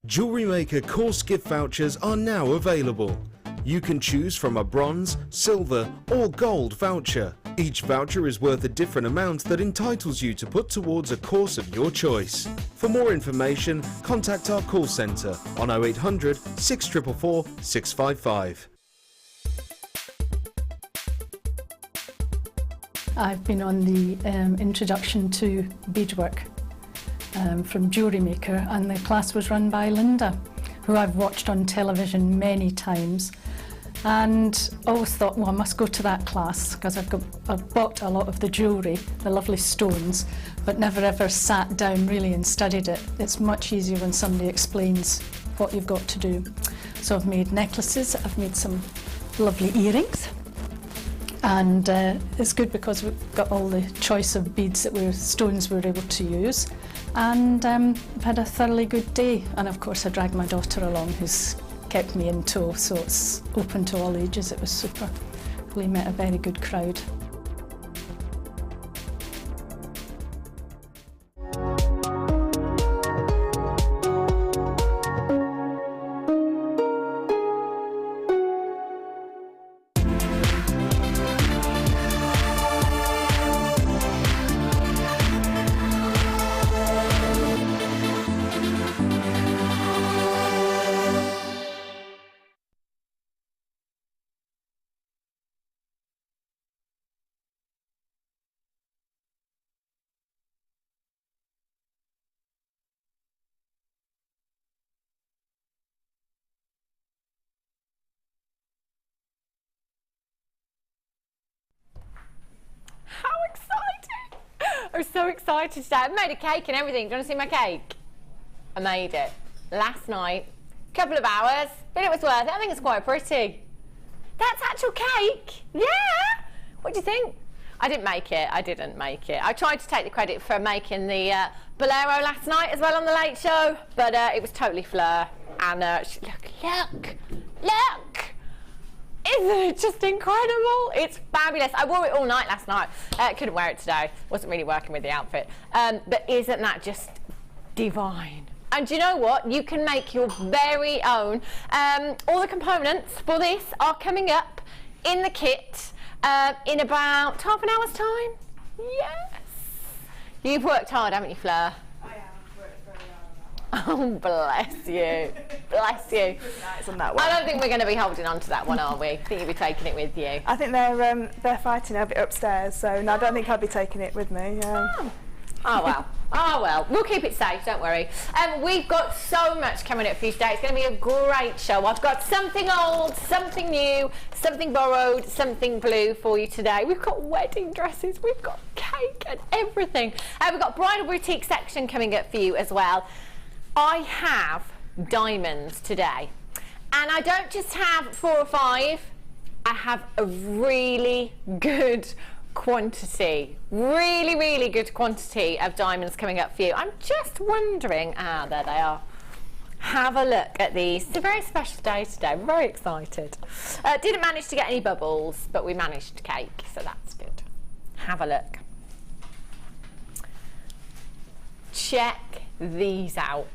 JewelleryMaker course gift vouchers are now available. You can choose from a bronze, silver or gold voucher. Each voucher is worth a different amount that entitles you to put towards a course of your choice. For more information, contact our call centre on 0800 644 655. I've been on the introduction to beadwork from JewelleryMaker, and the class was run by Linda, who I've watched on television many times, and always thought, well, I must go to that class because I've bought a lot of the jewellery, the lovely stones, but never ever sat down really and studied it. It's much easier when somebody explains what you've got to do. So I've made necklaces, I've made some lovely earrings, and it's good because we've got all the choice of beads stones we're able to use, and I've had a thoroughly good day. And of course I dragged my daughter along, who's kept me in tow, so it's open to all ages. It was super. We met a very good crowd. I'm so excited today. I've made a cake and everything. Do you want to see my cake? I made it last night, a couple of hours, but it was worth it. I think it's quite pretty. That's actual cake. Yeah. What do you think? I didn't make it. I tried to take the credit for making the bolero last night as well on the Late Show, but it was totally Fleur. And look. Isn't it just incredible? It's fabulous. I wore it all night last night. Couldn't wear it today. Wasn't really working with the outfit. But isn't that just divine? And do you know what? You can make your very own. All the components for this are coming up in the kit in about half an hour's time. Yes. You've worked hard, haven't you, Fleur? Oh, bless you. Bless you. I don't think we're going to be holding on to that one, are we? I think you'll be taking it with you. I think they're fighting over it upstairs, so no, I don't think I'll be taking it with me. Oh well. Oh well. We'll keep it safe, don't worry. We've got so much coming up for you today. It's going to be a great show. I've got something old, something new, something borrowed, something blue for you today. We've got wedding dresses, we've got cake and everything. We've got bridal boutique section coming up for you as well. I have diamonds today, and I don't just have 4 or 5, I have a really good quantity, really good quantity of diamonds coming up for you. I'm just wondering, there they are. Have a look at these. It's a very special day today, I'm very excited. Didn't manage to get any bubbles, but we managed cake, so that's good. Have a look. Check these out,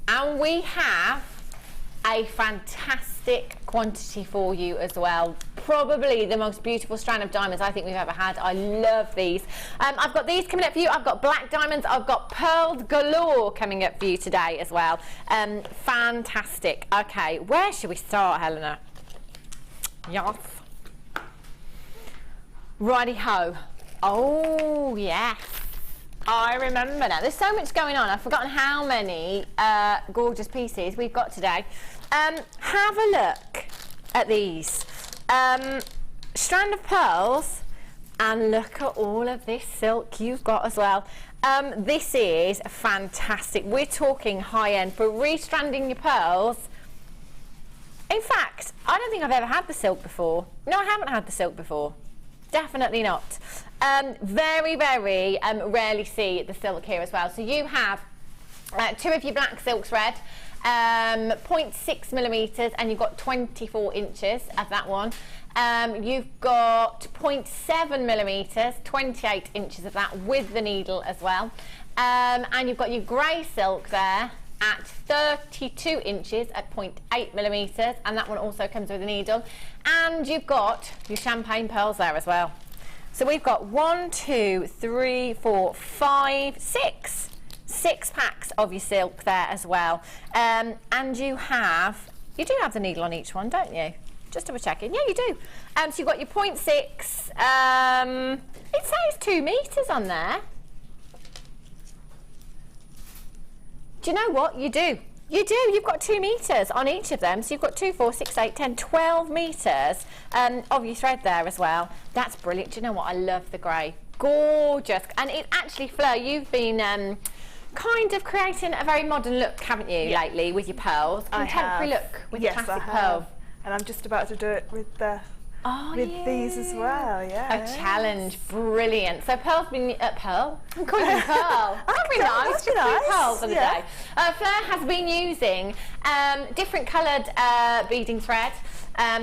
and we have a fantastic quantity for you as well. Probably the most beautiful strand of diamonds I think we've ever had. I love these. I've got these coming up for you. I've got black diamonds, I've got pearls galore coming up for you today as well. Fantastic. Okay, where should we start, Helena? Yes. Righty ho. Oh yes, I remember now. There's so much going on. I've forgotten how many gorgeous pieces we've got today. Have a look at these. Strand of pearls, and look at all of this silk you've got as well. This is fantastic. We're talking high end for restranding your pearls. In fact, I don't think I've ever had the silk before. No, I haven't had the silk before. Definitely not. Very rarely see the silk here as well. So you have 2 of your black silks red, 0.6 millimeters, and you've got 24 inches of that one. You've got 0.7 millimeters, 28 inches of that with the needle as well. And you've got your grey silk there, at 32 inches at 0.8 millimetres, and that one also comes with a needle. And you've got your champagne pearls there as well. So we've got 1, 2, 3, 4, 5, 6. 6 packs of your silk there as well. And you do have the needle on each one, don't you? Just double checking. Yeah, you do. So you've got your 0.6. It says 2 metres on there. Do you know what? You do. You do. You've got 2 metres on each of them. So you've got 2, 4, 6, 8, 10, 12 metres of your thread there as well. That's brilliant. Do you know what? I love the grey. Gorgeous. And it actually, Fleur, you've been kind of creating a very modern look, haven't you, lately, with your pearls? Contemporary look with the classic pearl. And I'm just about to do it with the these as well, yeah. A challenge, brilliant. So Pearl's been Pearl. I'm calling you Pearl. That'd be nice. Just nice. Pearls of the day. Fleur has been using different coloured beading thread,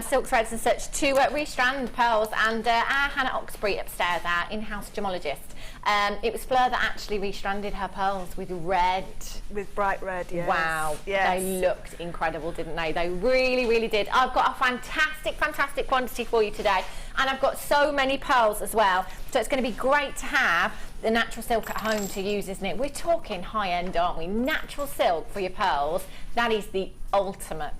silk threads and such to restrand pearls. And our Hannah Oxbury upstairs, our in-house gemologist, it was Fleur that actually restranded her pearls with red. With bright red, yes. Wow, yes. They looked incredible, didn't they? They really, really did. I've got a fantastic, fantastic quantity for you today, and I've got so many pearls as well, so it's going to be great to have the natural silk at home to use, isn't it? We're talking high-end, aren't we? Natural silk for your pearls, that is the ultimate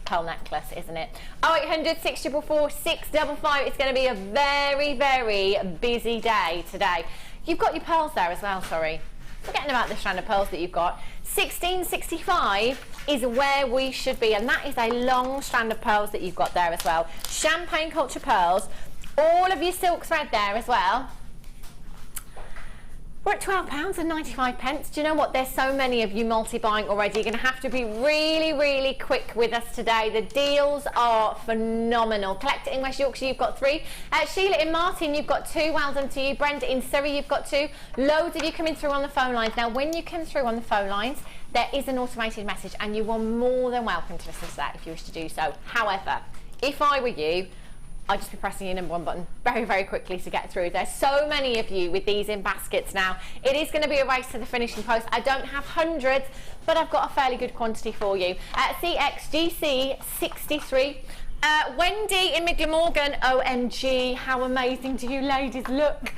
pearl necklace, isn't it? 0800 644 655. It's going to be a very, very busy day today. You've got your pearls there as well, sorry. Forgetting about the strand of pearls that you've got. 1665 is where we should be, and that is a long strand of pearls that you've got there as well. Champagne culture pearls, all of your silk thread there as well. We're at £12.95. Do you know what? There's so many of you multi-buying already. You're going to have to be really, really quick with us today. The deals are phenomenal. Collector in West Yorkshire, you've got 3. Sheila in Martin, you've got 2. Well done to you. Brenda in Surrey, you've got 2. Loads of you coming through on the phone lines. Now, when you come through on the phone lines, there is an automated message, and you are more than welcome to listen to that if you wish to do so. However, if I were you, I'd just be pressing your number 1 button very, very quickly to get through. There's so many of you with these in baskets now. It is going to be a race to the finishing post. I don't have hundreds, but I've got a fairly good quantity for you. CXGC 63. Wendy in Midglamorgan, OMG, how amazing do you ladies look?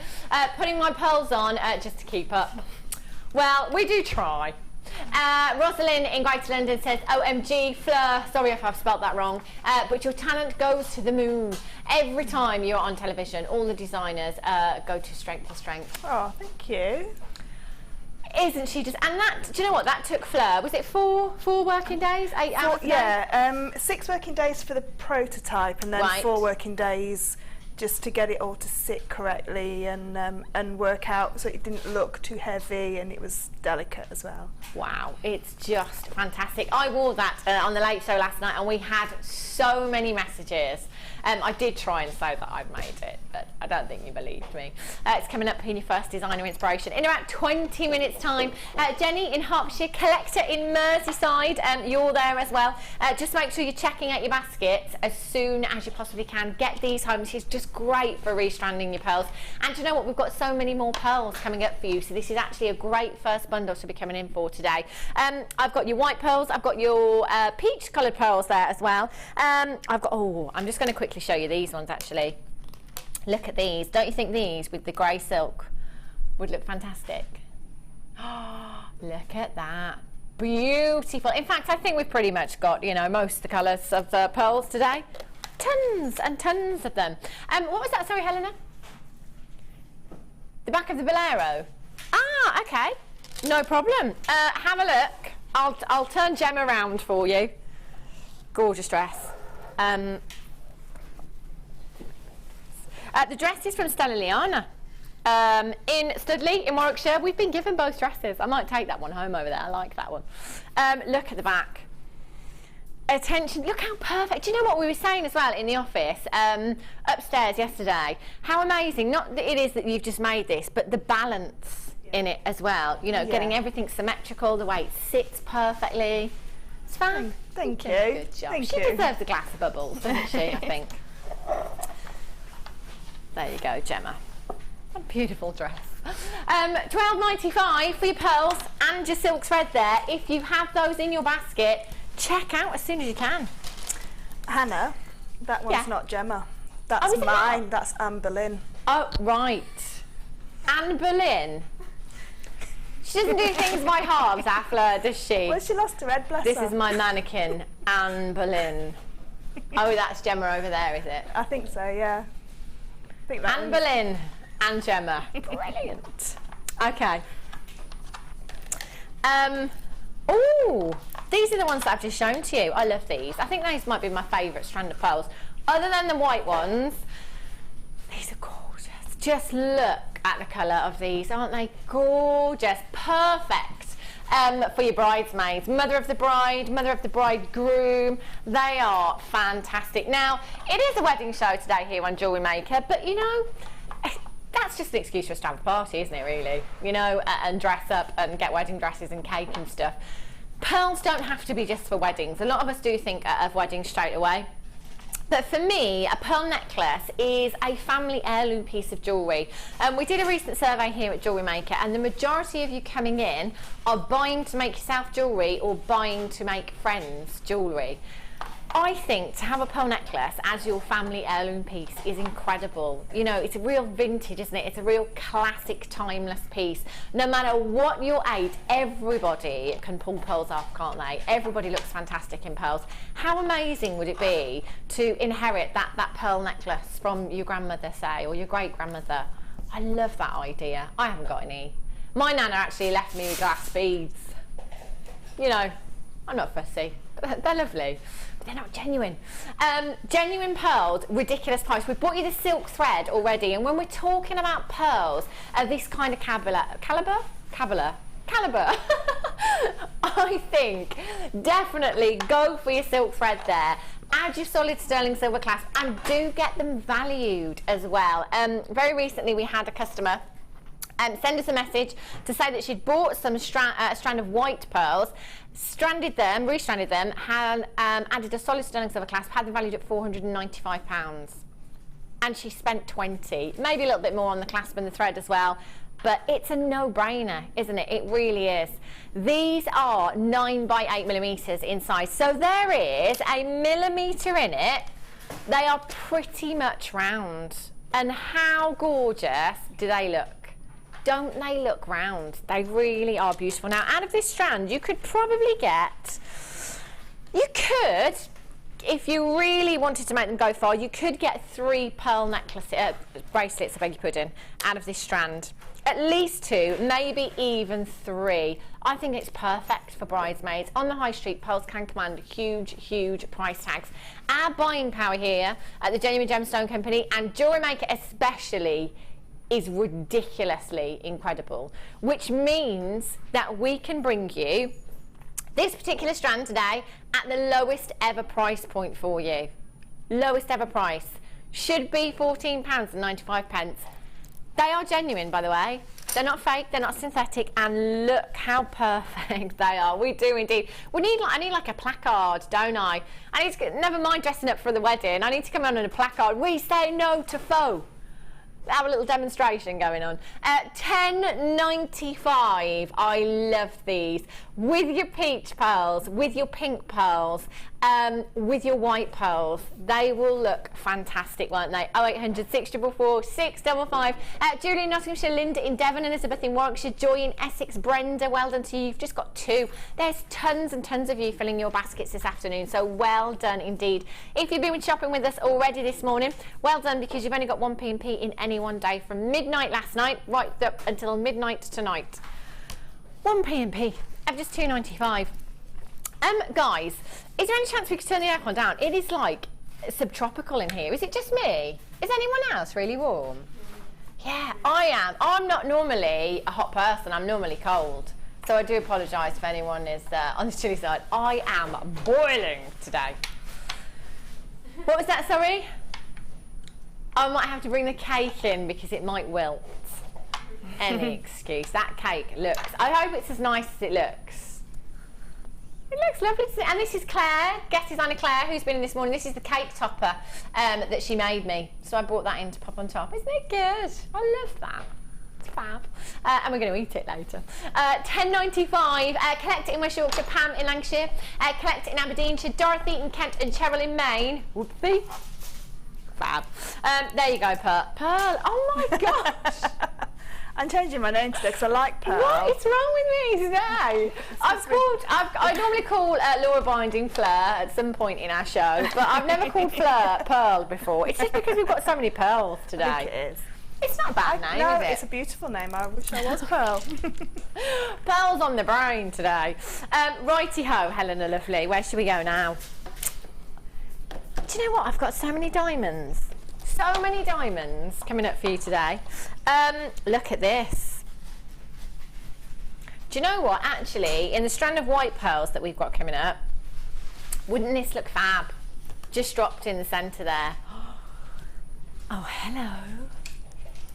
Putting my pearls on just to keep up. Well, we do try. Rosalind in Greater London says, OMG, Fleur, sorry if I've spelt that wrong, but your talent goes to the moon. Every time you're on television, all the designers go to strength to strength. Oh, thank you. Isn't she just, and that, do you know what, that took Fleur, was it four working days, 8 hours? Yeah, 6 working days for the prototype, and then 4 working days just to get it all to sit correctly and work out so it didn't look too heavy and it was delicate as well. Wow, it's just fantastic. I wore that on the Late Show last night, and we had so many messages. I did try and say that I'd made it, but I don't think you believed me. It's coming up in your first designer inspiration in about 20 minutes time. Jenny in Hertfordshire, Collector in Merseyside, you're there as well. Just make sure you're checking out your baskets as soon as you possibly can. Get these home. This is just great for restranding your pearls. And do you know what? We've got so many more pearls coming up for you, so this is actually a great first bundle to be coming in for today. I've got your white pearls, I've got your peach coloured pearls there as well. I've got, I'm just going to quickly show you these ones actually. Look at these. Don't you think these with the grey silk would look fantastic? Look at that. Beautiful. In fact, I think we've pretty much got, you know, most of the colours of pearls today. Tons and tons of them. What was that? Sorry, Helena? The back of the bolero. Ah, okay. No problem. Have a look. I'll turn Gem around for you. Gorgeous dress. The dress is from Stella Liana in Studley in Warwickshire. We've been given both dresses. I might take that one home over there. I like that one. Look at the back. Attention, look how perfect. Do you know what we were saying as well in the office upstairs yesterday? How amazing, not that it is that you've just made this, but the balance in it as well. You know, getting everything symmetrical, the way it sits perfectly. It's fun. Thank you. Good job. Thank she you. deserves a glass of bubbles, doesn't she, I think. There you go, Gemma. What a beautiful dress. £12.95 for your pearls and your silk thread there. If you have those in your basket, check out as soon as you can. Hannah, that one's not Gemma. That's is it mine. not? That's Anne Boleyn. Oh, right. Anne Boleyn. She doesn't do things by halves, our Fleur, does she? Well, she lost her head, bless This her. is my mannequin, Anne Boleyn. Oh, that's Gemma over there, is it? I think so, yeah. I think that Anne one's- Boleyn and Gemma. Brilliant. Okay. Oh, these are the ones that I've just shown to you. I love these. I think these might be my favourite strand of pearls. Other than the white ones, these are gorgeous. Just look at the colour of these. Aren't they gorgeous? Perfect for your bridesmaids. Mother of the bride, mother of the bridegroom. They are fantastic. Now, it is a wedding show today here on JewelleryMaker, but you know, that's just an excuse for us to have a party, isn't it, really? You know, and dress up and get wedding dresses and cake and stuff. Pearls don't have to be just for weddings. A lot of us do think of weddings straight away. But for me, a pearl necklace is a family heirloom piece of jewellery. We did a recent survey here at JewelleryMaker, and the majority of you coming in are buying to make yourself jewellery or buying to make friends jewellery. I think to have a pearl necklace as your family heirloom piece is incredible. You know, it's a real vintage, isn't it? It's a real classic, timeless piece. No matter what your age, everybody can pull pearls off, can't they? Everybody looks fantastic in pearls. How amazing would it be to inherit that pearl necklace from your grandmother, say, or your great-grandmother? I love that idea. I haven't got any. My nana actually left me with glass beads. You know, I'm not fussy, but they're lovely. They're not genuine. Genuine pearls, ridiculous price. We've bought you the silk thread already, and when we're talking about pearls of this kind of caliber, I think definitely go for your silk thread there. Add your solid sterling silver clasp and do get them valued as well. Very recently we had a customer send us a message to say that she'd bought some a strand of white pearls, restranded them, had added a solid sterling silver clasp, had them valued at £495, and she spent 20, maybe a little bit more on the clasp and the thread as well. But it's a no-brainer, isn't it? It really is. These are 9 by 8 millimetres in size, so there is a millimetre in it. They are pretty much round, and how gorgeous do they look? Don't they look round? They really are beautiful. Now, out of this strand, you could probably get, if you really wanted to make them go far, you could get 3 pearl bracelets, I beg your pudding, out of this strand. At least 2, maybe even 3. I think it's perfect for bridesmaids. On the high street, pearls can command huge, huge price tags. Our buying power here at the Genuine Gemstone Company, and JewelleryMaker especially, is ridiculously incredible, which means that we can bring you this particular strand today at the lowest ever price point for you. Lowest ever price. Should be £14.95. They are genuine, by the way. They're not fake, they're not synthetic, and look how perfect they are. We do indeed. I need like a placard, don't I? I need to never mind dressing up for the wedding. I need to come on a placard. We say no to faux. Have a little demonstration going on. £10.95. I love these. With your peach pearls, with your pink pearls, with your white pearls. They will look fantastic, won't they? 0800 644 655. Julie in Nottinghamshire, Linda in Devon, Elizabeth in Warwickshire, Joy in Essex, Brenda, well done to you. You've just got 2. There's tons and tons of you filling your baskets this afternoon, so well done indeed. If you've been shopping with us already this morning, well done, because you've only got 1 P&P in any one day from midnight last night right up until midnight tonight. 1 P&P of just £2.95. Guys, is there any chance we could turn the aircon down? It is like subtropical in here. Is it just me? Is anyone else really warm? Yeah, I am. I'm not normally a hot person. I'm normally cold. So I do apologise if anyone is on the chilly side. I am boiling today. What was that, sorry? I might have to bring the cake in because it might wilt. Any excuse. That cake looks, I hope it's as nice as it looks. It looks lovely to see. And this is Claire, guest designer Claire, who's been in this morning. This is the cake topper that she made me. So I brought that in to pop on top. Isn't it good? I love that. It's fab. And we're going to eat it later. £10.95. Collect it in West Yorkshire, Pam in Lancashire. Collect it in Aberdeenshire, Dorothy in Kent and Cheryl in Maine. Whoopsie. Fab. There you go, Pearl. Pearl, oh my gosh. I'm changing my name today because I like Pearl. What is wrong with me today? I normally call Laura Binding Fleur at some point in our show, but I've never called Fleur Pearl before. It's just because we've got so many pearls today. I think it is. It's not a bad name, no, is it? It's a beautiful name. I wish I was Pearl. Pearl's on the brain today. Righty-ho, Helena lovely. Where should we go now? Do you know what? I've got so many diamonds. So many diamonds coming up for you today. Look at this. Do you know what? Actually, in the strand of white pearls that we've got coming up, wouldn't this look fab? Just dropped in the centre there. Oh, hello.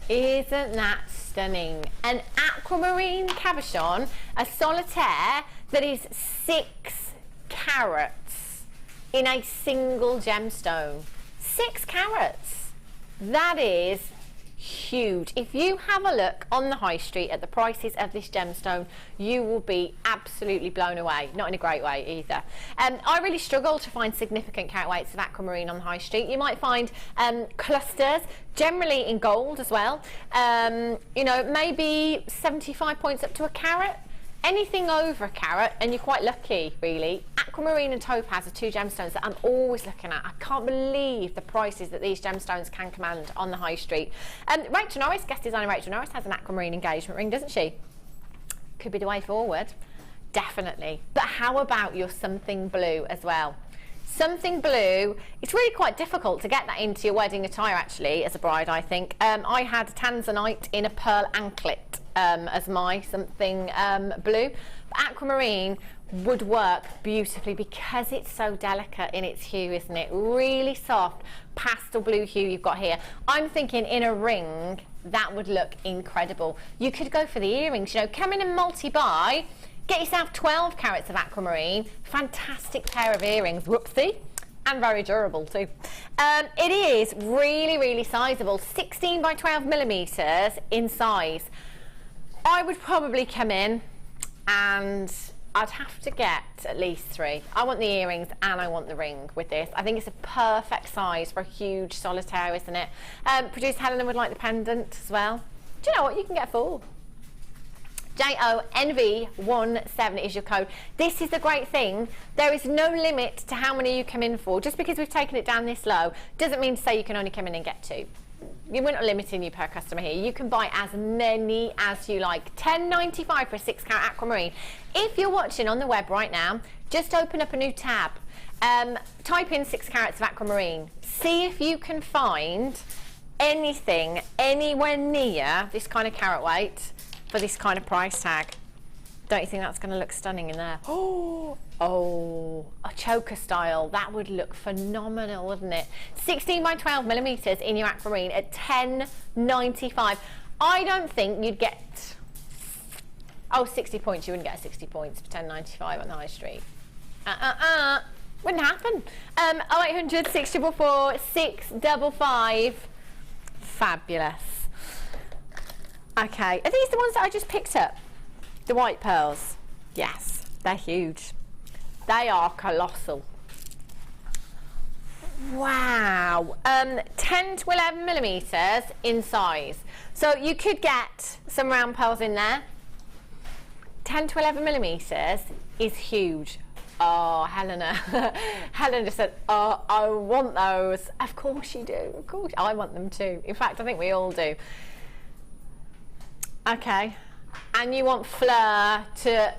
Isn't that stunning? An aquamarine cabochon, a solitaire that is 6 carats in a single gemstone. 6 carats. That is huge. If you have a look on the high street at the prices of this gemstone, you will be absolutely blown away. Not in a great way either. I really struggle to find significant carat weights of aquamarine on the high street. You might find clusters, generally in gold as well. You know, maybe 75 points up to a carat. Anything over a carat, and you're quite lucky, really. Aquamarine and topaz are 2 gemstones that I'm always looking at. I can't believe the prices that these gemstones can command on the high street. Rachel Norris, guest designer Rachel Norris, has an aquamarine engagement ring, doesn't she? Could be the way forward. Definitely. But how about your something blue as well? Something blue, it's really quite difficult to get that into your wedding attire, actually, as a bride, I think. I had tanzanite in a pearl anklet as my something blue. But aquamarine would work beautifully because it's so delicate in its hue, isn't it? Really soft pastel blue hue you've got here. I'm thinking in a ring, that would look incredible. You could go for the earrings, you know, come in and multi-buy. Get yourself 12 carats of aquamarine, fantastic pair of earrings, whoopsie, and very durable too. It is really, really sizable, 16 by 12 millimeters in size. I would probably come in and I'd have to get at least 3. I want the earrings and I want the ring with this. I think it's a perfect size for a huge solitaire, isn't it? Producer Helena would like the pendant as well. Do you know what? You can get 4. JONV17 is your code. This is the great thing. There is no limit to how many you come in for. Just because we've taken it down this low doesn't mean to say you can only come in and get 2. We're not limiting you per customer here. You can buy as many as you like. £10.95 for a 6 carat aquamarine. If you're watching on the web right now, just open up a new tab. Type in 6 carats of aquamarine. See if you can find anything anywhere near this kind of carat weight for this kind of price tag. Don't you think that's going to look stunning in there? Oh, a choker style. That would look phenomenal, wouldn't it? 16 by 12 millimeters in your aquamarine at £10.95. I don't think you'd get... Oh, 60 points. You wouldn't get 60 points for £10.95 on the high street. Wouldn't happen. 0800 644 655. Fabulous. Okay, are these the ones that I just picked up? The white pearls? Yes, they're huge. They are colossal. Wow. 10 to 11 millimeters in size. So you could get some round pearls in there. 10 to 11 millimeters is huge. Oh, Helena. Helena just said, oh, I want those. Of course you do. Of course. I want them too. In fact, I think we all do. Okay, and you want Fleur to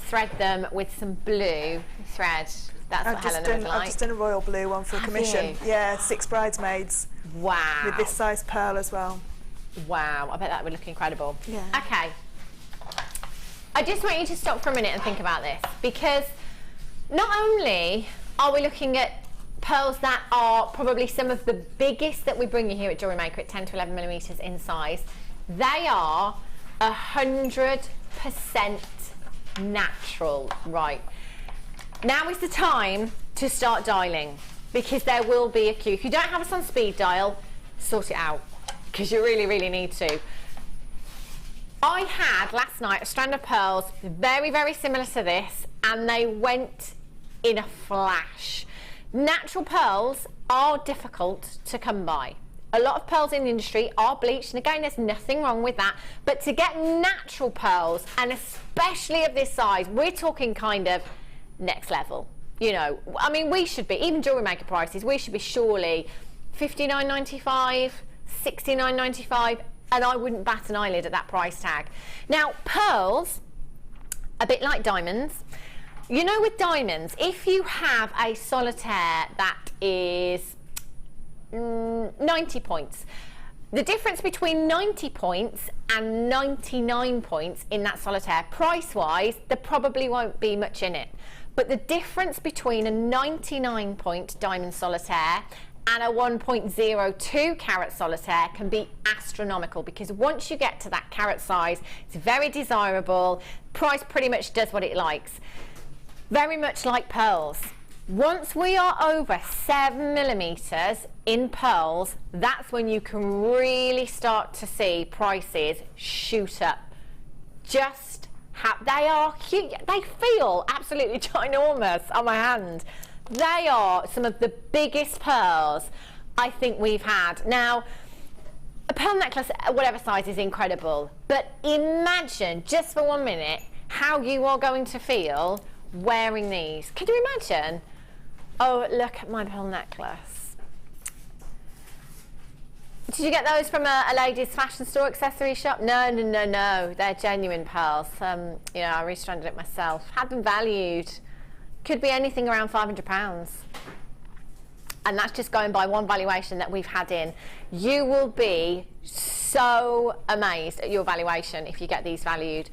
thread them with some blue thread. That's what Helena would like. I've just done a royal blue one for a commission. Yeah, 6 bridesmaids. Wow. With this size pearl as well. Wow, I bet that would look incredible. Yeah. Okay, I just want you to stop for a minute and think about this, because not only are we looking at pearls that are probably some of the biggest that we bring you here at JewelleryMaker at 10 to 11 millimeters in size, they are 100% natural, right? Now is the time to start dialing, because there will be a queue. If you don't have us on speed dial, sort it out, because you really, really need to. I had last night a strand of pearls very, very similar to this, and they went in a flash. Natural pearls are difficult to come by. A lot of pearls in the industry are bleached, and again, there's nothing wrong with that. But to get natural pearls, and especially of this size, we're talking kind of next level. You know, I mean, we should be, even JewelleryMaker prices, we should be surely $59.95, $69.95, and I wouldn't bat an eyelid at that price tag. Now, pearls, a bit like diamonds, you know, with diamonds, if you have a solitaire that is 90 points, the difference between 90 points and 99 points in that solitaire, price-wise, there probably won't be much in it. But the difference between a 99 point diamond solitaire and a 1.02 carat solitaire can be astronomical, because once you get to that carat size, it's very desirable. Price pretty much does what it likes. Very much like pearls. Once we are over 7 millimeters in pearls, that's when you can really start to see prices shoot up. They are huge. They feel absolutely ginormous on my hand. They are some of the biggest pearls I think we've had. Now, a pearl necklace, whatever size, is incredible. But imagine, just for 1 minute, how you are going to feel wearing these. Can you imagine? Oh, look at my pearl necklace. Did you get those from a ladies' fashion store accessory shop? No, no, no, no. They're genuine pearls. You know, I restranded it myself. Had them valued. Could be anything around £500. And that's just going by one valuation that we've had in. You will be so amazed at your valuation if you get these valued.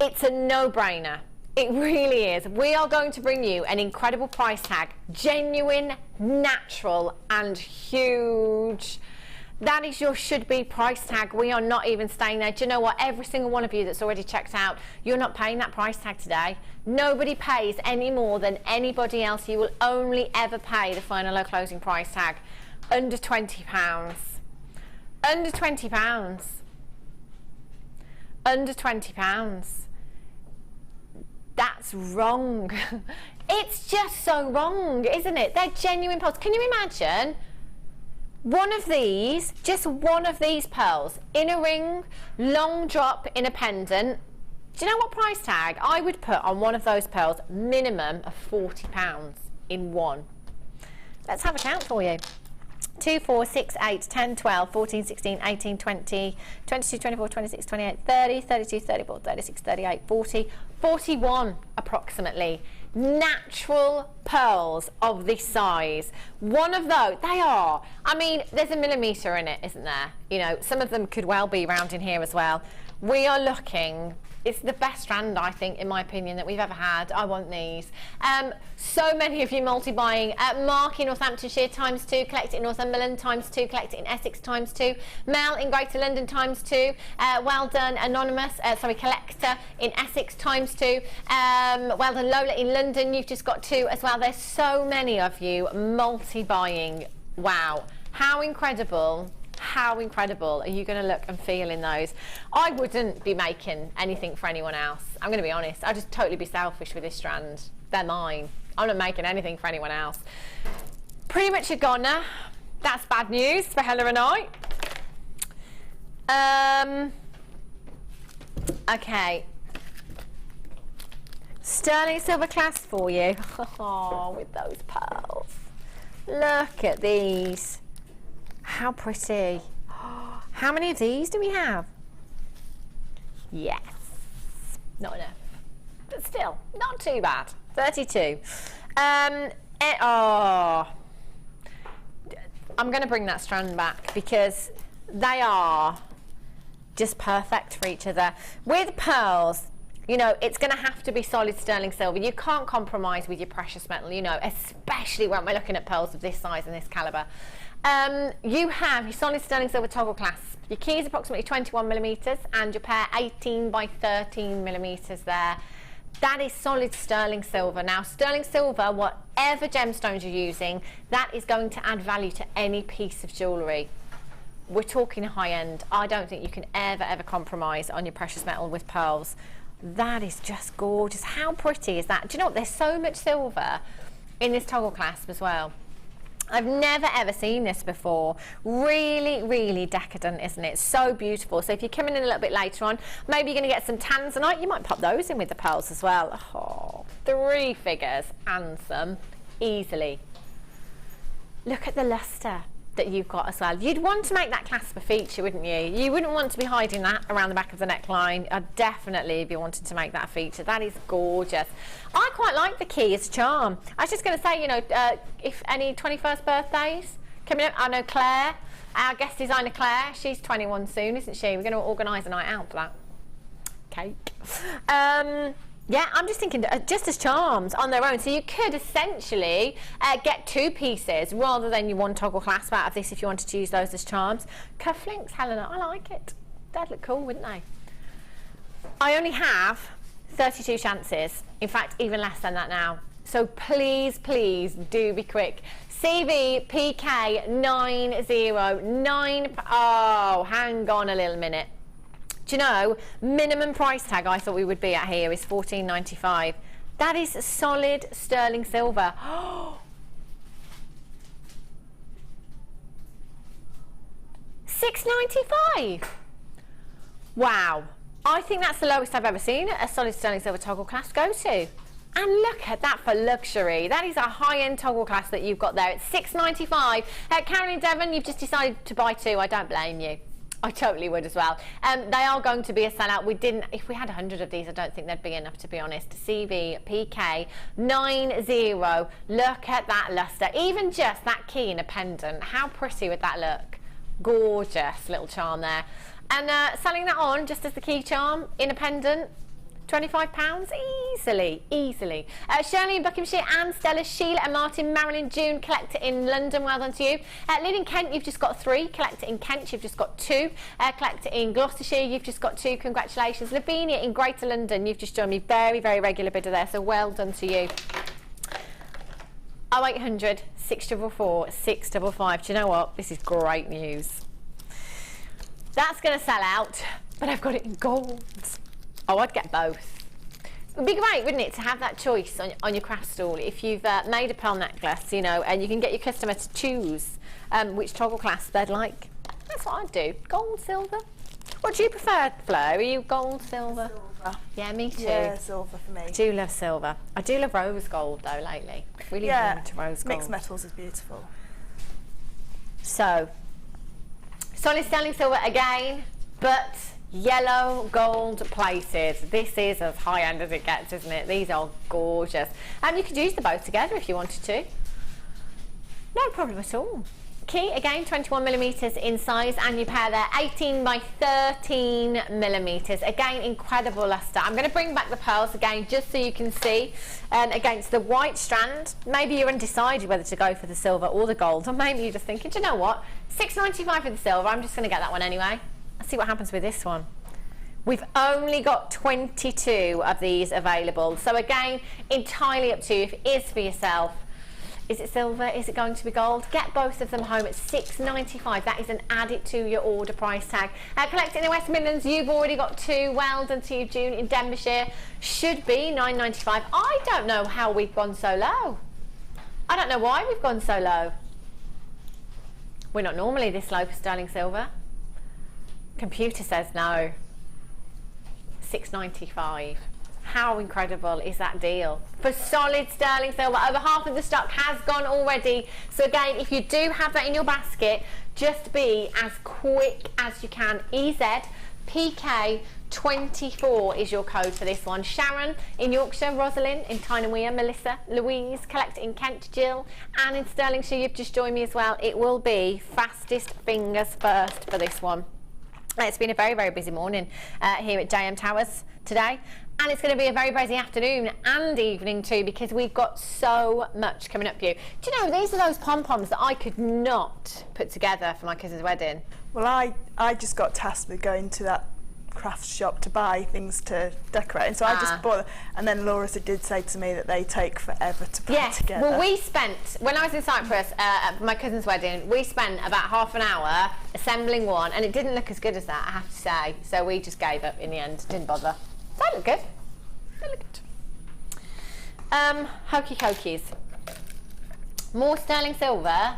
It's a no-brainer. It really is. We are going to bring you an incredible price tag, genuine, natural, and huge. That is your should-be price tag. We are not even staying there. Do you know what? Every single one of you that's already checked out, you're not paying that price tag today. Nobody pays any more than anybody else. You will only ever pay the final or closing price tag. Under £20. Under £20. Under £20. That's wrong. It's just so wrong, isn't it? They're genuine pearls. Can you imagine one of these, just one of these pearls, in a ring, long drop in a pendant? Do you know what price tag I would put on one of those pearls? Minimum of £40 in one. Let's have a count for you. 2, 4, 6, 8, 10, 12, 14, 16, 18, 20, 22, 24, 26, 28, 30, 32, 34, 36, 38, 40, 41 approximately. Natural pearls of this size. One of those, they are, I mean, there's a millimetre in it, isn't there? You know, some of them could well be round in here as well. We are looking, it's the best strand, I think, in my opinion, that we've ever had. I want these. So many of you multi-buying. Mark in Northamptonshire ×2, collect it in Northumberland ×2, collect it in Essex ×2, Maille in Greater London ×2, well done Anonymous, collector in Essex ×2, well done Lola in London, you've just got 2 as well. There's so many of you multi-buying. Wow, how incredible. How incredible are you going to look and feel in those? I wouldn't be making anything for anyone else. I'm going to be honest. I'd just totally be selfish with this strand. They're mine. I'm not making anything for anyone else. Pretty much a goner. That's bad news for Hella and I. Okay. Sterling silver clasp for you. Oh, with those pearls. Look at these. How pretty. How many of these do we have? Yes. Not enough. But still, not too bad. 32. I'm going to bring that strand back because they are just perfect for each other. With pearls, you know, it's going to have to be solid sterling silver. You can't compromise with your precious metal, you know, especially when we're looking at pearls of this size and this calibre. You have your solid sterling silver toggle clasp. Your key is approximately 21 millimetres and your pair 18 by 13 millimetres there. That is solid sterling silver. Now, sterling silver, whatever gemstones you're using, that is going to add value to any piece of jewellery. We're talking high end. I don't think you can ever compromise on your precious metal with pearls. That is just gorgeous. How pretty is that? Do you know what? There's so much silver in this toggle clasp as well. I've never ever seen this before. Really decadent, isn't it? So beautiful. So if you're coming in a little bit later on, maybe you're going to get some tanzanite, you might pop those in with the pearls as well. Oh, 3 figures and some easily. Look at the luster that you've got as well. You'd want to make that clasp a feature, wouldn't you? You wouldn't want to be hiding that around the back of the neckline. I'd definitely be wanting to make that a feature. That is gorgeous. I quite like the key as a charm. I was just going to say, you know, if any 21st birthdays coming up, I know Claire, our guest designer Claire, she's 21 soon, isn't she? We're going to organise a night out for that. Cake. Yeah, I'm just thinking just as charms on their own. So you could essentially get 2 pieces rather than your 1 toggle clasp out of this if you wanted to use those as charms. Cufflinks, Helena, I like it. They'd look cool, wouldn't they? I only have 32 chances. In fact, even less than that now. So please do be quick. CVPK909. Oh, hang on a little minute. Do you know, minimum price tag I thought we would be at here is $14.95. That is solid sterling silver. $6.95. Wow. I think that's the lowest I've ever seen a solid sterling silver toggle clasp go to. And look at that for luxury. That is a high-end toggle clasp that you've got there. It's $6.95. Caroline Devon, you've just decided to buy 2. I don't blame you. I totally would as well. They are going to be a sellout. If we had 100 of these, I don't think they'd be enough, to be honest. CVPK90. Look at that luster. Even just that key in a pendant. How pretty would that look? Gorgeous little charm there. And selling that on just as the key charm in a pendant, £25 easily. Shirley in Buckinghamshire, Anne, Stella, Sheila and Martin, Marilyn, June, collector in London, well done to you. Lynn in Kent, you've just got 3. Collector in Kent, you've just got 2. Collector in Gloucestershire, you've just got 2. Congratulations. Lavinia in Greater London, you've just joined me. Very regular bidder there, so well done to you. 0800 644 655. Do you know what? This is great news. That's going to sell out, but I've got it in gold. Oh, I'd get both. It would be great, wouldn't it, to have that choice on your craft stall if you've made a pearl necklace, you know, and you can get your customer to choose which toggle clasp they'd like. That's what I'd do. Gold, silver. What do you prefer, Fleur? Are you gold, silver? Silver. Yeah, me too. Yeah, silver for me. I do love silver. I do love rose gold, though, lately. Really into rose gold. Mixed metals is beautiful. So, solid sterling silver again, but yellow gold plated. This is as high end as it gets, isn't it? These are gorgeous. And you could use them both together if you wanted to. No problem at all. Key again, 21mm in size, and you pair there 18 by 13mm. Again, incredible luster. I'm going to bring back the pearls again just so you can see against the white strand. Maybe you're undecided whether to go for the silver or the gold, or maybe you're just thinking, do you know what, $6.95 for the silver, I'm just going to get that one anyway. Let's see what happens with this one. We've only got 22 of these available, so again, entirely up to you if it is for yourself. Is it silver? Is it going to be gold? Get both of them home at $6.95. That is an add it to your order price tag. Collecting in the West Midlands, you've already got 2. Well done to you, June in Denbighshire. Should be $9.95. I don't know how we've gone so low. I don't know why we've gone so low. We're not normally this low for sterling silver. Computer says no. $6.95. How incredible is that deal? For solid sterling silver, over half of the stock has gone already. So again, if you do have that in your basket, just be as quick as you can. EZPK24 is your code for this one. Sharon in Yorkshire, Rosalind in Tyne-and-Wear, Melissa, Louise, Collector in Kent, Jill, and in Stirlingshire, you've just joined me as well. It will be fastest fingers first for this one. It's been a very busy morning here at JM Towers today. And it's going to be a very busy afternoon and evening too, because we've got so much coming up for you. Do you know, these are those pom-poms that I could not put together for my cousin's wedding. Well, I just got tasked with going to that craft shop to buy things to decorate, and so I just bought them. And then Laura did say to me that they take forever to put together. Well, we spent, when I was in Cyprus at my cousin's wedding, we spent about half an hour assembling one, and it didn't look as good as that, I have to say. So we just gave up in the end, didn't bother. That looked good. That looked good. Hokey Cokies. More sterling silver.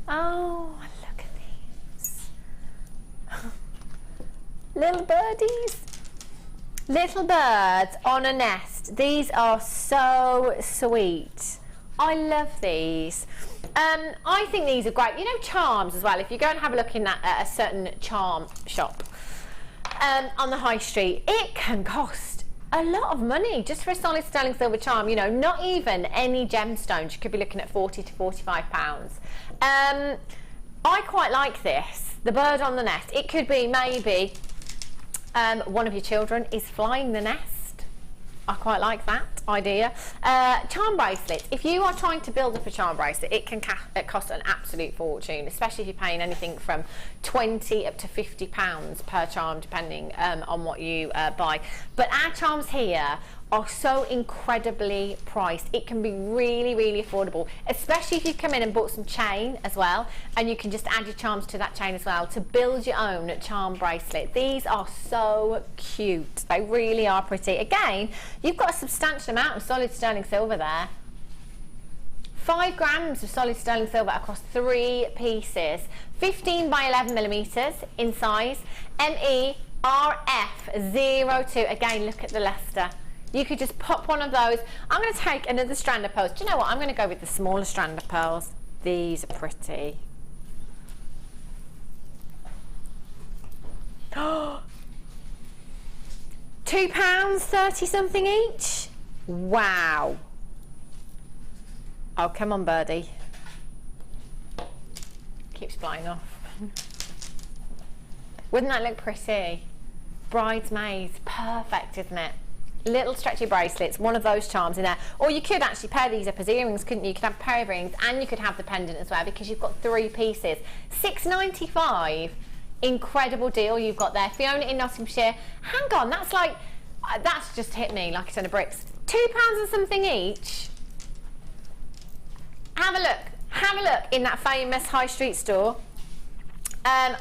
Oh, look at these. Little birdies. Little birds on a nest. These are so sweet. I love these. I think these are great. You know, charms as well. If you go and have a look in at a certain charm shop on the high street, it can cost a lot of money just for a solid sterling silver charm. You know, not even any gemstones. You could be looking at £40 to £45. I quite like this. The bird on the nest. It could be maybe one of your children is flying the nest. I quite like that idea. Charm bracelets. If you are trying to build up a charm bracelet, it can cost an absolute fortune, especially if you're paying anything from £20 up to £50 per charm, depending on what you buy. But our charms here are so incredibly priced. It can be really, really affordable, especially if you come in and bought some chain as well, and you can just add your charms to that chain as well to build your own charm bracelet. These are so cute. They really are pretty. Again, you've got a substantial amount of solid sterling silver there. 5 grams of solid sterling silver across 3 pieces. 15 by 11 millimeters in size. MERF02. Again, look at the luster. You could just pop one of those. I'm going to take another strand of pearls. Do you know what? I'm going to go with the smaller strand of pearls. These are pretty. £2.30 something each? Wow. Oh, come on, birdie. Keeps flying off. Wouldn't that look pretty? Bridesmaids. Perfect, isn't it? Little stretchy bracelets, one of those charms in there. Or you could actually pair these up as earrings, couldn't you? You could have a pair of earrings and you could have the pendant as well, because you've got 3 pieces. £6.95. Incredible deal you've got there. Fiona in Nottinghamshire. Hang on, that's like, that's just hit me like a ton of bricks. £2 and something each. Have a look. Have a look in that famous high street store.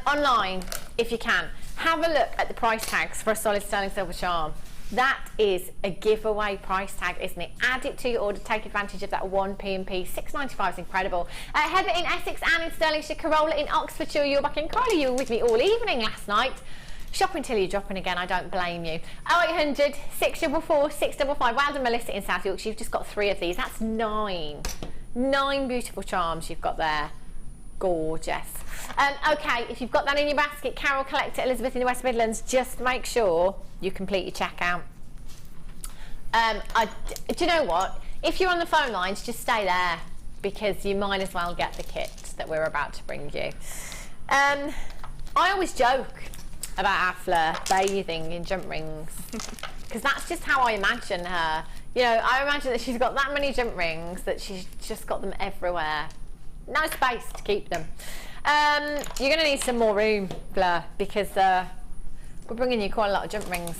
Online, if you can. Have a look at the price tags for a solid sterling silver charm. That is a giveaway price tag, isn't it? Add it to your order, take advantage of that 1p&p. £6.95 is incredible. Heather in Essex, Anne in Stirlingshire, Carola in Oxfordshire, you're back in Carly, you were with me all evening last night. Shopping till you're dropping again, I don't blame you. 0800 644 655. Well done, Melissa in South Yorkshire, you've just got 3 of these. That's 9. 9 beautiful charms you've got there. Gorgeous. Okay, if you've got that in your basket, Carol Collector, Elizabeth in the West Midlands, just make sure you complete your checkout. Do you know what? If you're on the phone lines, just stay there, because you might as well get the kit that we're about to bring you. I always joke about our Fleur bathing in jump rings, because that's just how I imagine her. You know, I imagine that she's got that many jump rings that she's just got them everywhere. No space to keep them. You're going to need some more room, Fleur, because we're bringing you quite a lot of jump rings.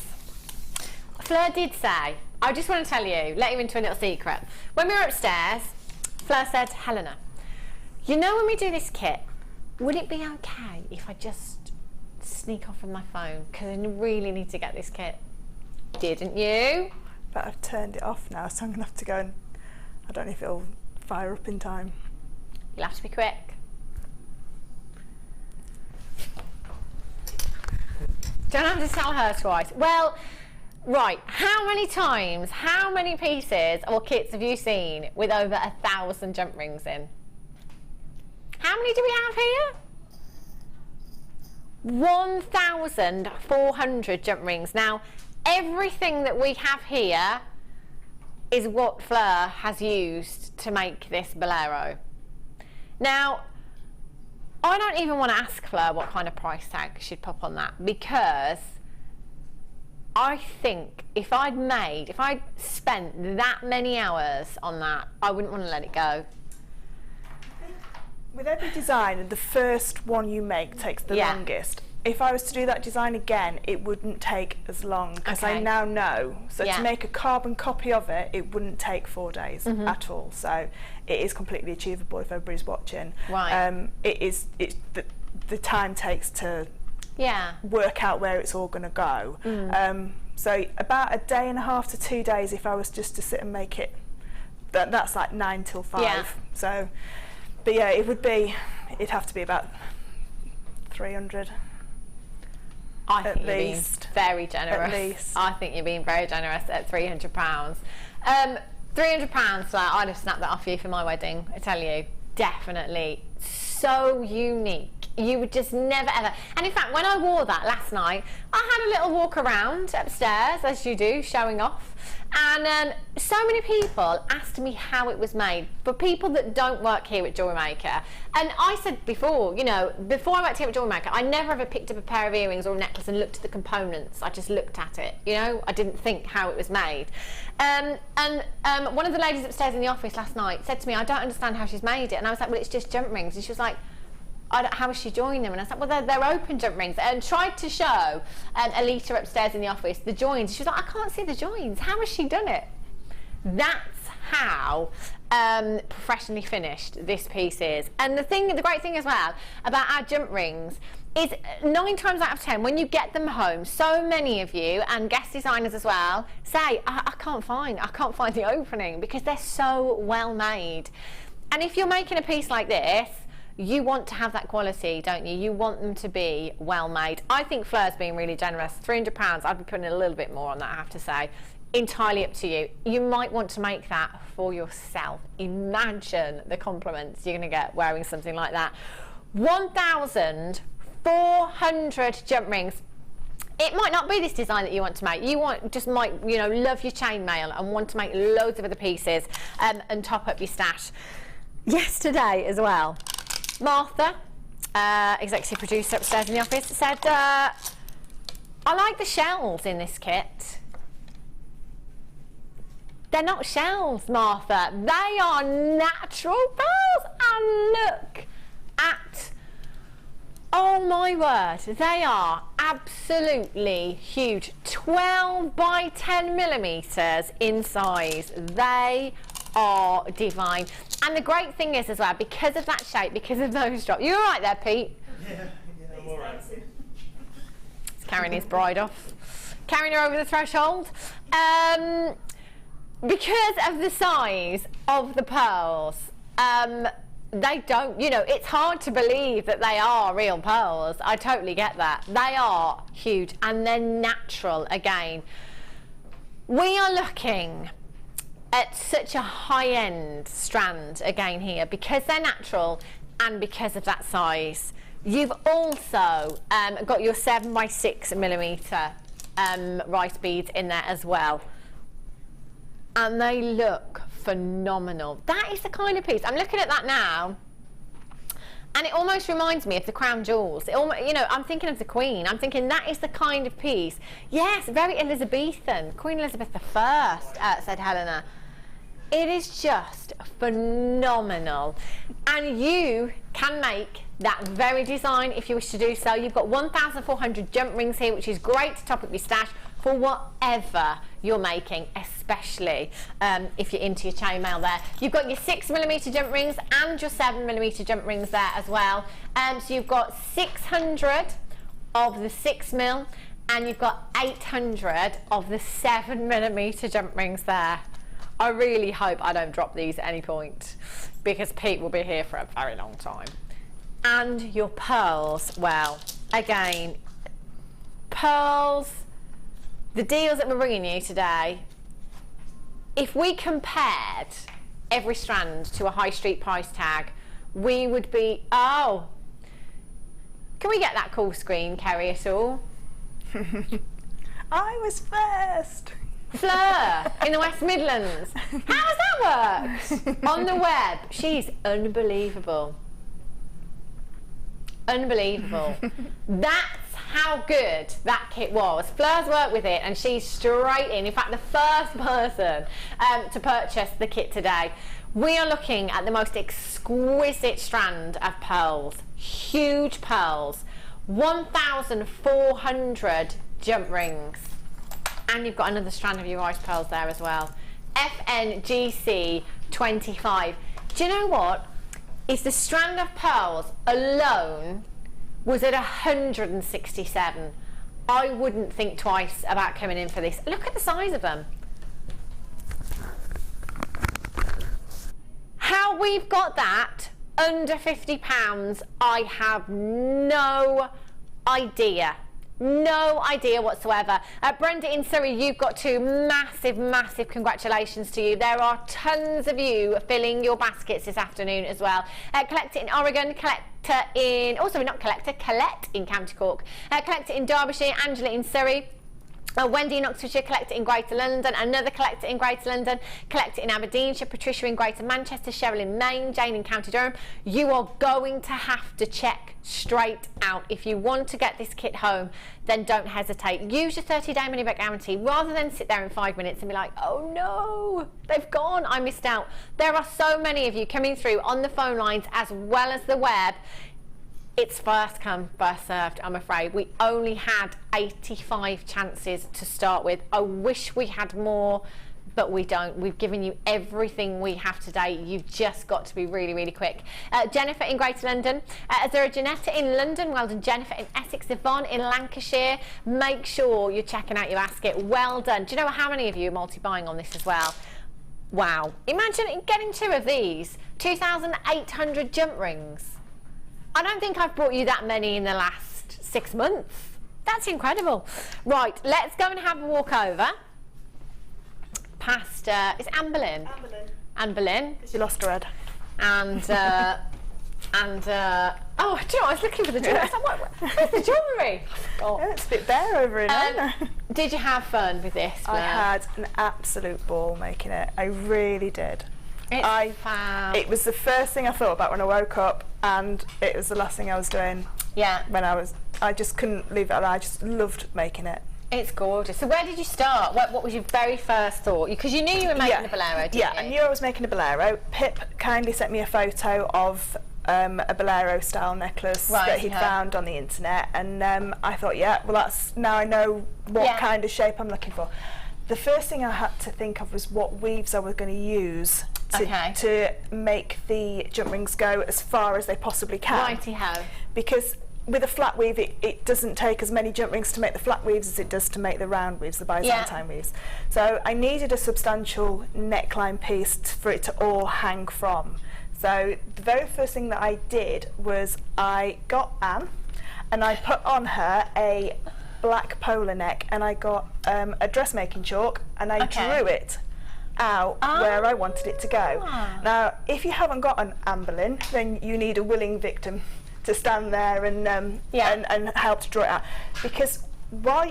Fleur did say, I just want to tell you, let you into a little secret. When we were upstairs, Fleur said, Helena, you know when we do this kit, would it be okay if I just sneak off with my phone? Because I really need to get this kit. Didn't you? But I've turned it off now, so I'm going to have to go and, I don't know if it'll fire up in time. You'll have to be quick. Don't have to tell her twice. Well, right, how many times, how many pieces or kits have you seen with over 1,000 jump rings in? How many do we have here? 1,400 jump rings. Now, everything that we have here is what Fleur has used to make this bolero. Now, I don't even want to ask Fleur what kind of price tag she'd pop on that, because I think if I'd spent that many hours on that, I wouldn't want to let it go. With every design, the first one you make takes the longest. if I was to do that design again, it wouldn't take as long, because I now know. So to make a carbon copy of it, it wouldn't take 4 days at all. So it is completely achievable if everybody's watching. Right. It's the time takes to work out where it's all going to go. So about a day and a half to 2 days if I was just to sit and make it. That's like 9 till 5. Yeah. So, but yeah, it'd have to be about 300. I think at you're least. being very generous. At least. I think you're being very generous at £300. £300, I'd have snapped that off you for my wedding, I tell you. Definitely. So unique. You would just never ever. And in fact, when I wore that last night, I had a little walk around upstairs, as you do, showing off. And so many people asked me how it was made, for people that don't work here at JewelleryMaker. And I said before, you know, before I worked here at JewelleryMaker, I never ever picked up a pair of earrings or a necklace and looked at the components. I just looked at it, you know. I didn't think how it was made. And one of the ladies upstairs in the office last night said to me, I don't understand how she's made it. And I was like, well, it's just jump rings. And she was like, how has she joined them? And I was like, well, they're open jump rings. And tried to show Alita upstairs in the office the joins. She was like, I can't see the joins. How has she done it? That's how professionally finished this piece is. And the great thing as well about our jump rings is 9 times out of 10, when you get them home, so many of you, and guest designers as well, say, I can't find the opening, because they're so well made. And if you're making a piece like this, you want to have that quality, don't you? You want them to be well made. I think Fleur's being really generous. £300, I'd be putting a little bit more on that, I have to say. Entirely up to you. You might want to make that for yourself. Imagine the compliments you're going to get wearing something like that. 1,400 jump rings. It might not be this design that you want to make. You might, you know, love your chainmail and want to make loads of other pieces and top up your stash. Yesterday as well, Martha, executive producer upstairs in the office, said, I like the shells in this kit. They're not shells, Martha. They are natural pearls. And look at, oh my word, they are absolutely huge. 12 by 10 millimeters in size. They are divine. And the great thing is as well, because of that shape, because of those drops. You all right there, Pete? Yeah, I'm all right. He's carrying his bride off. Carrying her over the threshold. Because of the size of the pearls, they don't, you know, it's hard to believe that they are real pearls. I totally get that. They are huge and they're natural again. We are looking at such a high-end strand again here because they're natural and because of that size. You've also got your 7 by 6 millimeter rice beads in there as well. And they look phenomenal. That is the kind of piece. I'm looking at that now, and it almost reminds me of the crown jewels. You know, I'm thinking of the Queen. I'm thinking that is the kind of piece. Yes, very Elizabethan. Queen Elizabeth I, said Helena. It is just phenomenal. And you can make that very design if you wish to do so. You've got 1,400 jump rings here, which is great to top up your stash for whatever you're making, especially if you're into your chainmail there. You've got your 6 millimeter jump rings and your 7 millimeter jump rings there as well. So you've got 600 of the 6 mil and you've got 800 of the 7 millimeter jump rings there. I really hope I don't drop these at any point because Pete will be here for a very long time. And your pearls, well, again, pearls, the deals that we're bringing you today, if we compared every strand to a high street price tag, we would be, oh, can we get that call screen, Kerry, at all? I was first. Fleur in the West Midlands. How does that work? On the web. She's unbelievable. Unbelievable. That's how good that kit was. Fleur's worked with it and she's straight in fact, the first person to purchase the kit today. We are looking at the most exquisite strand of pearls. Huge pearls. 1,400 jump rings. And you've got another strand of your rice pearls there as well. FNGC 25. Do you know what? Is the strand of pearls alone was at 167. I wouldn't think twice about coming in for this. Look at the size of them. How we've got that under £50, I have no idea. No idea whatsoever. Brenda in Surrey, you've got 2 massive, massive congratulations to you. There are tons of you filling your baskets this afternoon as well. Collector in Oregon, Collector in, also not Collector, Colette in County Cork, Collector in Derbyshire, Angela in Surrey, Wendy in Oxfordshire, Collector in Greater London, another Collector in Greater London, Collector in Aberdeenshire, Patricia in Greater Manchester, Cheryl in Maine, Jane in County Durham. You are going to have to check straight out. If you want to get this kit home, then don't hesitate. Use your 30-day money-back guarantee rather than sit there in 5 minutes and be like, oh no, they've gone, I missed out. There are so many of you coming through on the phone lines as well as the web. It's first come, first served, I'm afraid. We only had 85 chances to start with. I wish we had more, but we don't. We've given you everything we have today. You've just got to be really, really quick. Jennifer in Greater London. Is there a Janetta in London? Well done, Jennifer in Essex. Yvonne in Lancashire. Make sure you're checking out your basket. Well done. Do you know how many of you are multi-buying on this as well? Wow. Imagine getting 2 of these. 2,800 jump rings. I don't think I've brought you that many in the last 6 months. That's incredible. Right, let's go and have a walk over past, is Anne Boleyn? Anne Boleyn. Anne Boleyn. She lost her head. And, oh, do you know what? I was looking for the jewellery. I was like, where's the jewellery? Oh. Yeah, it's a bit bare over in there. Did you have fun with this? I had an absolute ball making it. I really did. It's fab. It was the first thing I thought about when I woke up, and it was the last thing I was doing. Yeah. When I just couldn't leave it alone. I just loved making it. It's gorgeous. So where did you start? What was your very first thought? Because you knew you were making a bolero, didn't you? Yeah, I knew I was making a bolero. Pip kindly sent me a photo of a bolero style necklace that he'd found on the internet, and I thought, yeah, well, that's, now I know what kind of shape I'm looking for. The first thing I had to think of was what weaves I was going to use to make the jump rings go as far as they possibly can. Righty-ho. Because with a flat weave, it doesn't take as many jump rings to make the flat weaves as it does to make the round weaves, the Byzantine weaves. So I needed a substantial neckline piece for it to all hang from. So the very first thing that I did was I got Anne and I put on her a black polar neck, and I got a dressmaking chalk and I drew it out where I wanted it to go. Now, if you haven't got an Anne Boleyn, then you need a willing victim to stand there and help to draw it out. Because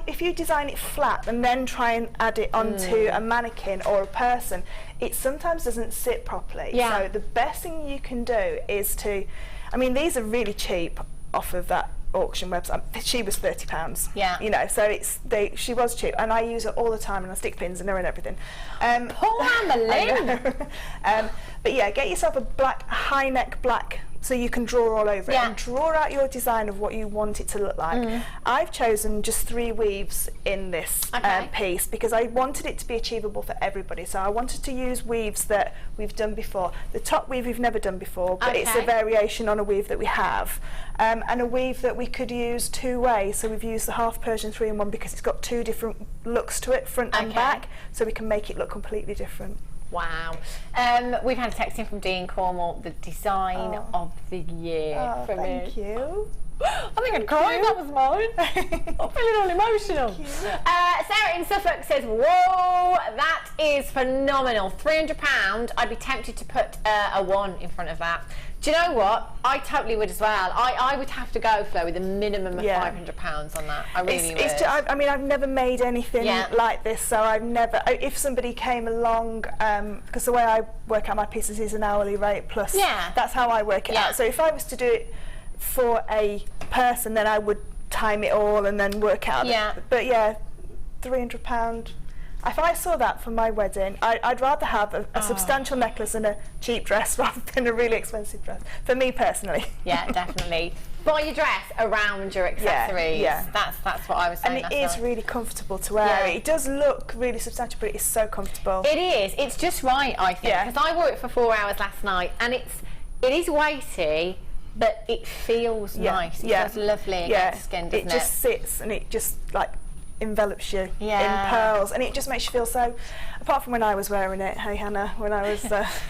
if you design it flat and then try and add it onto a mannequin or a person, it sometimes doesn't sit properly. So the best thing you can do is to, I mean, these are really cheap off of that auction website. She was £30. You know, so she was cheap, and I use her all the time, and I stick pins in her and everything. Poor Anne Boleyn. But yeah, get yourself a high neck black, so you can draw all over it and draw out your design of what you want it to look like. I've chosen just 3 weaves in this piece because I wanted it to be achievable for everybody. So I wanted to use weaves that we've done before. The top weave we've never done before, but it's a variation on a weave that we have, and a weave that we could use 2 ways. So we've used the half Persian 3-in-1 because it's got 2 different looks to it, front and back, so we can make it look completely different. Wow. We've had a text in from Dean Cornwall, the design of the year. Thank you. I think I'd cry if that was mine. I'm feeling all emotional. Sarah in Suffolk says, whoa, that is phenomenal. £300. I'd be tempted to put a 1 in front of that. Do you know what? I totally would as well. I would have to go, Flo, with a minimum of £500 on that. I really would. I mean, I've never made anything like this, so I've never. If somebody came along, because the way I work out my pieces is an hourly rate plus. That's how I work it out. So if I was to do it for a person, then I would time it all and then work out. But yeah, £300. if I saw that for my wedding, I'd rather have a substantial necklace and a cheap dress rather than a really expensive dress, for me personally. Yeah, definitely. Buy your dress around your accessories. Yeah. That's what I was saying. And it is really comfortable to wear. Yeah. It does look really substantial, but it is so comfortable. It is. It's just right, I think. Yeah. Because I wore it for 4 hours last night, and it is weighty, but it feels nice. It feels lovely against skin, doesn't it? It just sits and it just like envelops you in pearls, and it just makes you feel so. Apart from when I was wearing it, hey Hannah, when I was.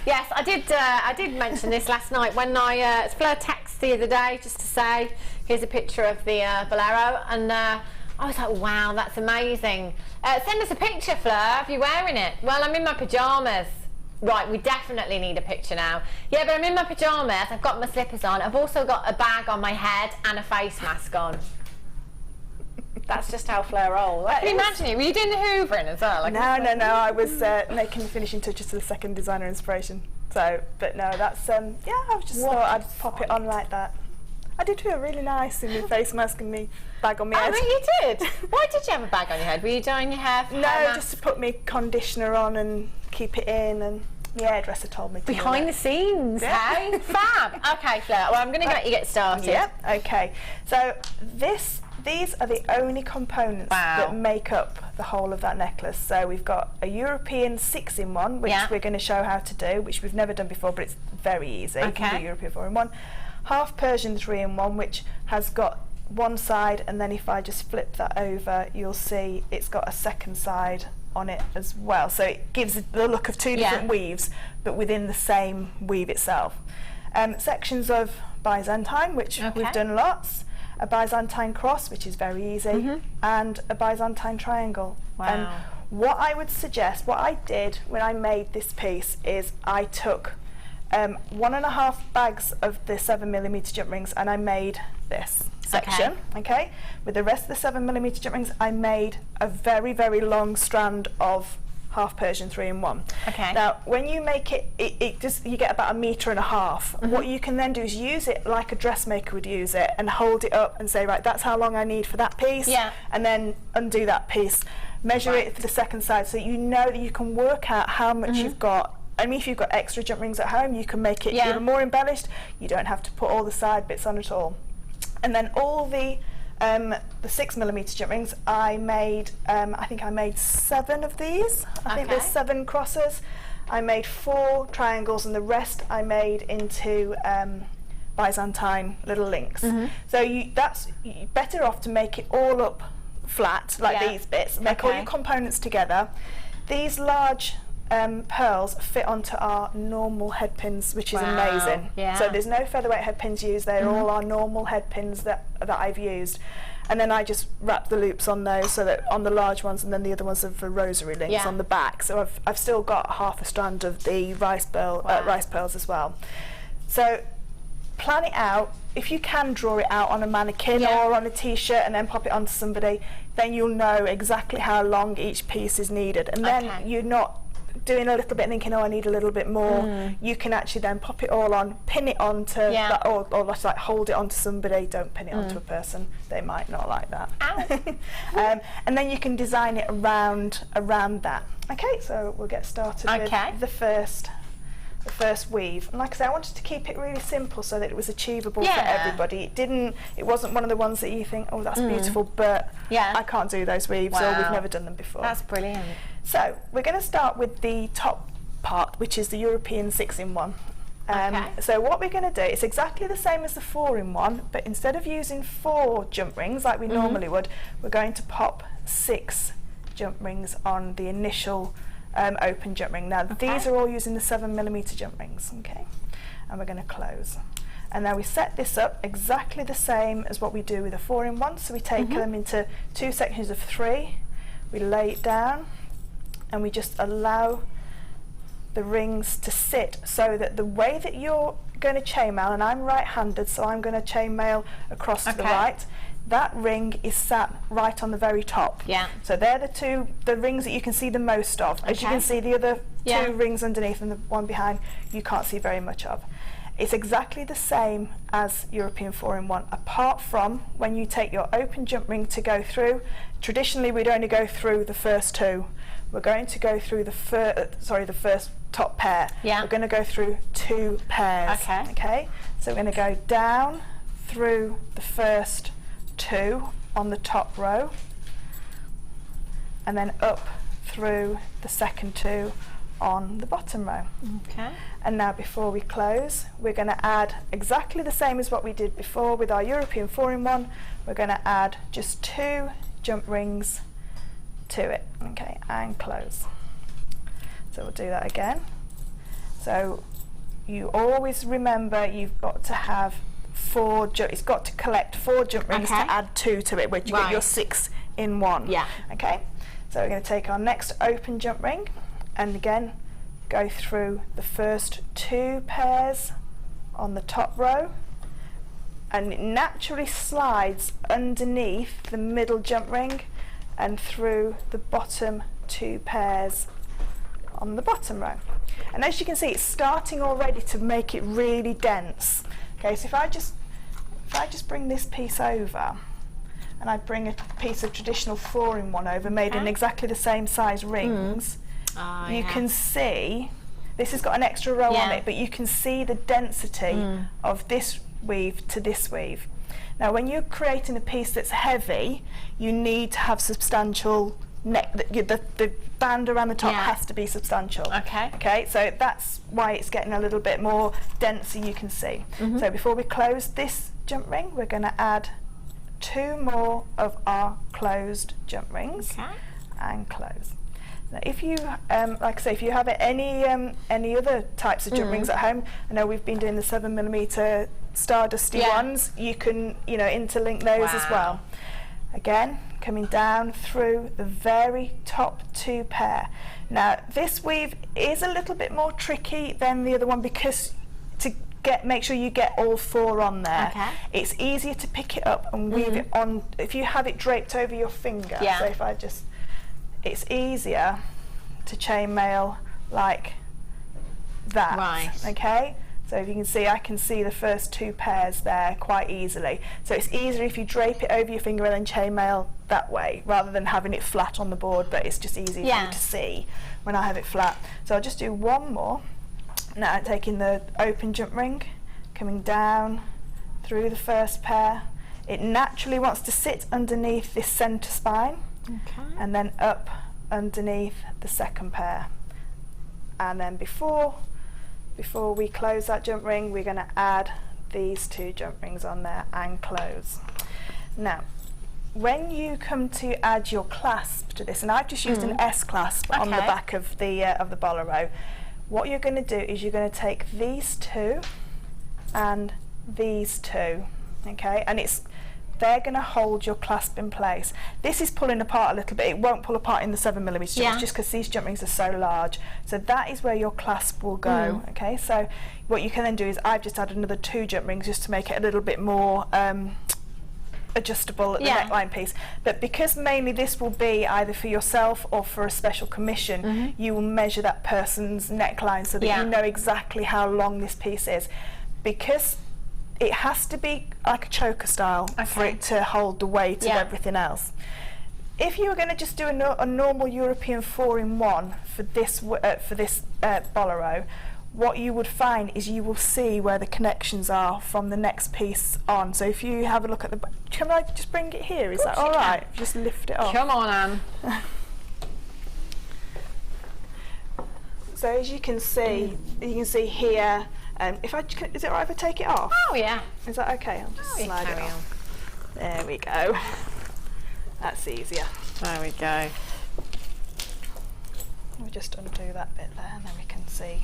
Yes, I did mention this last night when Fleur texted the other day just to say, here's a picture of the bolero, and I was like, wow, that's amazing. Send us a picture, Fleur, of you wearing it. Well, I'm in my pyjamas. Right, we definitely need a picture now. Yeah, but I'm in my pyjamas, I've got my slippers on, I've also got a bag on my head and a face mask on. That's just how Fleur rolls. I can imagine it. Were you doing the hoovering as well? No. I was making the finishing touches to the second designer inspiration. So, but no, that's I just thought I'd pop it on like that. I did feel really nice in my face mask and my bag on my head. I mean, you did. Why did you have a bag on your head? Were you dyeing your hair? No, just to put my conditioner on and keep it in, and my hairdresser told me to. Behind the scenes, hey? Fab. Okay, Fleur. Well, I'm going to let you get started. Yep. Okay. So these are the only components that make up the whole of that necklace. So we've got a European 6-in-1, which we're going to show how to do, which we've never done before, but it's very easy. You can do European 4-in-1. Half Persian 3-in-1, which has got one side, and then if I just flip that over, you'll see it's got a second side on it as well. So it gives the look of two different weaves, but within the same weave itself. Sections of Byzantine, which we've done lots. A Byzantine cross, which is very easy, and a Byzantine triangle. Wow. What I would suggest, what I did when I made this piece is I took 1.5 bags of the 7mm jump rings and I made this section, okay? With the rest of the 7mm jump rings, I made a very, very long strand of half Persian 3-in-1. Okay. Now, when you make it just, you get about 1.5 meters. What you can then do is use it like a dressmaker would use it and hold it up and say, right, that's how long I need for that piece. Yeah. And then undo that piece. Measure it for the second side so you know that you can work out how much you've got. I mean, if you've got extra jump rings at home, you can make it even more embellished. You don't have to put all the side bits on at all. And then all the 6mm jump rings, I made, I think I made 7 of these. I think there's 7 crosses. I made 4 triangles, and the rest I made into Byzantine little links. So you're better off to make it all up flat, like these bits. Make all your components together. These large pearls fit onto our normal head pins, which is amazing. So there's no featherweight head pins used. They're all our normal head pins that I've used, and then I just wrap the loops on those so that on the large ones, and then the other ones are for rosary links on the back. So I've still got half a strand of the rice pearls as well. So plan it out. If you can draw it out on a mannequin or on a t-shirt and then pop it onto somebody, then you'll know exactly how long each piece is needed, and then you're not doing a little bit and thinking, oh, I need a little bit more. You can actually then pop it all on, pin it onto that, or just like hold it onto somebody. Don't pin it onto a person, they might not like that. And then you can design it around that. Okay, so we'll get started with the first weave. And like I say, I wanted to keep it really simple so that it was achievable for everybody. It wasn't one of the ones that you think, oh, that's beautiful, but I can't do those weaves, or we've never done them before. That's brilliant. So we're going to start with the top part, which is the European 6-in-1. So what we're going to do, it's exactly the same as the 4-in-1, but instead of using 4 jump rings like we normally would, we're going to pop 6 jump rings on the initial open jump ring. Now these are all using the 7mm jump rings, okay? And we're going to close. And now we set this up exactly the same as what we do with a 4-in-1. So we take them into 2 sections of 3, we lay it down, and we just allow the rings to sit so that the way that you're going to chainmail, and I'm right-handed, so I'm going to chainmail across to the right, that ring is sat right on the very top. So they're the rings that you can see the most of. As you can see, the other 2 rings underneath and the one behind, you can't see very much of. It's exactly the same as European 4-in-1, apart from when you take your open jump ring to go through. Traditionally, we'd only go through the first 2. we're going to go through the first top pair. Yeah. We're going to go through 2 pairs. Okay. Okay. So we're going to go down through the first 2 on the top row, and then up through the second 2 on the bottom row. Okay. And now before we close, we're going to add exactly the same as what we did before with our European 4-in-1. We're going to add just 2 jump rings to it. Okay, and close. So we'll do that again. So you always remember you've got to have 4 it's got to collect 4 jump rings to add 2 to it, which you get your 6 in 1. Yeah. Okay. So we're going to take our next open jump ring, and again go through the first 2 pairs on the top row, and it naturally slides underneath the middle jump ring and through the bottom 2 pairs on the bottom row. And as you can see, it's starting already to make it really dense. Okay, so if I just bring this piece over, and I bring a piece of traditional 4-in-1 over, made in exactly the same size rings, you can see this has got an extra row on it, but you can see the density of this weave to this weave. Now when you're creating a piece that's heavy, you need to have substantial neck. The band around the top has to be substantial. Okay, so that's why it's getting a little bit more denser, you can see. So before we close this jump ring, we're going to add 2 more of our closed jump rings and close. Now, if you, like I say, if you have any other types of jump rings at home, I know we've been doing the 7mm Stardusty ones. You can, interlink those as well. Again, coming down through the very top 2 pair. Now, this weave is a little bit more tricky than the other one because make sure you get all 4 on there. It's easier to pick it up and weave it on if you have it draped over your finger. So if I just, it's easier to chainmail like that. Okay, so if you can see, I can see the first 2 pairs there quite easily. So it's easier if you drape it over your finger and then chainmail that way, rather than having it flat on the board, but it's just easy for you to see when I have it flat. So I'll just do 1 more. Now taking the open jump ring, coming down through the first pair. It naturally wants to sit underneath this centre spine, and then up underneath the second pair. And then before we close that jump ring, we're going to add these 2 jump rings on there and close. Now, when you come to add your clasp to this, and I've just used an S clasp on the back of the bolero, what you're going to do is you're going to take these 2 and these 2, okay, and they're going to hold your clasp in place. This is pulling apart a little bit. It won't pull apart in the 7mm just because these jump rings are so large. So that is where your clasp will go. Okay, so what you can then do is I've just added another 2 jump rings just to make it a little bit more adjustable at the neckline piece. But because mainly this will be either for yourself or for a special commission, you will measure that person's neckline so that you know exactly how long this piece is. Because it has to be like a choker style for it to hold the weight of everything else. If you were going to just do a normal European 4-in-1 for this bolero, what you would find is you will see where the connections are from the next piece on. So if you have a look at the, can I just bring it here? Is that all right? Just lift it off. Come on, Anne. So as you can see here. If I, is it all right if I take it off? Oh yeah. Is that okay? I'll just slide it off. There we go. That's easier. There we go. We'll just undo that bit there, and then we can see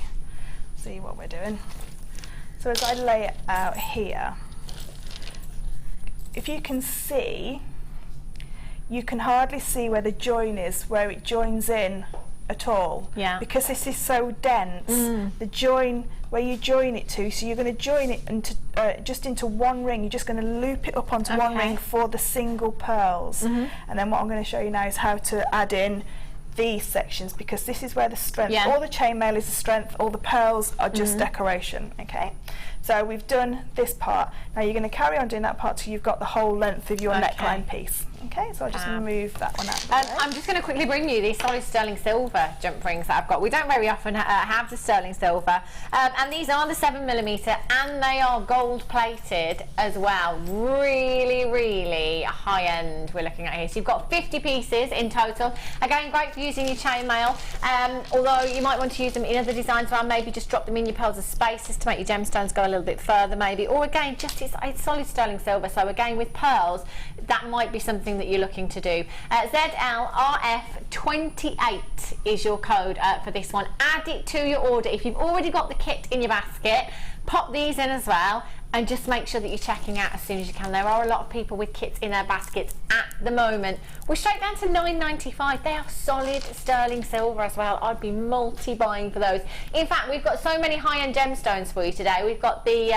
what we're doing. So as I lay it out here, if you can see, you can hardly see where the join is, where it joins in at all. Yeah. Because this is so dense, the join, where you join it to, so you're going to join it into just into one ring. You're just going to loop it up onto one ring for the single pearls. And then what I'm going to show you now is how to add in these sections, because this is where the strength, all the chainmail is the strength, all the pearls are just decoration. Okay, so we've done this part. Now you're going to carry on doing that part till you've got the whole length of your neckline piece. Okay, so I'll just move that one out. I'm just going to quickly bring you these solid sterling silver jump rings that I've got. We don't very often have the sterling silver, and these are the 7mm, and they are gold plated as well. Really, really high end we're looking at here. So you've got 50 pieces in total. Again, great for using your chainmail, although you might want to use them in other designs around, maybe just drop them in your pearls as spaces to make your gemstones go a little bit further maybe, or again, just it's solid sterling silver, so again with pearls, that might be something that you're looking to do. ZLRF28 is your code for this one. Add it to your order. If you've already got the kit in your basket, pop these in as well, and just make sure that you're checking out as soon as you can. There are a lot of people with kits in their baskets at the moment. We're straight down to £9.95. They are solid sterling silver as well. I'd be multi-buying for those. In fact, we've got so many high-end gemstones for you today. We've got the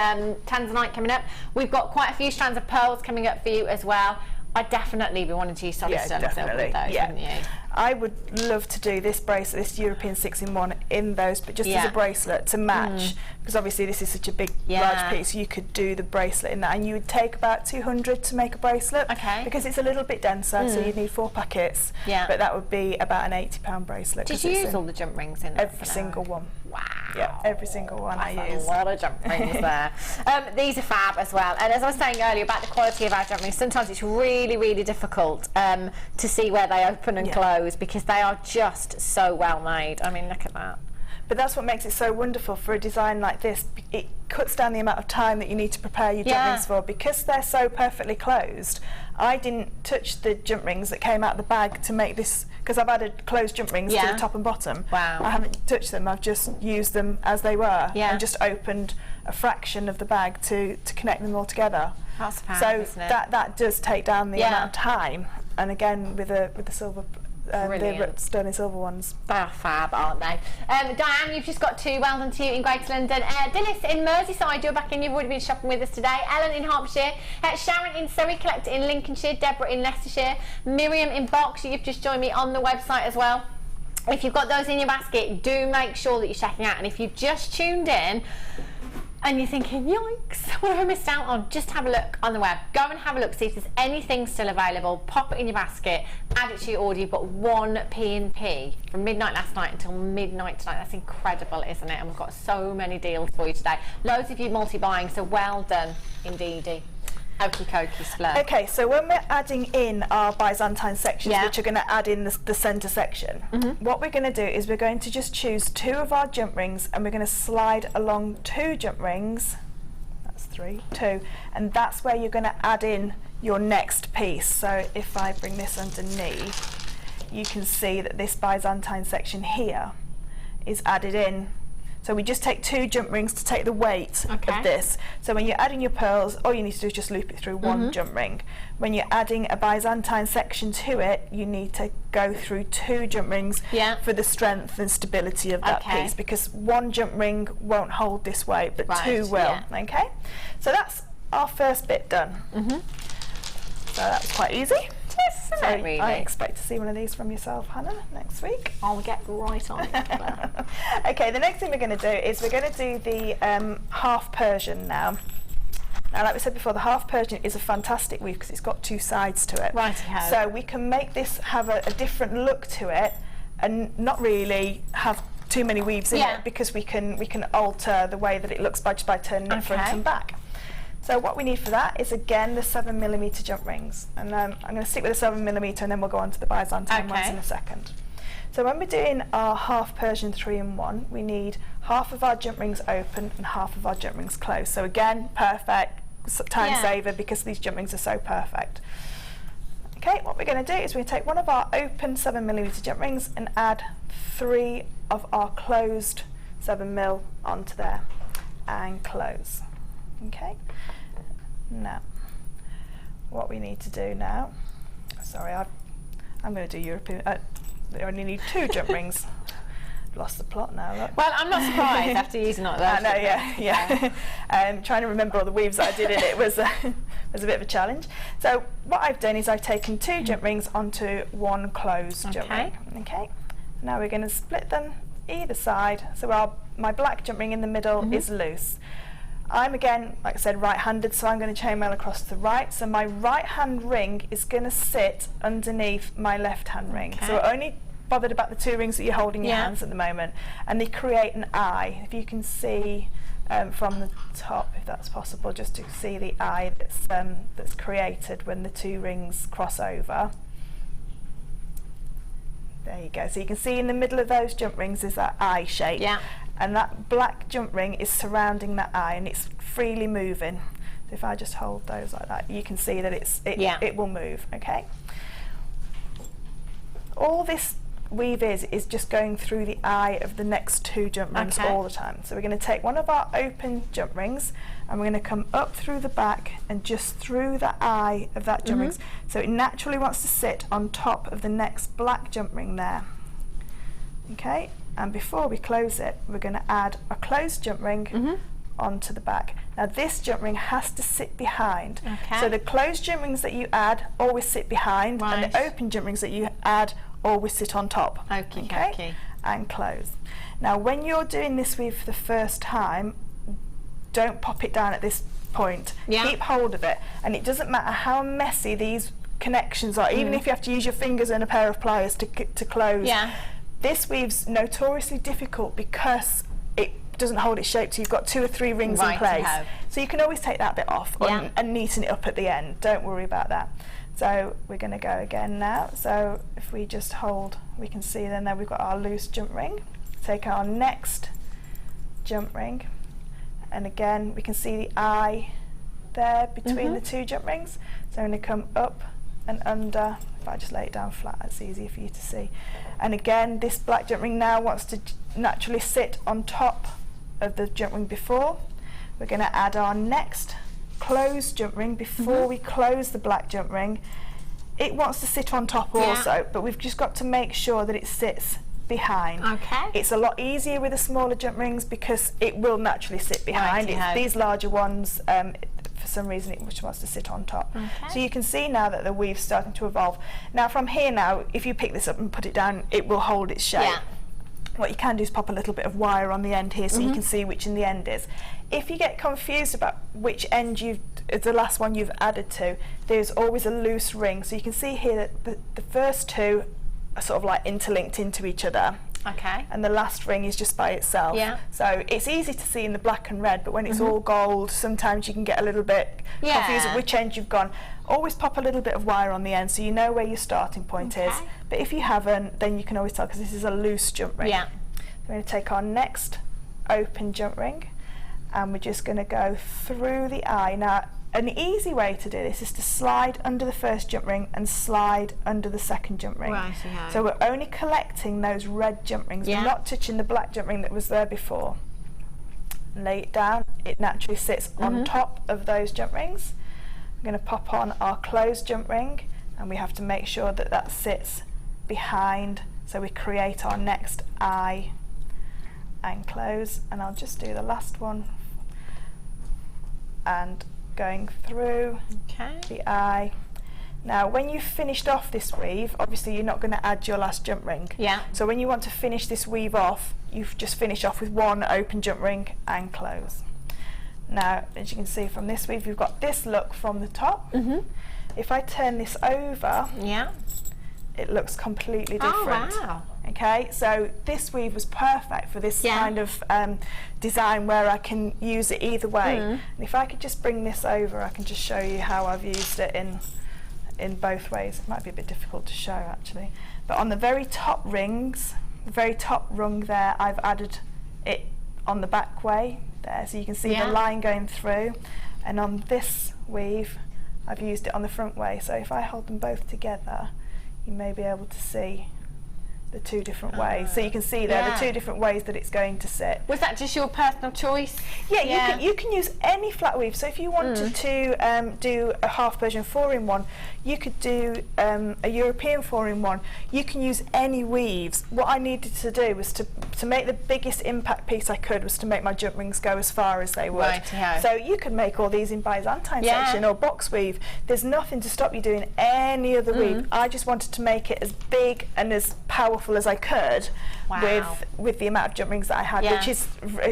tanzanite coming up. We've got quite a few strands of pearls coming up for you as well. I'd definitely be wanting to use solid sterling silver with those, wouldn't you? I would love to do this bracelet, this European 6-in-1 in those, but just as a bracelet to match, because obviously this is such a big, large piece. You could do the bracelet in that, and you would take about 200 to make a bracelet, because it's a little bit denser, so you'd need 4 packets. But that would be about an £80 bracelet. Did you use all the jump rings in every single one? Wow. Yeah, every single one I use. A lot of jump rings there. These are fab as well. And as I was saying earlier about the quality of our jump rings, sometimes it's really, really difficult to see where they open and close, because they are just so well made. I mean, look at that. But that's what makes it so wonderful for a design like this. It cuts down the amount of time that you need to prepare your jump rings for, because they're so perfectly closed. I didn't touch the jump rings that came out of the bag to make this, because I've added closed jump rings to the top and bottom. Wow. I haven't touched them, I've just used them as they were, and just opened a fraction of the bag to connect them all together. That's fab, so isn't it? that does take down the amount of time, and again with the silver, the sterling silver ones. They are fab, aren't they? Diane, you've just got 2. Well done to you in Greater London. Dennis in Merseyside, you're back in. You've already been shopping with us today. Ellen in Hertfordshire. Sharon in Surrey, Collector in Lincolnshire. Deborah in Leicestershire. Miriam in Box, you've just joined me on the website as well. If you've got those in your basket, do make sure that you're checking out. And if you've just tuned in and you're thinking, yikes, what have I missed out on? Just have a look on the web. Go and have a look, see if there's anything still available. Pop it in your basket, add it to your order. You've got 1 P&P from midnight last night until midnight tonight. That's incredible, isn't it? And we've got so many deals for you today. Loads of you multi-buying, so well done indeedy. Okie dokie, Fleur. Okay, so when we're adding in our Byzantine sections, which are going to add in the centre section, what we're going to do is we're going to just choose 2 of our jump rings, and we're going to slide along 2 jump rings. That's 3, 2, and that's where you're going to add in your next piece. So if I bring this underneath, you can see that this Byzantine section here is added in. So we just take 2 jump rings to take the weight of this. So when you're adding your pearls, all you need to do is just loop it through 1 jump ring. When you're adding a Byzantine section to it, you need to go through 2 jump rings for the strength and stability of that piece, because 1 jump ring won't hold this weight, but 2 will. Okay, so that's our first bit done. So that's quite easy. So really? I expect to see one of these from yourself, Hannah, next week. I'll get right on it. Okay, the next thing we're going to do is we're going to do the half Persian now. Now, like we said before, the half Persian is a fantastic weave because it's got 2 sides to it. Righty-ho. So we can make this have a different look to it, and not really have too many weaves in it, because we can alter the way that it looks by turning it front and back. So what we need for that is, again, the 7mm jump rings, and I'm going to stick with the 7mm, and then we'll go on to the Byzantine ones in a second. So when we're doing our half Persian 3-in-1, we need half of our jump rings open and half of our jump rings closed. So again, perfect time saver, because these jump rings are so perfect. Okay, what we're going to do is we're going to take one of our open 7mm jump rings and add 3 of our closed 7mm onto there and close. Okay. Now, what we need to do now, sorry, I'm going to do European, they only need 2 jump rings. Lost the plot now, look. Well, I'm not surprised after using like that. I know, trying to remember all the weaves that I did in it was a bit of a challenge. So what I've done is I've taken 2 jump rings onto 1 closed jump ring. Okay. Now we're going to split them either side, so my black jump ring in the middle is loose. I'm again, like I said, right-handed, so I'm going to chainmail across to the right. So my right-hand ring is going to sit underneath my left-hand ring. So we're only bothered about the 2 rings that you hold in your hands at the moment, and they create an eye. If you can see from the top, if that's possible, just to see the eye that's created when the 2 rings cross over. There you go. So you can see in the middle of those jump rings is that eye shape. Yeah. And that black jump ring is surrounding that eye, and it's freely moving. So if I just hold those like that, you can see that it will move, okay? All this weave is just going through the eye of the next 2 jump rings all the time. So we're going to take one of our open jump rings, and we're going to come up through the back and just through the eye of that jump rings. So it naturally wants to sit on top of the next black jump ring there. Okay, and before we close it, we're going to add a closed jump ring onto the back. Now this jump ring has to sit behind. So the closed jump rings that you add always sit behind, and the open jump rings that you add always sit on top. Okay, and close. Now when you're doing this weave for the first time, don't pop it down at this point. Keep hold of it, and it doesn't matter how messy these connections are, even if you have to use your fingers and a pair of pliers to close. This weave's notoriously difficult because it doesn't hold its shape, so you've got 2 or 3 rings in place. So you can always take that bit off and neaten it up at the end. Don't worry about that. So we're going to go again now. So if we just hold, we can see then there we've got our loose jump ring. Take our next jump ring, and again we can see the eye there between the 2 jump rings. So I'm going to come up and under. If I just lay it down flat, that's easier for you to see. And again, this black jump ring now wants to naturally sit on top of the jump ring before. We're going to add our next closed jump ring before we close the black jump ring. It wants to sit on top also, but we've just got to make sure that it sits behind. It's a lot easier with the smaller jump rings because it will naturally sit behind. It's these larger ones, for some reason it just wants to sit on top. So you can see now that the weave's starting to evolve. Now from here now, if you pick this up and put it down, it will hold its shape. What you can do is pop a little bit of wire on the end here so you can see which in the end is. If you get confused about which end is the last one you've added to, there's always a loose ring. So you can see here that the first 2 are sort of like interlinked into each other. And the last ring is just by itself. So it's easy to see in the black and red, but when it's all gold, sometimes you can get a little bit confused at which end you've gone. Always pop a little bit of wire on the end so you know where your starting point is. But if you haven't, then you can always tell because this is a loose jump ring. We're going to take our next open jump ring, and we're just going to go through the eye. Now an easy way to do this is to slide under the first jump ring and slide under the second jump ring. So we're only collecting those red jump rings. We're not touching the black jump ring that was there before. Lay it down, it naturally sits on top of those jump rings. I'm going to pop on our closed jump ring, and we have to make sure that that sits behind, so we create our next eye and close. And I'll just do the last one, and going through the eye. Now when you've finished off this weave, obviously you're not going to add your last jump ring. So when you want to finish this weave off, you've just finished off with 1 open jump ring and close. Now as you can see from this weave, we've got this look from the top. If I turn this over, it looks completely different. Okay, so this weave was perfect for this kind of design where I can use it either way. And if I could just bring this over, I can just show you how I've used it in both ways. It might be a bit difficult to show actually, but on the very top rings, the very top rung there, I've added it on the back way there, so you can see the line going through, and on this weave I've used it on the front way. So if I hold them both together, you may be able to see the 2 different ways. So you can see there the 2 different ways that it's going to sit. Was that just your personal choice? You can use any flat weave. So if you wanted to do a half Persian 4-in-1, you could do a European 4-in-1. You can use any weaves. What I needed to do was to make the biggest impact piece I could was to make my jump rings go as far as they would. So you could make all these in Byzantine section or box weave. There's nothing to stop you doing any other weave. I just wanted to make it as big and as powerful powerful as I could with the amount of jump rings that I had, which is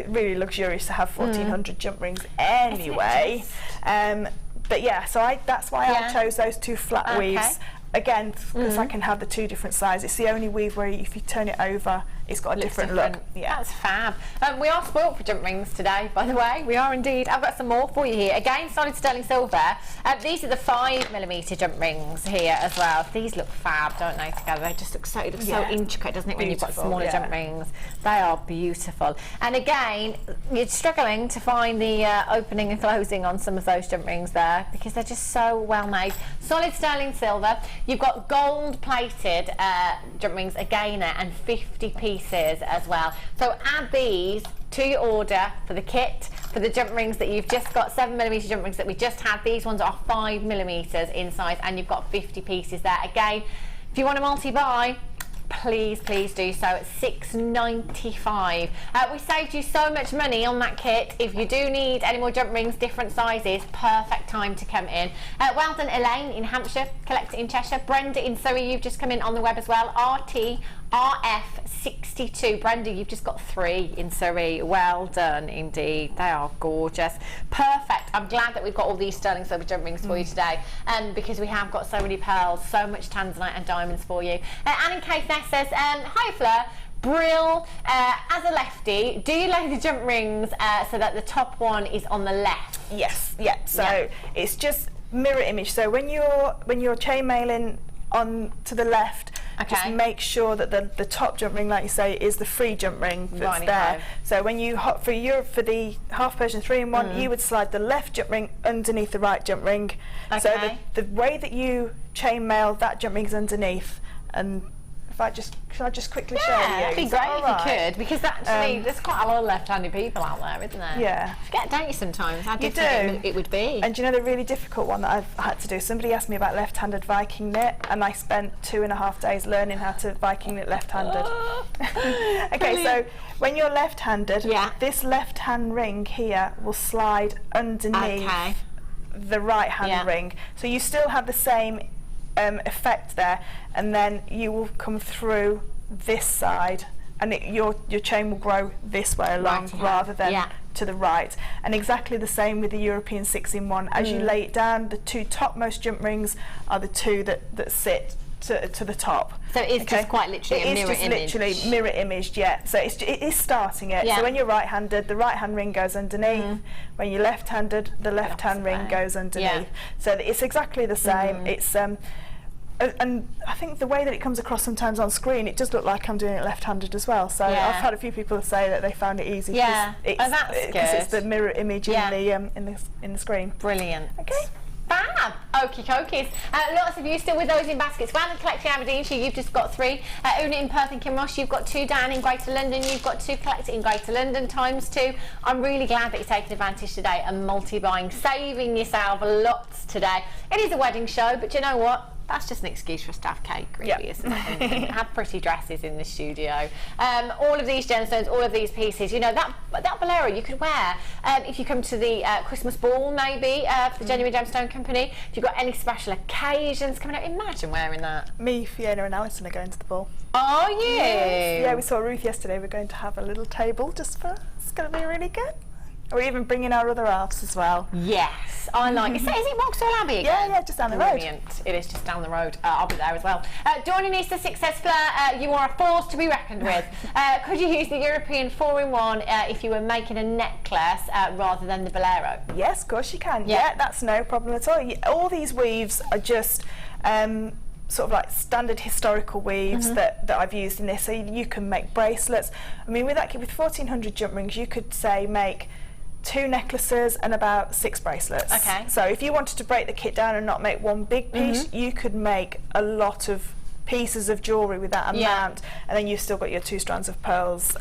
really luxurious to have 1,400 jump rings anyway. But yeah, so that's why I chose those two flat weaves. Again, because I can have the two different sizes. It's the only weave where if you turn it over, it's got a different look. Yeah. That's fab. We are spoilt for jump rings today, by the way. We are indeed. I've got some more for you here. Again, solid sterling silver. These are the 5mm jump rings here as well. These look fab, don't they, together? They just look so, it looks so intricate, doesn't it, when you've got smaller jump rings? They are beautiful. And again, you're struggling to find the opening and closing on some of those jump rings there because they're just so well made. Solid sterling silver. You've got gold-plated jump rings again and 50 pieces as well. So add these to your order for the kit, for the jump rings that you've just got, 7mm jump rings that we just had. These ones are 5mm in size and you've got 50 pieces there. Again, if you want to multi-buy, please do so at $6.95. We saved you so much money on that kit. If you do need any more jump rings, different sizes, perfect time to come in. Well done, Elaine in Hampshire, Collector in Cheshire, Brenda in Surrey, you've just come in on the web as well, RF62. Brenda, you've just got 3 in Surrey. Well done indeed. They are gorgeous. Perfect. I'm glad that we've got all these sterling silver jump rings for you today, because we have got so many pearls, so much tanzanite and diamonds for you. Anne in Caithness says, hi Fleur, Brill, as a lefty, do you lay the jump rings so that the top one is on the left? Yes, so it's just mirror image. So when you're chain mailing on to the left, just make sure that the top jump ring, like you say, is the free jump ring that's there. So when you for the half Persian 3-in-1, you would slide the left jump ring underneath the right jump ring. So the way that you chain mail, that jump ring's underneath. And should I just quickly show you? That'd be great if you could, because actually there's quite a lot of left-handed people out there, isn't there? Yeah. You forget, don't you, sometimes, how difficult it would be. And do you know the really difficult one that I've had to do? Somebody asked me about left-handed Viking knit, and I spent 2.5 days learning how to Viking knit left-handed. Okay, so when you're left-handed, this left-hand ring here will slide underneath the right-hand ring. So you still have the same effect there, and then you will come through this side, and your chain will grow this way along rather than to the right. And exactly the same with the European 6-in-1. As you lay it down, the 2 topmost jump rings are the 2 that sit to the top. So it's just quite literally a mirror image. It is just literally mirror imaged, So it is starting it. So when you're right-handed, the right-hand ring goes underneath. When you're left-handed, the left-hand ring goes underneath. So it's exactly the same. It's and I think the way that it comes across sometimes on screen, it does look like I'm doing it left-handed as well. So I've had a few people say that they found it easy. That's good. Because it's the mirror image in the screen. Brilliant. Okay. Fab! Okie dokies. Lots of you still with those in baskets. Lavender Cultured in Aberdeenshire, you've just got 3. Una in Perth and Kinross, you've got 2 down in Greater London. You've got 2 collected in Greater London ×2. I'm really glad that you're taking advantage today and multi-buying, saving yourself lots today. It is a wedding show, but you know what? That's just an excuse for us to have cake, really, isn't it? And have pretty dresses in the studio. All of these gemstones, all of these pieces, you know, that bolero you could wear if you come to the Christmas ball, maybe, for the Genuine Gemstone Company. If you've got any special occasions coming up, imagine wearing that. Me, Fiona and Alison are going to the ball. Are you? Yes. Yeah, we saw Ruth yesterday. We're going to have a little table just for, it's going to be really good. We're even bringing our other halves as well. Yes, I like it. Is it Vauxhall Abbey again? Yeah, just down the road. Brilliant. It is just down the road. I'll be there as well. Dawn in Easter 6 says, Fleur, you are a force to be reckoned with. Could you use the European 4-in-1 if you were making a necklace rather than the bolero? Yes, of course you can. Yeah, that's no problem at all. All these weaves are just sort of like standard historical weaves that I've used in this. So you can make bracelets. I mean, with 1,400 jump rings, you could say make 2 necklaces and about 6 bracelets. Okay. So if you wanted to break the kit down and not make one big piece, you could make a lot of pieces of jewellery with that amount, and then you've still got your 2 strands of pearls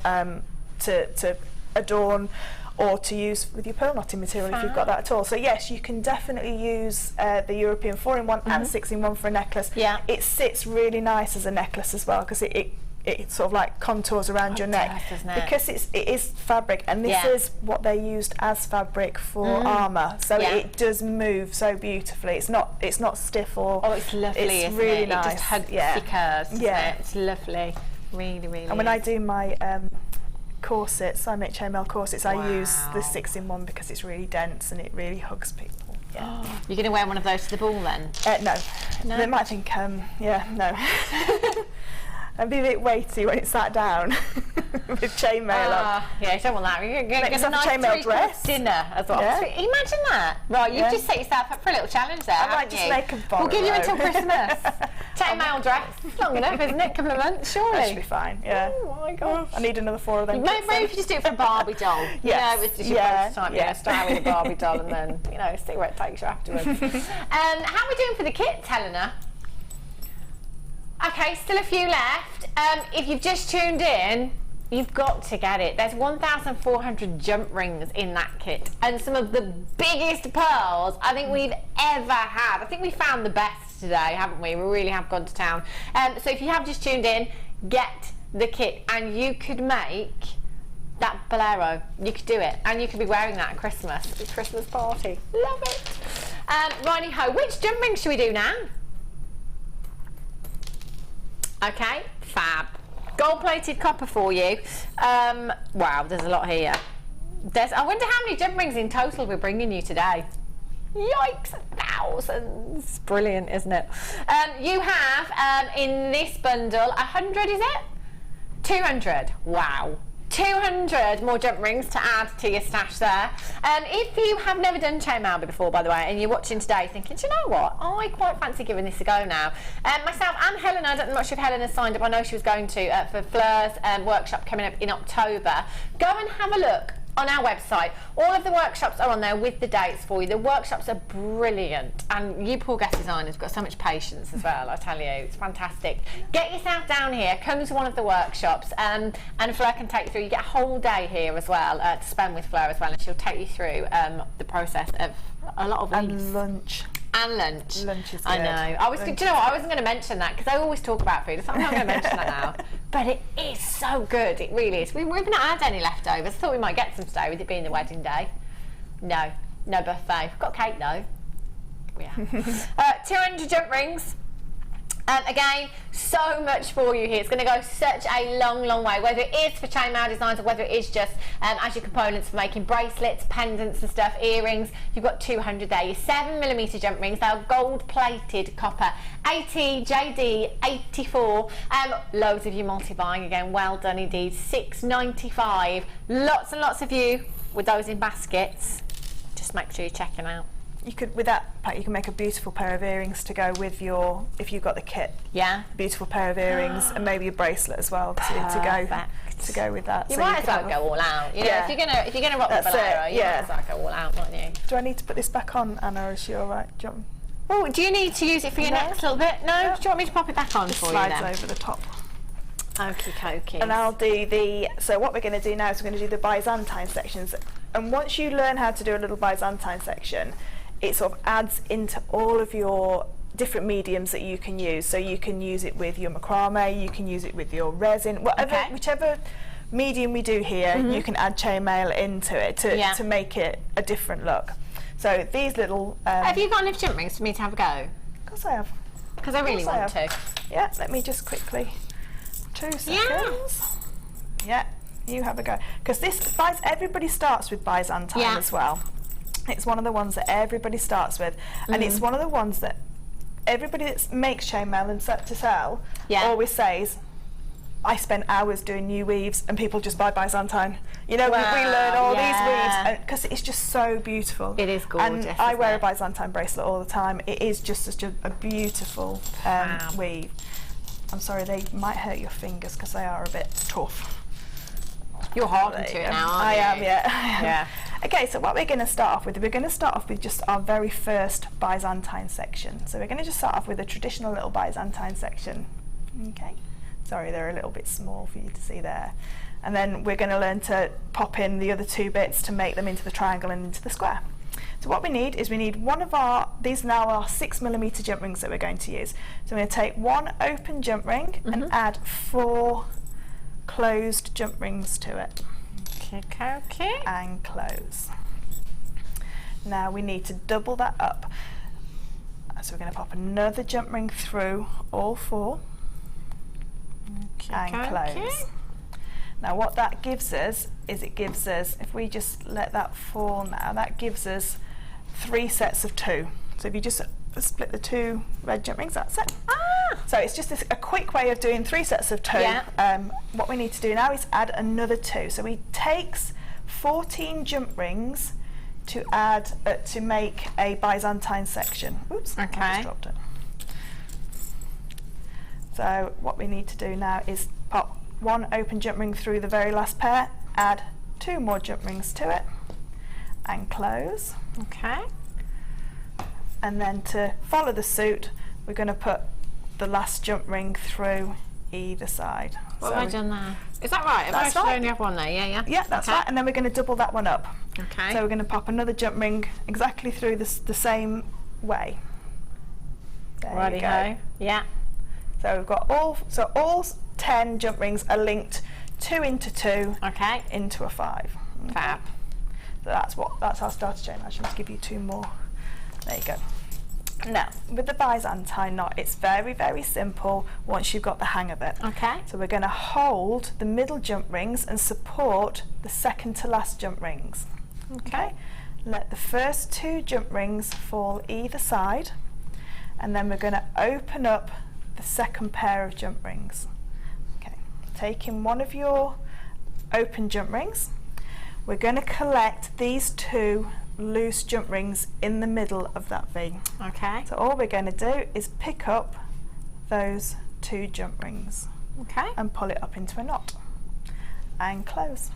to adorn or to use with your pearl knotting material if you've got that at all. So yes, you can definitely use the European 4-in-1 and 6-in-1 for a necklace. Yeah. It sits really nice as a necklace as well, because it sort of like contours around your neck, because it is fabric, and this is what they used as fabric for armour, so it does move so beautifully. It's not stiff or it's lovely. It's really nice. It just hugs the curves. It's lovely. Really, really. And when I do my corsets, I make chainmail corsets, I use the Wow. 6-in-1 because it's really dense and it really hugs people. Yeah. You're going to wear one of those to the ball then? No. No? They might think, yeah, no. I'd be a bit weighty when it's sat down with chainmail on. Yeah, you don't want that. You're going to Make get a yourself a nice chainmail three-course dress. dinner as well. Yeah. Imagine that. Right, you've Yeah. just set yourself up for a little challenge there, I might haven't just you? make a We'll give you bolero. until Christmas. Chainmail dress. It's long enough, isn't it? A couple of months, surely. That should be fine, yeah. Oh my gosh. I need another 4 of them. Maybe if you just do it for a Barbie doll. Yes. You know, it's just your prototype, yeah. start with a Barbie doll and then, you know, see where it takes you afterwards. How are we doing for the kits, Helena? Okay, still a few left. If you've just tuned in, you've got to get it. There's 1,400 jump rings in that kit and some of the biggest pearls I think we've ever had. I think we found the best today, haven't we? We really have gone to town. So if you have just tuned in, get the kit and you could make that bolero. You could do it and you could be wearing that at Christmas. It's a Christmas party. Love it. Righty ho, which jump ring should we do now? Okay, fab. Gold-plated copper for you. Wow, there's a lot here. I wonder how many jump rings in total we're bringing you today. Yikes, thousands. Brilliant, isn't it? You have, in this bundle, 100, is it? 200. Wow. 200 more jump rings to add to your stash there. If you have never done chainmail before, by the way, and you're watching today thinking, do you know what? I quite fancy giving this a go now. Myself and Helena, I don't know much if Helena signed up. I know she was going to for Fleur's workshop coming up in October. Go and have a look on our website. All of the workshops are on there with the dates for you. The workshops are brilliant, and you poor guest designers have got so much patience as well, I tell you. It's fantastic. Get yourself down here, come to one of the workshops, and Fleur can take you through. You get a whole day here as well to spend with Fleur as well, and she'll take you through the process of a lot of leaves. And lunch. And lunch. Lunch is good. I know. Do you know what? I wasn't going to mention that because I always talk about food. So I'm not going to mention that now. But it is so good. It really is. We've not had any leftovers. Thought we might get some today with it being the wedding day. No buffet. We've got cake though. Yeah. 200 jump rings. Again, so much for you here. It's going to go such a long way, whether it is for chainmail designs or whether it is just as your components for making bracelets, pendants and stuff, earrings. You've got 200 there. Your 7mm jump rings, they are gold-plated copper, 80 JD 84. Loads of you multi-buying again. Well done indeed. $6.95. Lots and lots of you with those in baskets. Just make sure you check them out. You could, with that pack, you can make a beautiful pair of earrings to go with your, if you've got the kit. Yeah. Beautiful pair of earrings and maybe a bracelet as well to go with that. You So might as could well have go all out. You know, Yeah. if you're gonna rock the That's bolero, it, you yeah. might as well go all out, mightn't you? Do I need to put this back on, Anna, or is she all right? Do you want, Oh, do you need to use it for your No. next little bit? No? No. Do you want me to pop it back on just for you slides then? over the top. Okie dokie. And I'll do the, so what we're going to do now is we're going to do the Byzantine sections. And once you learn how to do a little Byzantine section, it sort of adds into all of your different mediums that you can use. So you can use it with your macrame, you can use it with your resin, whatever, whichever medium we do here, you can add chainmail into it to make it a different look. So these little... have you got enough jump rings for me to have a go? Of course I have. Because I really want to. Yeah, let me just quickly... 2 seconds. Yeah, you have a go. Because everybody starts with Byzantine as well. It's one of the ones that everybody starts with, and it's one of the ones that everybody that makes chainmail and set to sell always says, I spent hours doing new weaves and people just buy Byzantine. You know, we learn all these weaves because it's just so beautiful. It is gorgeous. And I wear a Byzantine bracelet all the time. It is just such a beautiful weave. I'm sorry, they might hurt your fingers because they are a bit tough. You're hardened to it now, aren't you? I am, yeah. Okay, so what we're going to start off with, we're going to start off with just our very first Byzantine section. So we're going to just start off with a traditional little Byzantine section. Okay. Sorry, they're a little bit small for you to see there. And then we're going to learn to pop in the other 2 bits to make them into the triangle and into the square. So what we need is one of our, these now are 6mm jump rings that we're going to use. So I'm going to take 1 open jump ring and add 4 closed jump rings to it. Okay. And close. Now we need to double that up. So we're going to pop another jump ring through all 4. and close. Now what that gives us is if we just let that fall now, that gives us 3 sets of 2. So if you just split the 2 red jump rings, that's it. So it's just a quick way of doing 3 sets of 2. What we need to do now is add another 2. So it takes 14 jump rings to add to make a Byzantine section. Oops, I just dropped it. So what we need to do now is pop 1 open jump ring through the very last pair, add 2 more jump rings to it, and close. Okay. And then to follow the suit, we're going to put the last jump ring through either side. What have I done there? Is that right? That's I right. only have one there, Yeah, that's right. And then we're going to double that one up. Okay. So we're going to pop another jump ring exactly through the same way. There you go. Yeah. So we've got all 10 jump rings are linked 2 into 2 into a 5. Okay. Fab. So that's our starter chain. I should just give you 2 more. There you go. Now, with the Byzantine knot, it's very, very simple once you've got the hang of it. Okay. So we're going to hold the middle jump rings and support the second to last jump rings. Okay. Let the first 2 jump rings fall either side, and then we're going to open up the second pair of jump rings. Okay. Taking one of your open jump rings, we're going to collect these 2 loose jump rings in the middle of that V. Okay. So all we're going to do is pick up those 2 jump rings. Okay. And pull it up into a knot and close.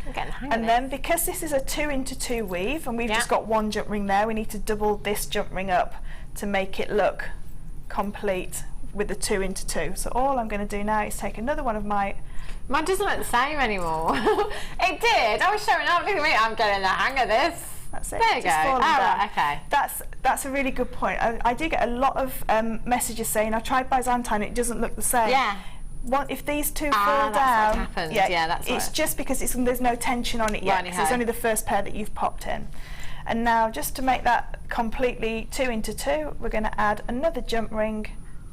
I'm getting the hang of And then because this is a 2 into 2 weave and we've just got 1 jump ring there, we need to double this jump ring up to make it look complete with the 2 into 2. So all I'm going to do now is take another one of my... Mine doesn't look the same anymore. It did. I was showing up. Look at me. I'm getting the hang of this. That's it. There you go. Right, okay. That's a really good point. I do get a lot of messages saying I tried Byzantine, it doesn't look the same. Yeah. If these 2 fall that's down, what happens. Yeah, that's it's right. just because there's no tension on it yet. Because it's only the first pair that you've popped in. And now, just to make that completely 2 into 2, we're going to add another jump ring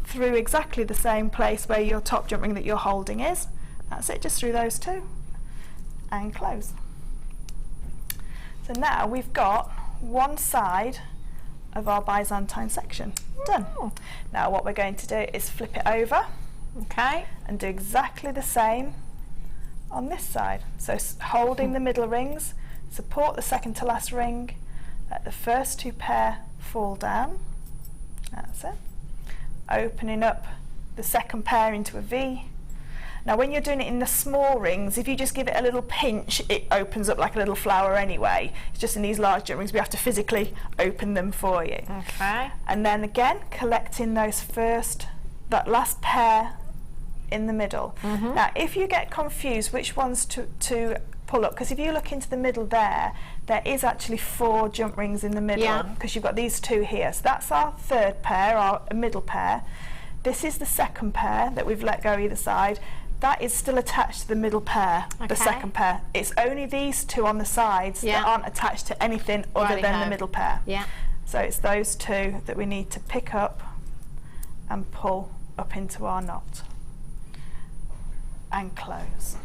through exactly the same place where your top jump ring that you're holding is. That's it, just through those 2 and close. So now we've got one side of our Byzantine section done. Now what we're going to do is flip it over, and do exactly the same on this side. So holding the middle rings, support the second to last ring, let the first 2 pair fall down. That's it. Opening up the second pair into a V. Now when you're doing it in the small rings, if you just give it a little pinch, it opens up like a little flower anyway. It's just in these large jump rings we have to physically open them for you. Okay. And then again, collecting that last pair in the middle. Now if you get confused which ones to pull up, because if you look into the middle there is actually 4 jump rings in the middle, because you've got these 2 here. So that's our third pair, our middle pair. This is the second pair that we've let go either side. That is still attached to the middle pair, the second pair. It's only these 2 on the sides that aren't attached to anything other than the middle pair. So it's those 2 that we need to pick up and pull up into our knot and close.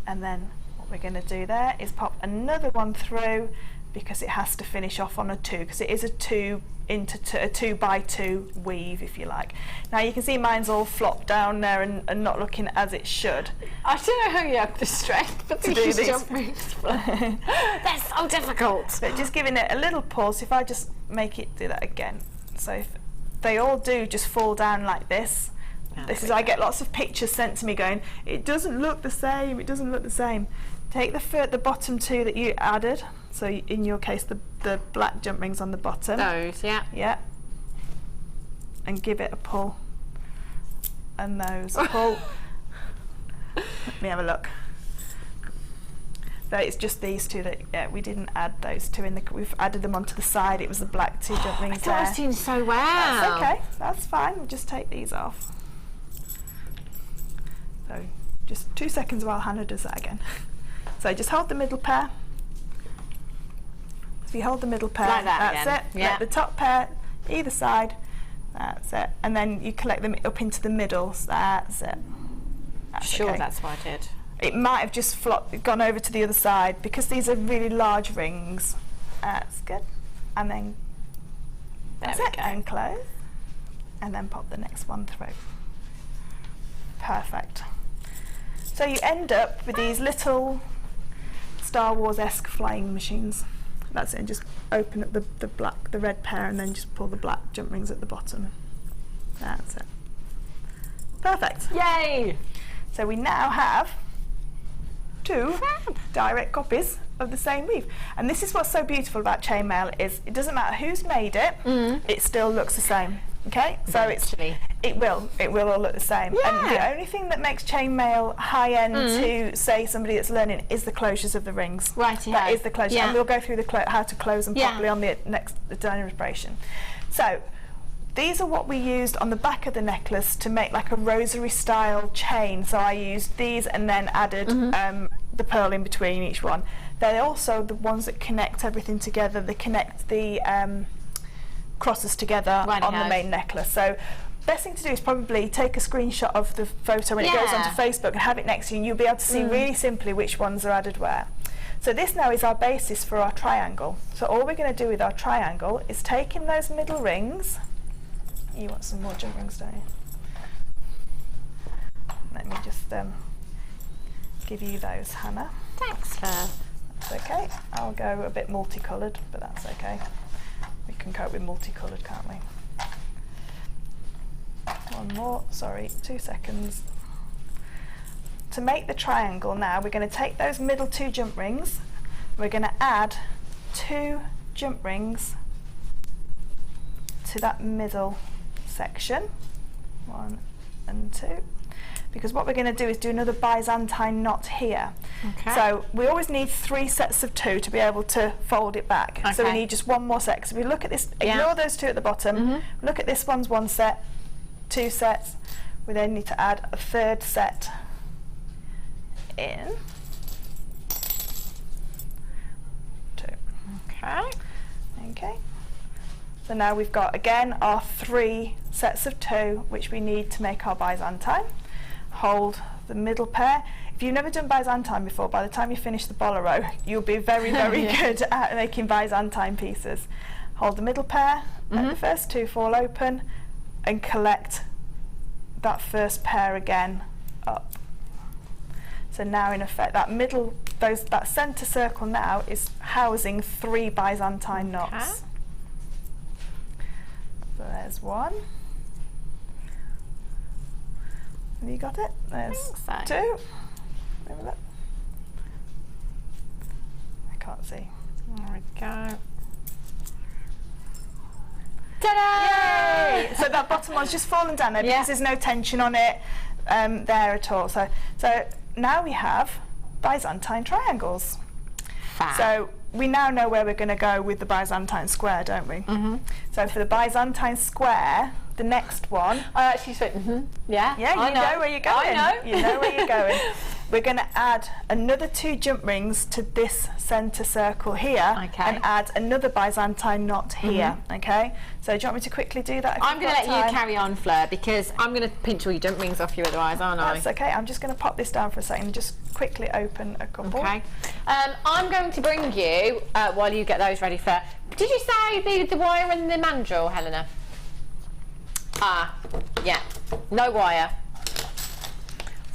And then what we're going to do there is pop another one through, because it has to finish off on a 2, because it is a 2 by 2 weave, if you like. Now you can see mine's all flopped down there and not looking as it should. I don't know how you have the strength to do these jump rings. They're so difficult. But just giving it a little pause. If I just make it do that again, so if they all do just fall down like this. I get lots of pictures sent to me going, it doesn't look the same, it doesn't look the same. Take the bottom 2 that you added, so in your case the black jump rings on the bottom. Those, yeah. And give it a pull. And those pull. Let me have a look. So it's just these 2 that we didn't add those 2 in we've added them onto the side. It was the black 2 jump rings there. That seems so well. That's okay, that's fine. We'll just take these off. So just 2 seconds while Hannah does that again. So just hold the middle pair. So you hold the middle pair, like that that's again. it. Let the top pair either side That's it. And then you collect them up into the middle. So that's it. That's Sure, okay. that's what I did. It might have just gone over to the other side because these are really large rings. That's good. And then that's it. And close. And then pop the next one through. Perfect. So you end up with these little Star Wars-esque flying machines. That's it. And just open up the red pair, and then just pull the black jump rings at the bottom. That's it. Perfect. Yay! So we now have 2 direct copies of the same weave, and this is what's so beautiful about chainmail is it doesn't matter who's made it, it still looks the same. Okay, so it will all look the same. Yeah. And the only thing that makes chainmail high end to say somebody that's learning is the closures of the rings. Righty-ho. That is the closure, and we'll go through how to close them Yeah. properly on the next demonstration. So these are what we used on the back of the necklace to make like a rosary style chain. So I used these and then added the pearl in between each one. They're also the ones that connect everything together. They connect the crosses together on the main necklace. So best thing to do is probably take a screenshot of the photo when it goes onto Facebook and have it next to you, and you'll be able to see really simply which ones are added where. So this now is our basis for our triangle. So all we're going to do with our triangle is take in those middle rings. You want some more jump rings, don't you? Let me just give you those, Hannah. Thanks, Fleur. That's okay. I'll go a bit multicoloured, but that's okay. We can cope with multicoloured, can't we? One more, sorry, 2 seconds. To make the triangle now, we're going to take those middle 2 jump rings. We're going to add 2 jump rings to that middle section. 1 and 2. Because what we're going to do is do another Byzantine knot here. Okay. So we always need 3 sets of 2 to be able to fold it back. Okay. So we need just 1 more set. So we look at this, ignore those 2 at the bottom, look at this one's 1 set, 2 sets. We then need to add a 3rd set in. 2. Okay. Okay. So now we've got again our 3 sets of 2 which we need to make our Byzantine. Hold the middle pair. If you've never done Byzantine before, by the time you finish the bolero, you'll be very, very good at making Byzantine pieces. Hold the middle pair, let the first 2 fall open, and collect that first pair again up. So now in effect that middle, that centre circle now is housing 3 Byzantine knots. So there's 1. Have you got it? There's 2. Remember that? I can't see. There we go. Ta-da! Yay! So that bottom one's just fallen down there because there's no tension on it there at all. So now we have Byzantine triangles. Fab. So we now know where we're going to go with the Byzantine square, don't we? So for the Byzantine square, the next one. I actually said, yeah. Yeah, you know where you're going. I know. You know where you're going. We're going to add another 2 jump rings to this centre circle here, and add another Byzantine knot here. Okay. So do you want me to quickly do that? I'm going to let you carry on, Fleur, because I'm going to pinch all your jump rings off you otherwise, aren't I? That's okay. I'm just going to pop this down for a second and just quickly open a couple. Okay. I'm going to bring you, while you get those ready, Fleur. Did you say the wire and the mandrel, Helena? Ah, yeah, no wire.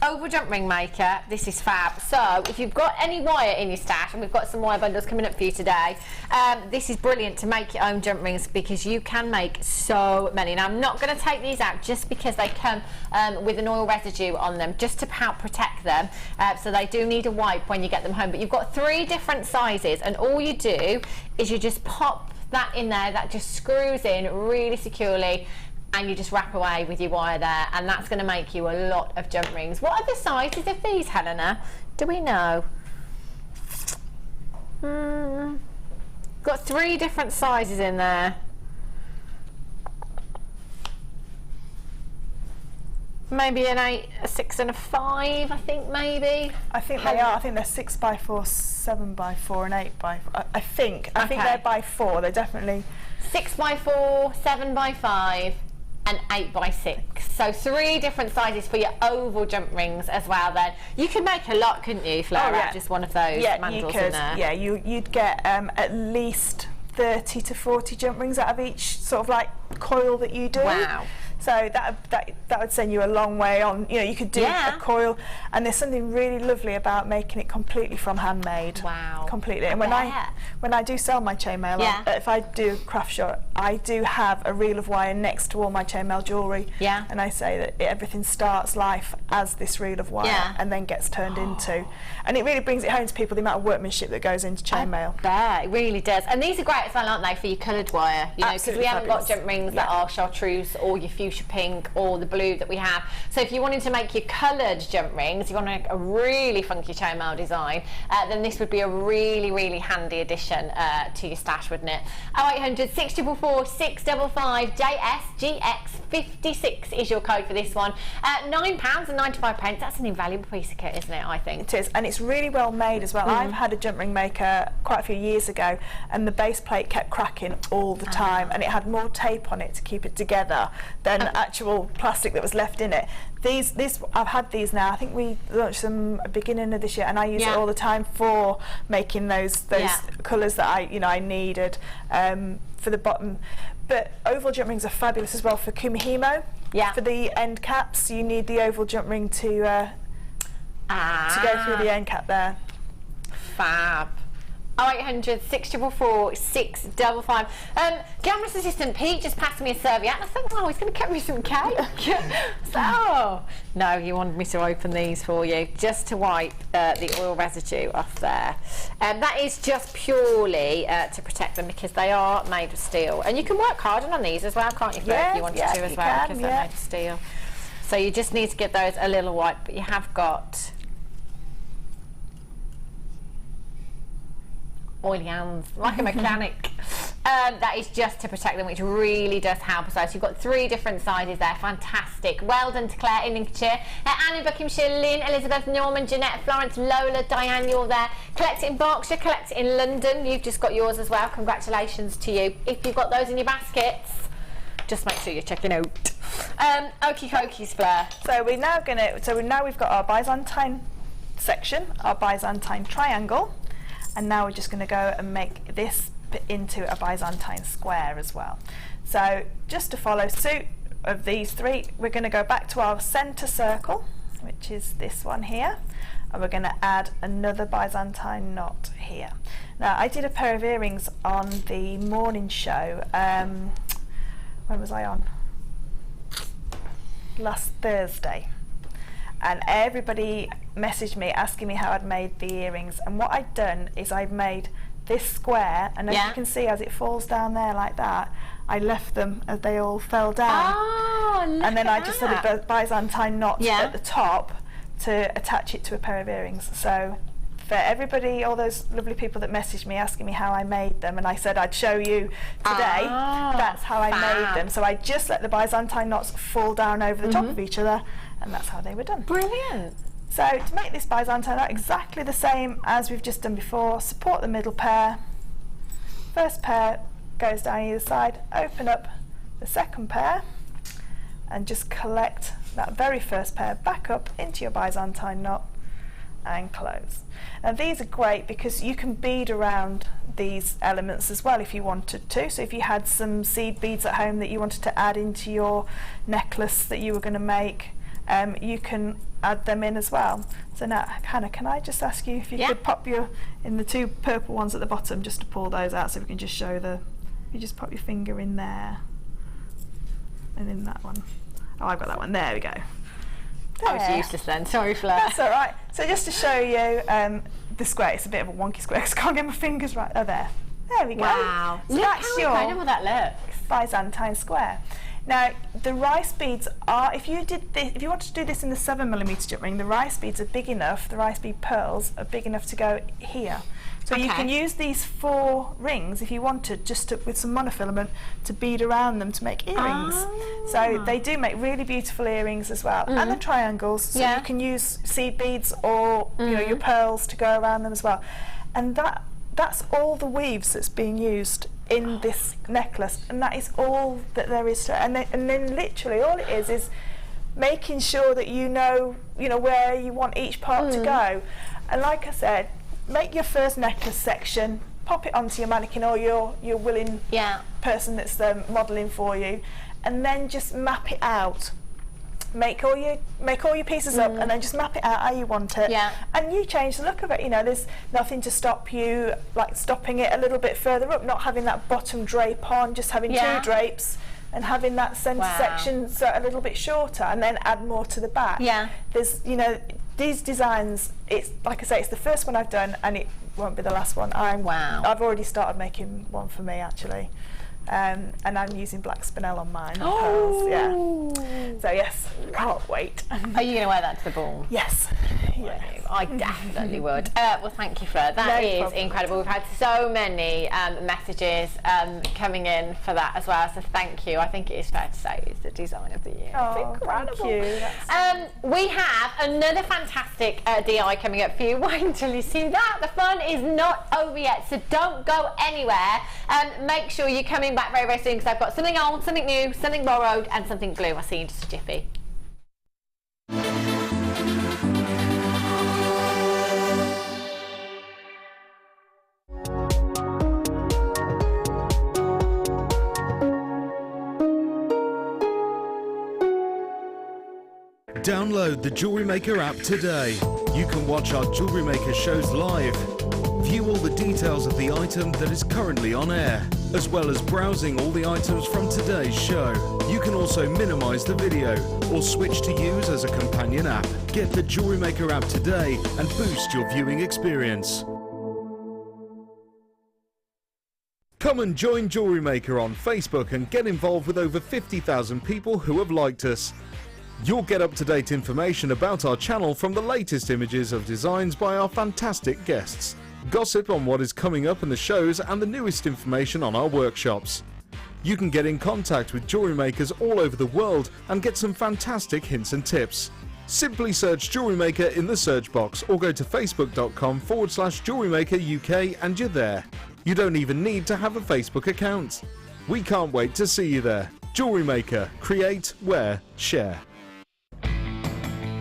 Oval jump ring maker, this is fab. So if you've got any wire in your stash, and we've got some wire bundles coming up for you today, this is brilliant to make your own jump rings because you can make so many. Now I'm not going to take these out just because they come with an oil residue on them, just to help protect them. So they do need a wipe when you get them home. But you've got 3 different sizes, and all you do is you just pop that in there, that just screws in really securely, and you just wrap away with your wire there, and that's going to make you a lot of jump rings. What are the sizes of these, Helena? Do we know? Got 3 different sizes in there. Maybe an 8, a 6 and a 5, I think maybe. I think they are. I think they're 6x4, 7x4 and 8x4. I think they're by 4. They're definitely 6x4, 7x5. and 8x6. So 3 different sizes for your oval jump rings as well then. You could make a lot, couldn't you, Fleur, out of just one of those mandrels in there? Yeah, you'd get at least 30 to 40 jump rings out of each sort of like coil that you do. Wow. So that would send you a long way on. You know, you could do a coil, and there's something really lovely about making it completely from handmade. Wow. Completely. And when I do sell my chainmail, if I do craft shop, I do have a reel of wire next to all my chainmail jewellery. Yeah. And I say that everything starts life as this reel of wire and then gets turned into. And it really brings it home to people, the amount of workmanship that goes into chainmail. Yeah, it really does. And these are great as well, aren't they, for your coloured wire? You know, because we haven't got jump rings that are chartreuse or your fuchsia pink or the blue that we have. So if you're wanting to make your coloured jump rings, you want to make a really funky chainmail design, then this would be a really, really handy addition to your stash, wouldn't it? 0800 644 655 JSGX56 is your code for this one. £9.95. That's an invaluable piece of kit, isn't it, I think? It is, and it's really well made as well. I've had a jump ring maker quite a few years ago, and the base plate kept cracking all the time, and it had more tape on it to keep it together than actual plastic that was left in it. I've had these now. I think we launched them at the beginning of this year, and I use it all the time for making those colours that I needed for the bottom. But oval jump rings are fabulous as well for kumihimo. Yeah. For the end caps, you need the oval jump ring to go through the end cap there. Fab. 0800 644 655. Glamorous assistant Pete just passed me a serviette, and I thought, oh, he's going to cut me some cake. So, no, you wanted me to open these for you just to wipe the oil residue off there. That is just purely to protect them, because they are made of steel, and you can work harder on these as well, can't you, if you wanted to as well, because they're made of steel. So you just need to give those a little wipe, but you have got oily hands, like a mechanic. That is just to protect them, which really does help us out. So you've got 3 different sizes there. Fantastic. Well done to Claire in Lincolnshire, Anne in Buckinghamshire, Lynn, Elizabeth, Norman, Jeanette, Florence, Lola, Diane, you're there. Collect it in Berkshire, collect it in London. You've just got yours as well. Congratulations to you. If you've got those in your baskets, just make sure you're checking out. Okie dokies, Fleur. So now we've got our Byzantine section, our Byzantine triangle. And now we're just going to go and make this into a Byzantine square as well. So just to follow suit of these 3, we're going to go back to our centre circle, which is this one here, and we're going to add another Byzantine knot here. Now, I did a pair of earrings on the morning show. When was I on? Last Thursday. And everybody messaged me asking me how I'd made the earrings, and what I'd done is I'd made this square, and as you can see, as it falls down there like that, I left them as they all fell down. And then I just had a Byzantine knot at the top to attach it to a pair of earrings. So for everybody, all those lovely people that messaged me asking me how I made them, and I said I'd show you today, that's how I made them. So I just let the Byzantine knots fall down over the top of each other, and that's how they were done. Brilliant. So to make this Byzantine knot exactly the same as we've just done before, support the middle pair, first pair goes down either side, open up the second pair, and just collect that very first pair back up into your Byzantine knot and close. Now these are great because you can bead around these elements as well if you wanted to. So if you had some seed beads at home that you wanted to add into your necklace that you were going to make, you can add them in as well. So now, Hannah, can I just ask you if you could pop in the 2 purple ones at the bottom, just to pull those out so we can just show you just pop your finger in there and in that one. Oh, I've got that one. There we go. I was useless then. Sorry, Fleur. That's all right. So just to show you the square, it's a bit of a wonky square because I can't get my fingers right. Oh, there. There we go. Wow. So look that's how incredible that looks. Byzantine square. Now the rice beads are, if you wanted to do this in the 7mm jump ring, the rice beads are big enough, the rice bead pearls are big enough to go here. So you can use these 4 rings if you wanted, just with some monofilament to bead around them to make earrings. So they do make really beautiful earrings as well, and the triangles. So you can use seed beads or your pearls to go around them as well. And that's all the weaves that's being used in this necklace, and that is all that there is to it. And then literally all it is making sure that you know where you want each part to go. And like I said, make your first necklace section, pop it onto your mannequin or your willing person that's modelling for you, and then just map it out. Make all your pieces up, and then just map it out how you want it. And you change the look of it. There's nothing to stop you, like stopping it a little bit further up, not having that bottom drape on, just having two drapes, and having that centre section so a little bit shorter, and then add more to the back. There's these designs. It's like I say, it's the first one I've done, and it won't be the last one. I've already started making one for me actually. And I'm using black spinel on mine. Pearls, So yes, can't wait. Are you going to wear that to the ball? Yes. I definitely would. Well, thank you, Fleur. That is incredible. We've had so many messages coming in for that as well, so thank you. I think it is fair to say it's the design of the year. Oh, it's incredible. Thank you. We have another fantastic DI coming up for you. Wait until you see that. The fun is not over yet, so don't go anywhere. Make sure you're coming back very, very soon, because I've got something old, something new, something borrowed, and something blue. I'll see you in just a jiffy. Download the JewelleryMaker app today. You can watch our JewelleryMaker shows live, view all the details of the item that is currently on air, as well as browsing all the items from today's show. You can also minimize the video or switch to use as a companion app. Get the JewelleryMaker app today and boost your viewing experience. Come and join JewelleryMaker on Facebook and get involved with over 50,000 people who have liked us. You'll get up-to-date information about our channel from the latest images of designs by our fantastic guests, gossip on what is coming up in the shows, and the newest information on our workshops. You can get in contact with jewellery makers all over the world and get some fantastic hints and tips. Simply search JewelleryMaker in the search box or go to facebook.com/JewelleryMaker UK and you're there. You don't even need to have a Facebook account. We can't wait to see you there. JewelleryMaker. Create, wear, share.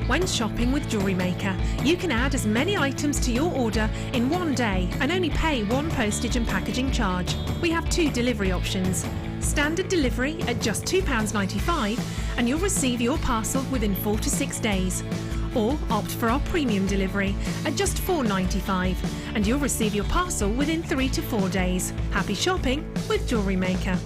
When shopping with JewelleryMaker, you can add as many items to your order in one day and only pay one postage and packaging charge. We have two delivery options. Standard delivery at just £2.95 and you'll receive your parcel within 4 to 6 days. Or opt for our premium delivery at just £4.95 and you'll receive your parcel within 3 to 4 days. Happy shopping with JewelleryMaker.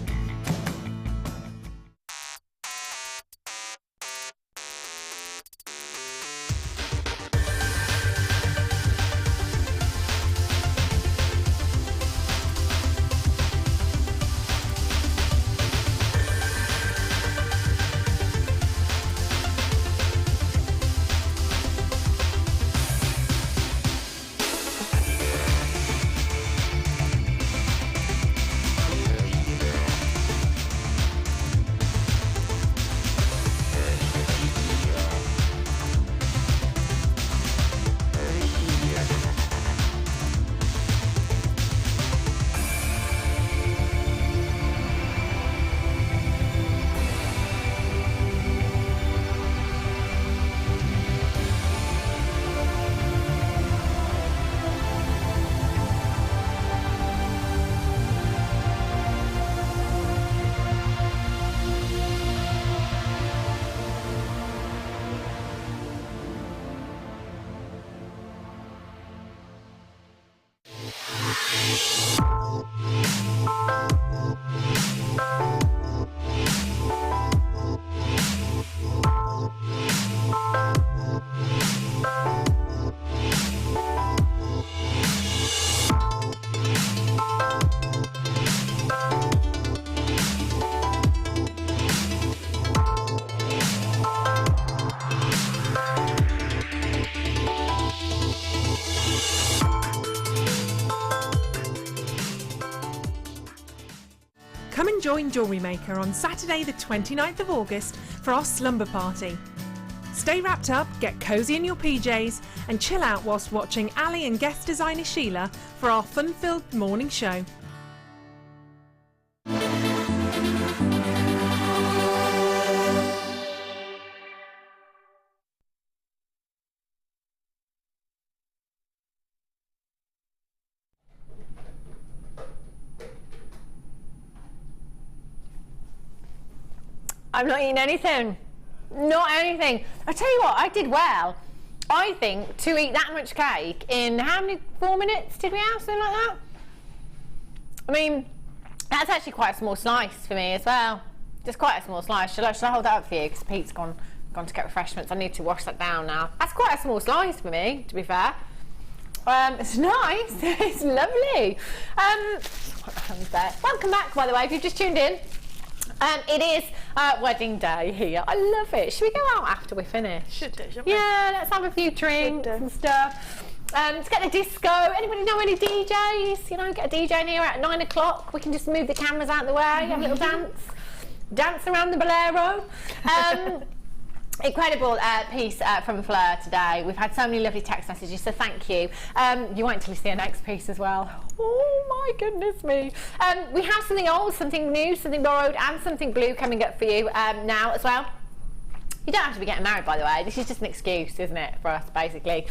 Come and join JewelleryMaker on Saturday the 29th of August for our slumber party. Stay wrapped up, get cosy in your PJs and chill out whilst watching Ali and guest designer Sheila for our fun-filled morning show. I'm not eating anything. Not anything. I tell you what, I did well, I think, to eat that much cake in how many, 4 minutes did we have, something like that? I mean, that's actually quite a small slice for me as well. Just quite a small slice. Shall I hold that up for you? Because Pete's gone to get refreshments. I need to wash that down now. That's quite a small slice for me, to be fair. It's nice. It's lovely. Welcome back, by the way, if you've just tuned in. It is wedding day here. I love it. Should we go out after we finish? Should do, shouldn't we? Yeah, let's have a few drinks and stuff. Let's get the disco. Anybody know any DJs? You know, get a DJ in here at 9 o'clock. We can just move the cameras out of the way, have a little dance around the bolero. Incredible piece from Fleur today. We've had so many lovely text messages, so thank you. You wait until you see our next piece as well. Oh my goodness me. We have something old, something new, something borrowed, and something blue coming up for you now as well. You don't have to be getting married, by the way. This is just an excuse, isn't it, for us, basically.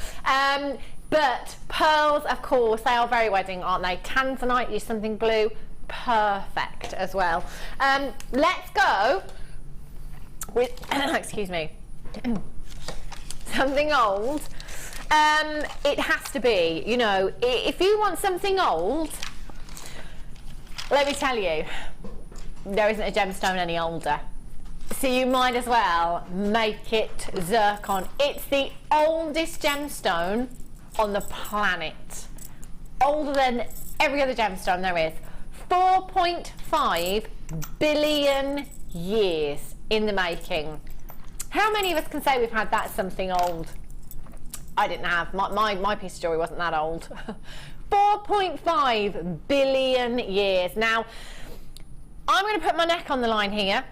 But pearls, of course, they are very wedding, aren't they? Tanzanite is something blue. Perfect as well. Let's go with, excuse me, something old. It has to be, you know, if you want something old, let me tell you, there isn't a gemstone any older. So you might as well make it zircon. It's the oldest gemstone on the planet. Older than every other gemstone there is. 4.5 billion years in the making. How many of us can say we've had that something old? I didn't have. My piece of jewellery wasn't that old. 4.5 billion years. Now, I'm going to put my neck on the line here.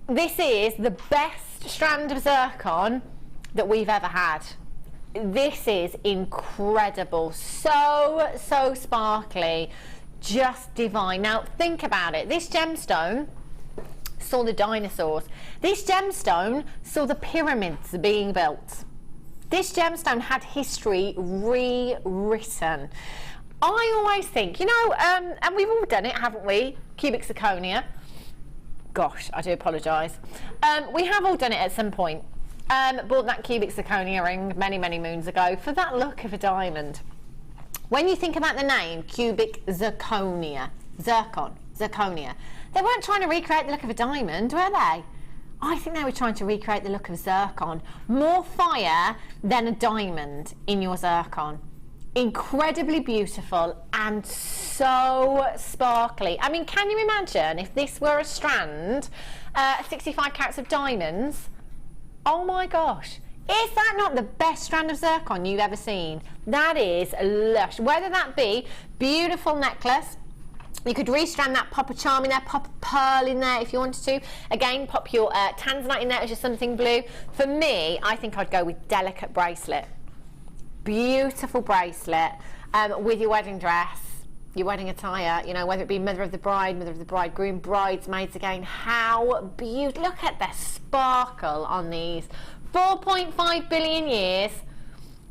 This is the best strand of zircon that we've ever had. This is incredible. So sparkly. Just divine. Now, think about it. This gemstone saw the dinosaurs. This gemstone saw the pyramids being built. This gemstone had history rewritten. I always think, you know, and we've all done it, haven't we? Cubic zirconia. Gosh, I do apologise. We have all done it at some point. Bought that cubic zirconia ring many moons ago for that look of a diamond. When you think about the name cubic zirconia, zirconia, they weren't trying to recreate the look of a diamond, were they? I think they were trying to recreate the look of zircon. More fire than a diamond in your zircon. Incredibly beautiful and so sparkly. I mean, can you imagine if this were a strand, 65 carats of diamonds? Oh my gosh. Is that not the best strand of zircon you've ever seen? That is lush. Whether that be beautiful necklace, you could restrand that, pop a charm in there, pop a pearl in there if you wanted to. Again, pop your tanzanite in there as just something blue. For me, I think I'd go with delicate bracelet. Beautiful bracelet with your wedding dress, your wedding attire, you know, whether it be mother of the bride, mother of the bridegroom, bridesmaids again. How beautiful. Look at the sparkle on these. 4.5 billion years.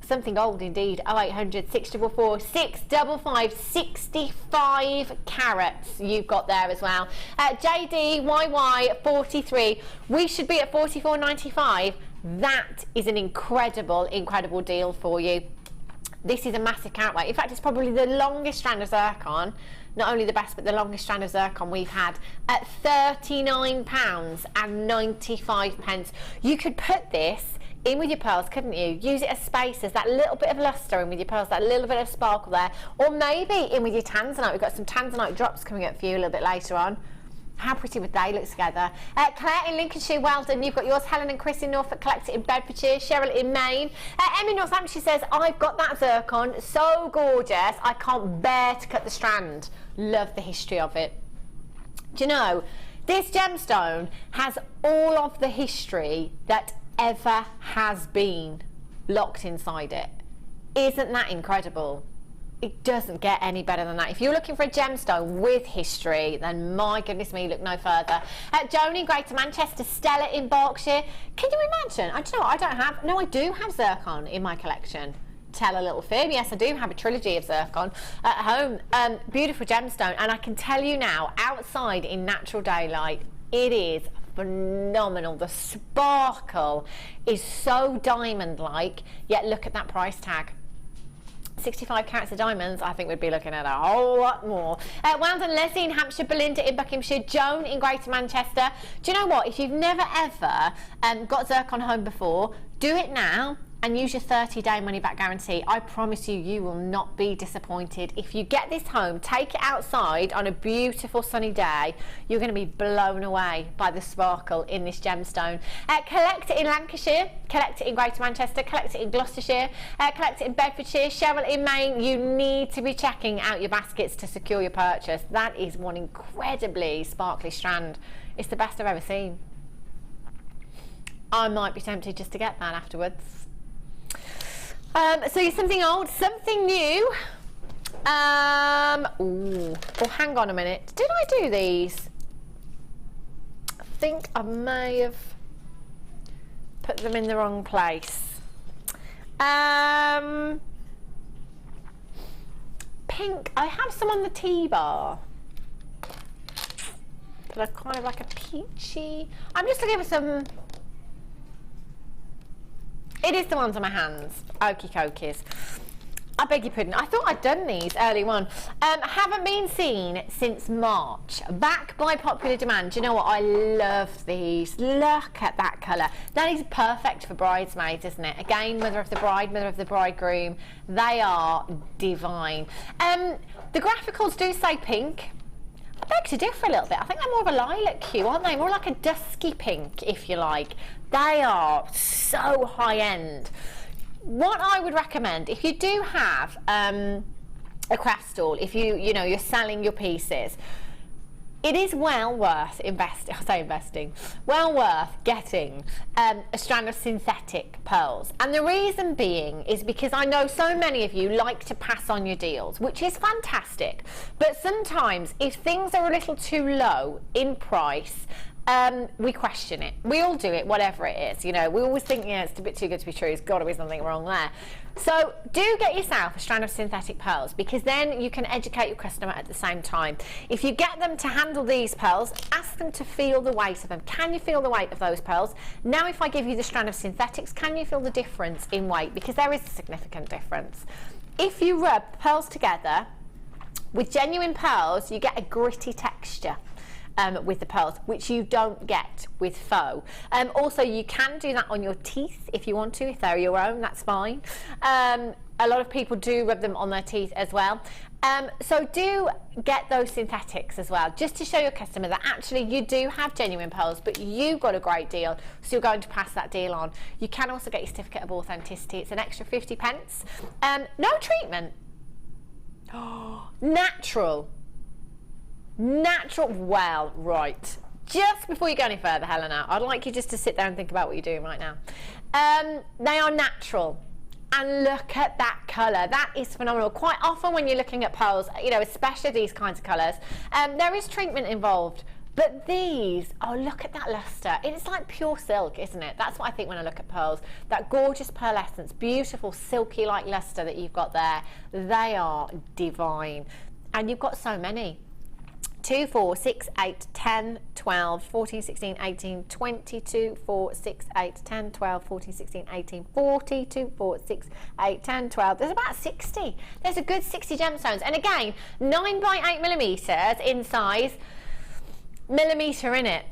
Something old indeed. 0800 644 655, 65 carats you've got there as well. JDYY 43. We should be at 44.95. That is an incredible deal for you. This is a massive carat weight. In fact, it's probably the longest strand of zircon. Not only the best, but the longest strand of zircon we've had at £39.95. You could put this in with your pearls, couldn't you? Use it as spacers, that little bit of lustre in with your pearls, that little bit of sparkle there. Or maybe in with your tanzanite. We've got some tanzanite drops coming up for you a little bit later on. How pretty would they look together? Claire in Lincolnshire, well done. You've got yours. Helen and Chris in Norfolk, Collector in Bedfordshire, Cheryl in Maine. Emma in Northamptonshire says, I've got that zircon, so gorgeous, I can't bear to cut the strand. Love the history of it. Do you know, this gemstone has all of the history that ever has been locked inside it. Isn't that incredible? It doesn't get any better than that. If you're looking for a gemstone with history, then my goodness me, look no further. Joan in Greater Manchester, Stella in Berkshire. Can you imagine? I do have zircon in my collection. Tell a little fib. Yes, I do have a trilogy of zircon at home. Beautiful gemstone, and I can tell you now, outside in natural daylight, it is phenomenal. The sparkle is so diamond-like, yet look at that price tag. 65 carats of diamonds, I think we'd be looking at a whole lot more. Well done, Leslie in Hampshire, Belinda in Buckinghamshire, Joan in Greater Manchester. Do you know what? If you've never ever got zircon home before, do it now and use your 30-day money-back guarantee. I promise you, you will not be disappointed. If you get this home, take it outside on a beautiful sunny day, you're going to be blown away by the sparkle in this gemstone. Collect it in Lancashire, collect it in Greater Manchester, collect it in Gloucestershire, collect it in Bedfordshire, Cheryl in Maine. You need to be checking out your baskets to secure your purchase. That is one incredibly sparkly strand. It's the best I've ever seen. I might be tempted just to get that afterwards. So you're something old, something new. Oh, hang on a minute. Did I do these? I think I may have put them in the wrong place. Pink. I have some on the T-bar. But they're kind of like a peachy. I'm just looking for some. It is the ones on my hands. Okie cokies. I beg your pardon. I thought I'd done these early on. Haven't been seen since March. Back by popular demand. Do you know what? I love these. Look at that colour. That is perfect for bridesmaids, isn't it? Again, mother of the bride, mother of the bridegroom. They are divine. The graphicals do say pink. I beg to differ a little bit. I think they're more of a lilac hue, aren't they? More like a dusky pink, if you like. They are so high-end. What I would recommend, if you do have a craft stall, if you're selling your pieces, it is well worth well worth getting a strand of synthetic pearls. And the reason being is because I know so many of you like to pass on your deals, which is fantastic. But sometimes if things are a little too low in price, we question it. We all do it, whatever it is. We always think, yeah, it's a bit too good to be true. There's got to be something wrong there. So do get yourself a strand of synthetic pearls, because then you can educate your customer at the same time. If you get them to handle these pearls, ask them to feel the weight of them. Can you feel the weight of those pearls? Now, if I give you the strand of synthetics, can you feel the difference in weight? Because there is a significant difference. If you rub pearls together with genuine pearls, you get a gritty texture. With the pearls, which you don't get with faux. Also, you can do that on your teeth if you want to. If they're your own, that's fine. A lot of people do rub them on their teeth as well. So do get those synthetics as well, just to show your customer that actually you do have genuine pearls, but you got a great deal, so you're going to pass that deal on. You can also get your certificate of authenticity. It's an extra 50 pence. No treatment. Natural. Well, right. Just before you go any further, Helena, I'd like you just to sit there and think about what you're doing right now. They are natural. And look at that colour. That is phenomenal. Quite often when you're looking at pearls, especially these kinds of colours, there is treatment involved. But these, oh, look at that lustre. It's like pure silk, isn't it? That's what I think when I look at pearls. That gorgeous pearlescence, beautiful silky-like lustre that you've got there. They are divine. And you've got so many. 2, 4, 6, 8, 10, 12, 14, 16, 18, 22, 4, 6, 8, 10, 12, 14, 16, 18, 42, 4, 6, 8, 10, 12. There's about 60. There's a good 60 gemstones. And again, 9 by 8 millimetres in size, millimetre in it.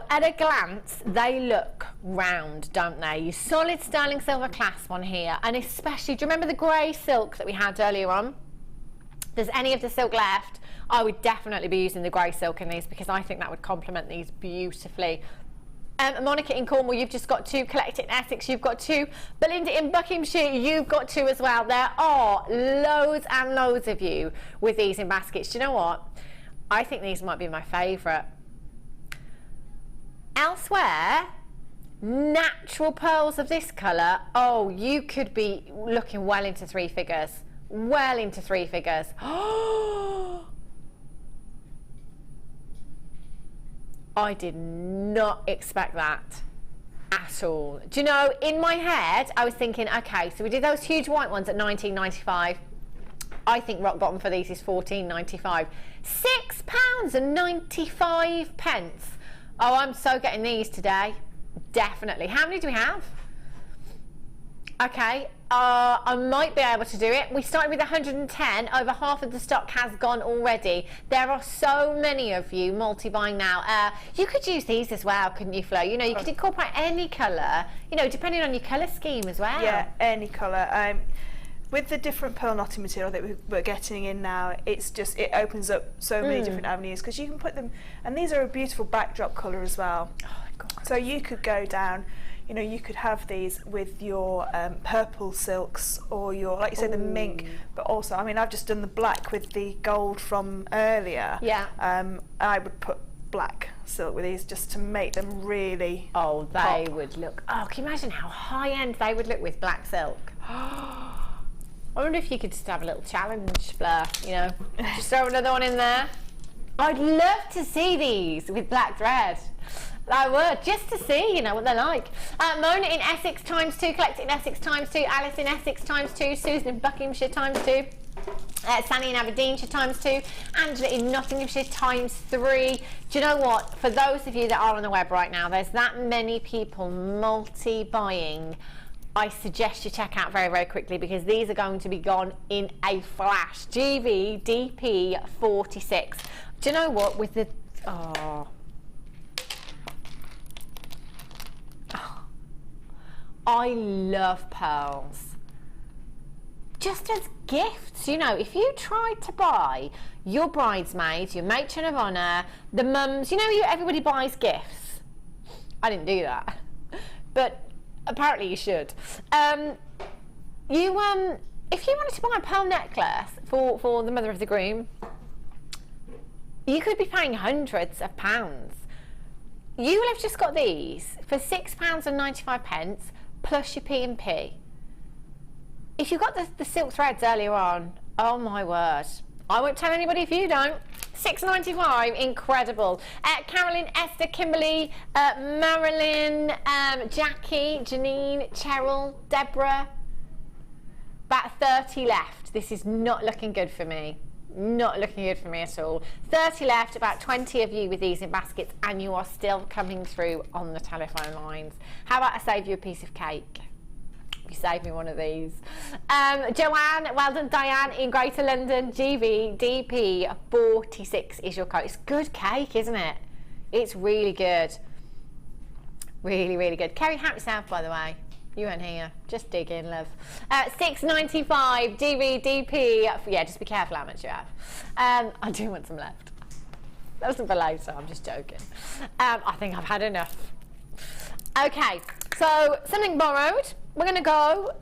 At a glance, they look round, don't they? Your solid sterling silver clasp on here. And especially, do you remember the grey silk that we had earlier on? If there's any of the silk left, I would definitely be using the grey silk in these, because I think that would complement these beautifully. Monica in Cornwall, you've just got 2. Collect it in Essex, you've got 2. Belinda in Buckinghamshire, you've got 2 as well. There are loads and loads of you with these in baskets. Do you know what? I think these might be my favourite. Elsewhere, natural pearls of this colour, oh, you could be looking well into 3 figures. Well into 3 figures. I did not expect that at all. Do you know, in my head, I was thinking, okay, so we did those huge white ones at £19.95. I think rock bottom for these is £14.95. £6.95. Oh, I'm so getting these today. Definitely. How many do we have? Okay, I might be able to do it. We started with 110. Over half of the stock has gone already. There are so many of you multi-buying now. You could use these as well, couldn't you, Flo? You know, you could incorporate any colour, you know, depending on your colour scheme as well. Yeah, any colour. With the different pearl knotting material that we're getting in now, it's just, it opens up so many different avenues, because you can put them, and these are a beautiful backdrop colour as well. Oh my God. So you could go down, you know, you could have these with your purple silks, or your, like you say, the mink, but also, I mean, I've just done the black with the gold from earlier. Yeah. I would put black silk with these just to make them really they would look, can you imagine how high-end they would look with black silk? I wonder if you could just have a little challenge, Fleur, you know, just throw another one in there. I'd love to see these with black thread. I would, just to see, you know, what they're like. Mona in Essex ×2, Collected in Essex ×2, Alice in Essex ×2, Susan in Buckinghamshire ×2, Sally in Aberdeenshire ×2, Angela in Nottinghamshire ×3. Do you know what? For those of you that are on the web right now, there's that many people multi-buying. I suggest you check out very, very quickly, because these are going to be gone in a flash. GV DP46. Do you know what? With the I love pearls. Just as gifts, you know, if you tried to buy your bridesmaids, your matron of honour, the mums, you know, everybody buys gifts. I didn't do that, but apparently you should. If you wanted to buy a pearl necklace for the mother of the groom, you could be paying hundreds of pounds. You will have just got these for £6.95 plus your P&P. If you got the silk threads earlier on, oh my word. I won't tell anybody if you don't. £6.95, incredible. Carolyn, Esther, Kimberly, Marilyn, Jackie, Janine, Cheryl, Deborah. About 30 left. This is not looking good for me. Not looking good for me at all. 30 left, about 20 of you with these in baskets, and you are still coming through on the telephone lines. How about I save you a piece of cake? You save me one of these. Joanne, well done. Diane in Greater London, GVDP46 is your code. It's good cake, isn't it? It's really good. Really, really good. Kerry, help yourself, by the way. You weren't here. Just dig in, love. £6.95 DVDP. Yeah, just be careful how much you have. I do want some left. That wasn't for later, I'm just joking. I think I've had enough. Okay, so something borrowed. We're going to go,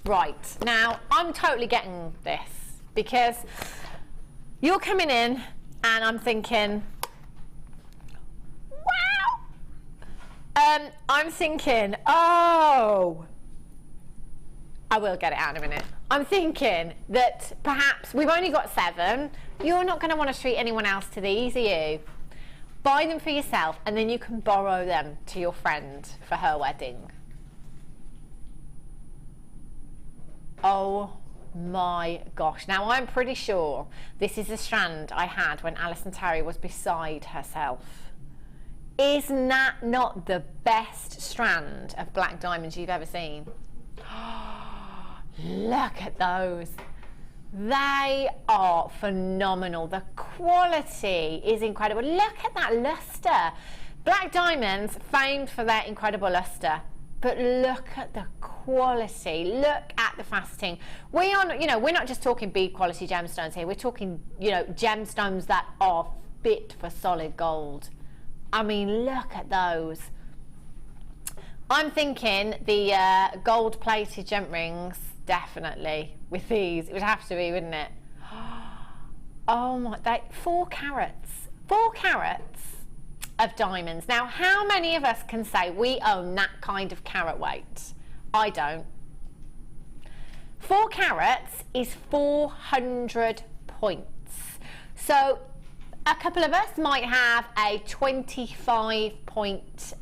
right. Now, I'm totally getting this, because you're coming in and I'm thinking, wow. I'm thinking, I will get it out in a minute. I'm thinking that perhaps we've only got 7. You're not going to want to treat anyone else to these, are you? Buy them for yourself, and then you can borrow them to your friend for her wedding. Oh my gosh. Now, I'm pretty sure this is a strand I had when Alison Terry was beside herself. Isn't that not the best strand of black diamonds you've ever seen? Look at those. They are phenomenal. The quality is incredible. Look at that luster. Black diamonds, famed for their incredible luster. But look at the quality. Look at the faceting. We are, you know, we're not just talking bead quality gemstones here. We're talking, you know, gemstones that are fit for solid gold. I mean, look at those. I'm thinking the gold-plated gem rings, definitely, with these. It would have to be, wouldn't it? Oh my, 4 carats. 4 carats of diamonds. Now, how many of us can say we own that kind of carat weight? I don't. 4 carats is 400 points. So a couple of us might have a 25-point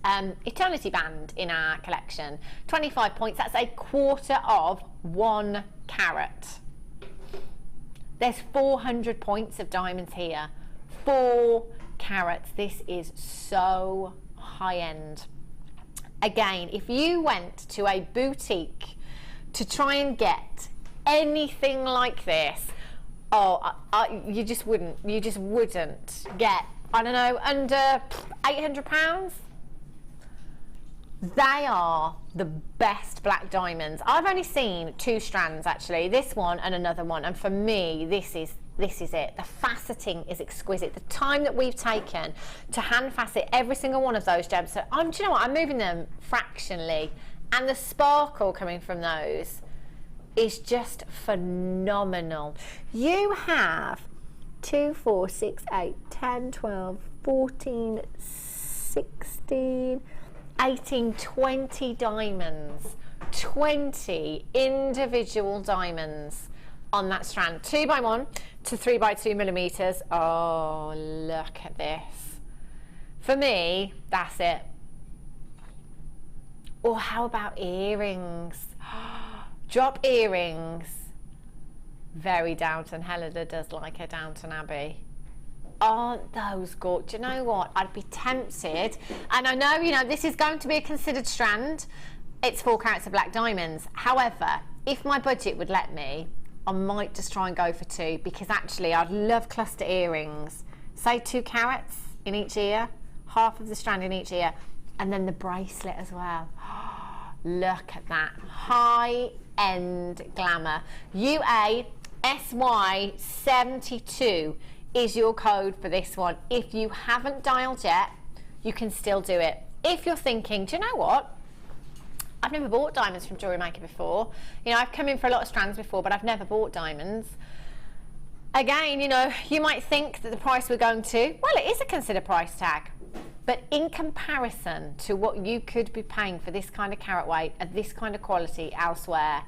eternity band in our collection. 25 points, that's a quarter of 1 carat. There's 400 points of diamonds here. 4 carats. This is so high end. Again, if you went to a boutique to try and get anything like this, you just wouldn't get, I don't know, under £800. They are the best black diamonds. I've only seen 2 strands actually, this one and another one, and for me this is it. The faceting is exquisite. The time that we've taken to hand facet every single one of those gems, so do you know what, I'm moving them fractionally, and the sparkle coming from those is just phenomenal. You have 2, 4, 6, 8, 10, 12, 14, 16, 18, 20 diamonds, 20 individual diamonds on that strand, 2x1 to 3x2 millimeters. Oh, look at this. For me, that's it. Or how about earrings? Drop earrings. Very Downton. Helena does like her Downton Abbey. Aren't those gorgeous? Do you know what? I'd be tempted, and I know, you know, this is going to be a considered strand. It's 4 carats of black diamonds. However, if my budget would let me, I might just try and go for 2, because actually I'd love cluster earrings. Say 2 carats in each ear, half of the strand in each ear, and then the bracelet as well. Look at that. High-end glamour. UASY72 is your code for this one. If you haven't dialed yet, you can still do it. If you're thinking, do you know what? I've never bought diamonds from JewelleryMaker before. You know, I've come in for a lot of strands before, but I've never bought diamonds. Again, you know, you might think that the price we're going to, well, it is a considered price tag. But in comparison to what you could be paying for this kind of carat weight at this kind of quality elsewhere,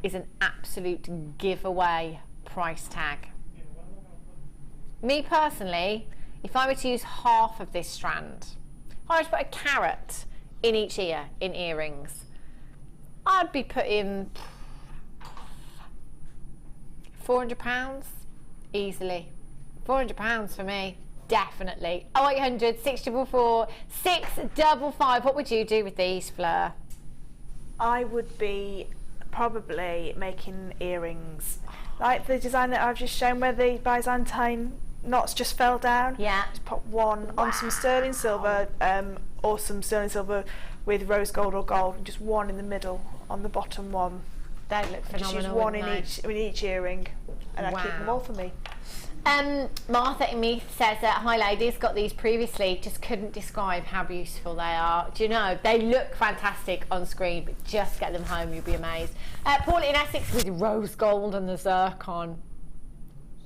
is an absolute giveaway price tag. Me personally, if I were to use half of this strand, if I were to put a carat in each ear in earrings, I'd be putting £400 easily. £400 for me, definitely. 0800 644 655. What would you do with these, Fleur? I would be probably making earrings like the design that I've just shown, where the Byzantine knots just fell down. Yeah. Just put one on some sterling silver, or some sterling silver with rose gold or gold, and just one in the middle on the bottom one. They look phenomenal. Just use one in each earring, and I keep them all for me. Martha in me says that, hi ladies, got these previously, just couldn't describe how beautiful they are. Do you know, they look fantastic on screen, but just get them home, you'll be amazed. Paula in Essex with rose gold and the zircon.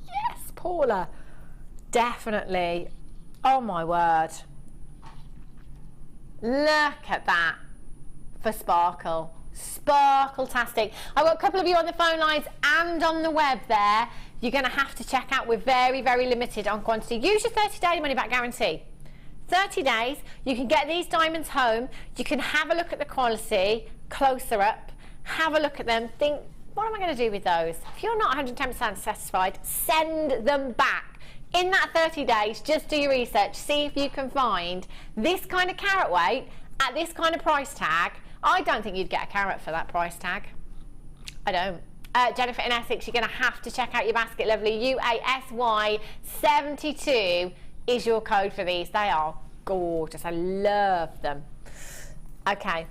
Yes, Paula, definitely. Oh my word. Look at that for sparkle. Sparkle-tastic. I've got a couple of you on the phone lines and on the web there. You're going to have to check out. We're very, very limited on quantity. Use your 30-day money-back guarantee. 30 days, you can get these diamonds home. You can have a look at the quality, closer up, have a look at them, think, what am I going to do with those? If you're not 110% satisfied, send them back. In that 30 days, just do your research, see if you can find this kind of carat weight at this kind of price tag. I don't think you'd get a carat for that price tag. I don't. Jennifer in Essex, you're going to have to check out your basket, lovely. UASY72 is your code for these. They are gorgeous. I love them. Okay.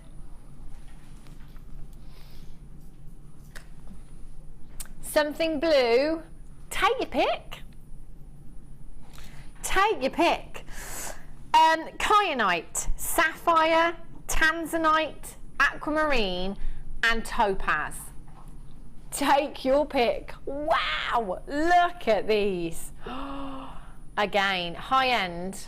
Something blue. Take your pick. Take your pick. Kyanite, sapphire, tanzanite, aquamarine and topaz. Take your pick. Wow, look at these. Again, high end.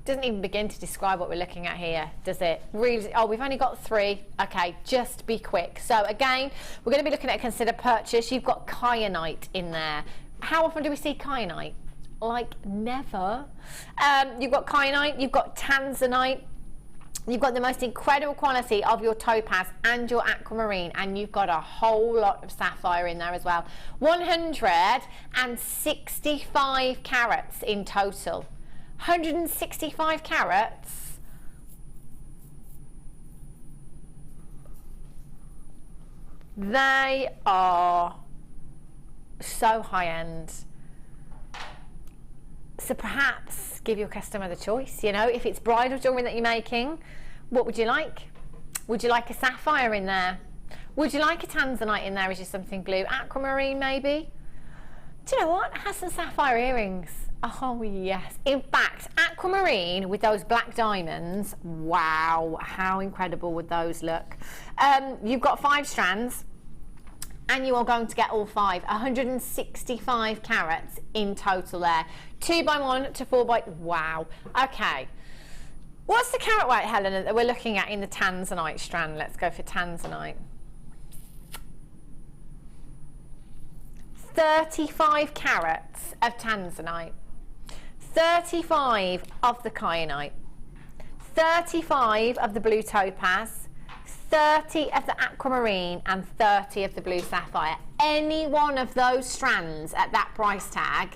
Doesn't even begin to describe what we're looking at here, does it? Really? Oh, we've only got 3. Okay, just be quick. So again, we're going to be looking at a consider purchase. You've got kyanite in there. How often do we see kyanite? Like never. You've got kyanite, you've got tanzanite, you've got the most incredible quality of your topaz and your aquamarine, and you've got a whole lot of sapphire in there as well. 165 carats in total. 165 carats. They are so high-end. So perhaps give your customer the choice, you know, if it's bridal jewellery that you're making, what would you like? Would you like a sapphire in there? Would you like a tanzanite in there as just something blue? Aquamarine maybe? Do you know what? It has some sapphire earrings. Oh yes. In fact, aquamarine with those black diamonds, wow, how incredible would those look? You've got 5 strands and you are going to get all 5, 165 carats in total there. 2x1 to 4x, wow. Okay. What's the carat weight, Helen, that we're looking at in the tanzanite strand? Let's go for tanzanite. 35 carats of tanzanite, 35 of the kyanite, 35 of the blue topaz, 30 of the aquamarine and 30 of the blue sapphire. Any one of those strands at that price tag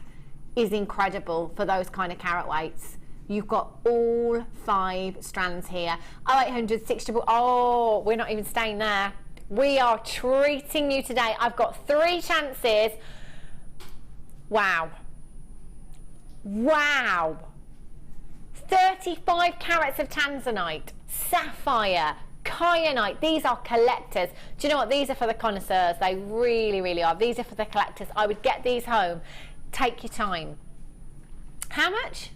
is incredible for those kind of carat weights. You've got all 5 strands here. 0800 60. Oh, we're not even staying there. We are treating you today. I've got 3 chances. Wow. Wow. 35 carats of tanzanite, sapphire, kyanite. These are collectors. Do you know what? These are for the connoisseurs. They really, really are. These are for the collectors. I would get these home. Take your time. How much?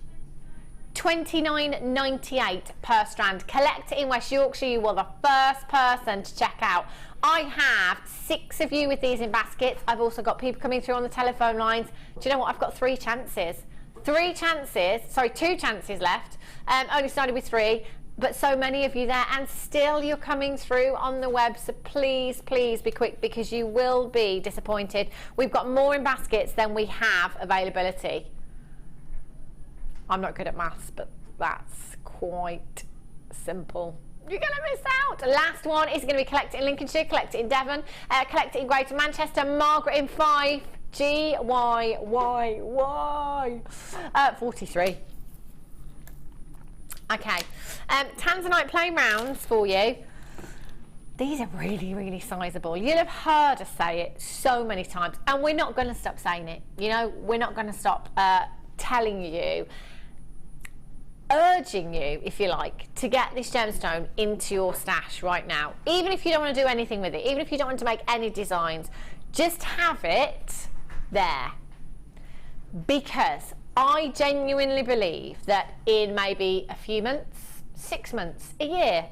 £29.98 per strand. Collect it in West Yorkshire. You were the first person to check out. I have 6 of you with these in baskets. I've also got people coming through on the telephone lines. Do you know what? I've got 3 chances. 2 chances left. Only started with 3, but so many of you there, and still you're coming through on the web. So please, please be quick because you will be disappointed. We've got more in baskets than we have availability. I'm not good at maths, but that's quite simple. You're going to miss out. Last one is going to be collect it in Lincolnshire, collect it in Devon, collect it in Greater Manchester, Margaret in Fife, GYYY, 43. Okay, tanzanite plain rounds for you. These are really, really sizable. You'll have heard us say it so many times, and we're not going to stop saying it. You know, we're not going to stop telling you, urging you, if you like, to get this gemstone into your stash right now. Even if you don't want to do anything with it, even if you don't want to make any designs, just have it there. Because I genuinely believe that in maybe a few months, 6 months, a year,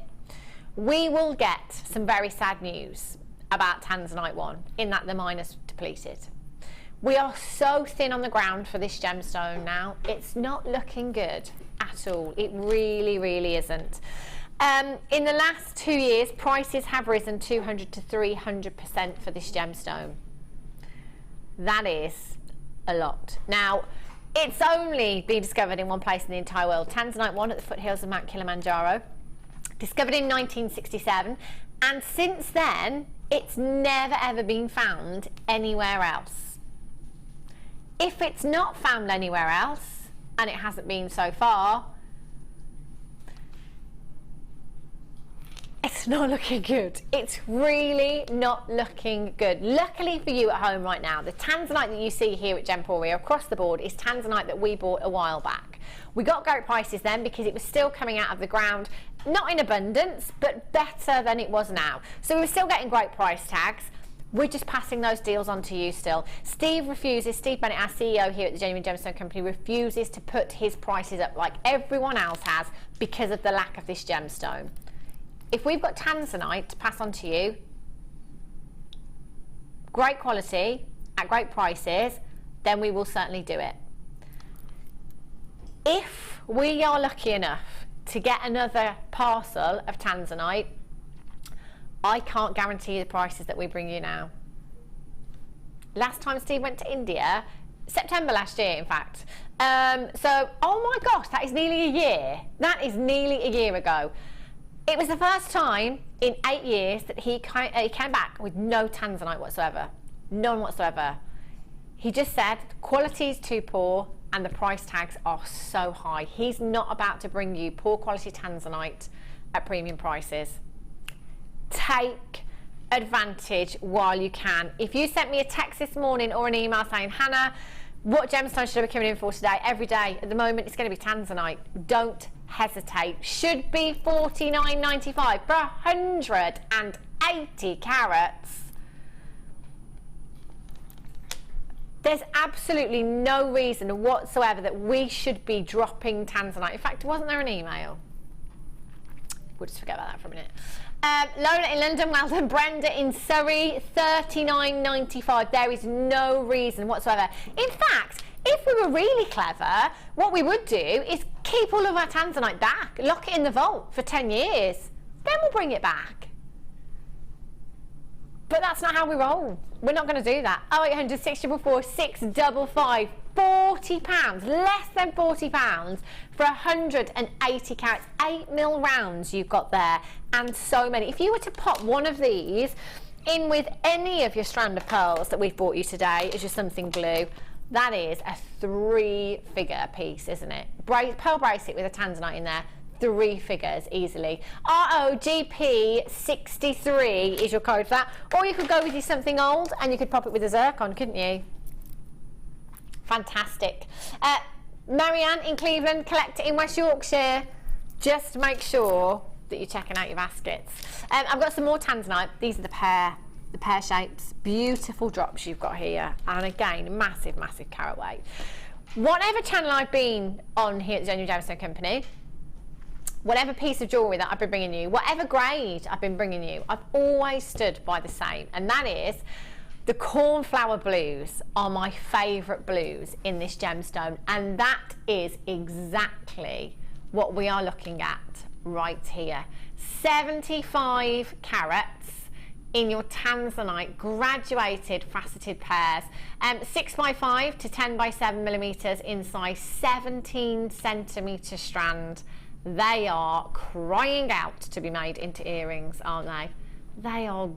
we will get some very sad news about Tanzanite 1, in that the mine's depleted. We are so thin on the ground for this gemstone now. It's not looking good at all. It really, really isn't. In the last 2 years, prices have risen 200 to 300% for this gemstone. That is a lot. Now, it's only been discovered in one place in the entire world, Tanzanite 1 at the foothills of Mount Kilimanjaro, discovered in 1967, and since then, it's never ever been found anywhere else. If it's not found anywhere else, and it hasn't been so far, it's not looking good. It's really not looking good. Luckily for you at home right now, the tanzanite that you see here at Gemporia across the board is tanzanite that we bought a while back. We got great prices then because it was still coming out of the ground, not in abundance, but better than it was now. So we were still getting great price tags. We're just passing those deals on to you still. Steve Bennett, our CEO here at the Genuine Gemstone Company, refuses to put his prices up like everyone else has because of the lack of this gemstone. If we've got tanzanite to pass on to you, great quality, at great prices, then we will certainly do it. If we are lucky enough to get another parcel of tanzanite, I can't guarantee the prices that we bring you now. Last time Steve went to India, September last year, in fact. So, oh my gosh, that is nearly a year. That is nearly a year ago. It was the first time in 8 years that he came back with no tanzanite whatsoever. None whatsoever. He just said, quality is too poor, and the price tags are so high. He's not about to bring you poor quality tanzanite at premium prices. Take advantage while you can. If you sent me a text this morning or an email saying, Hannah, what gemstone should I be coming in for today? Every day at the moment it's going to be tanzanite. Don't hesitate. Should be $49.95 for 180 carats. There's absolutely no reason whatsoever that we should be dropping tanzanite. In fact, wasn't there an email? We'll just forget about that for a minute. Lola in London, well done. Brenda in Surrey, $39.95. There is no reason whatsoever. In fact, if we were really clever, what we would do is keep all of our tanzanite back, lock it in the vault for 10 years, then we'll bring it back. But that's not how we roll. We're not going to do that. 0800 644 655, £40, less than £40 for 180 carats, 8mm rounds you've got there, and so many. If you were to pop one of these in with any of your strand of pearls that we've bought you today as your something glue, that is a 3-figure piece, isn't it? Pearl bracelet with a tanzanite in there. 3 figures easily. ROGP63 is your code for that. Or you could go with your something old and you could pop it with a zircon, couldn't you? Fantastic. Marianne in Cleveland, collector in West Yorkshire. Just make sure that you're checking out your baskets. I've got some more tanzanite. These are the pear shapes. Beautiful drops you've got here. And again, massive, massive carat weight. Whatever channel I've been on here at the Genuine Gemstone Company, whatever piece of jewellery that I've been bringing you, whatever grade I've been bringing you, I've always stood by the same, and that is the cornflower blues are my favourite blues in this gemstone, and that is exactly what we are looking at right here. 75 carats in your tanzanite graduated faceted pairs, 6x5 to 10x7mm in size 17cm strand. They are crying out to be made into earrings, aren't they? They are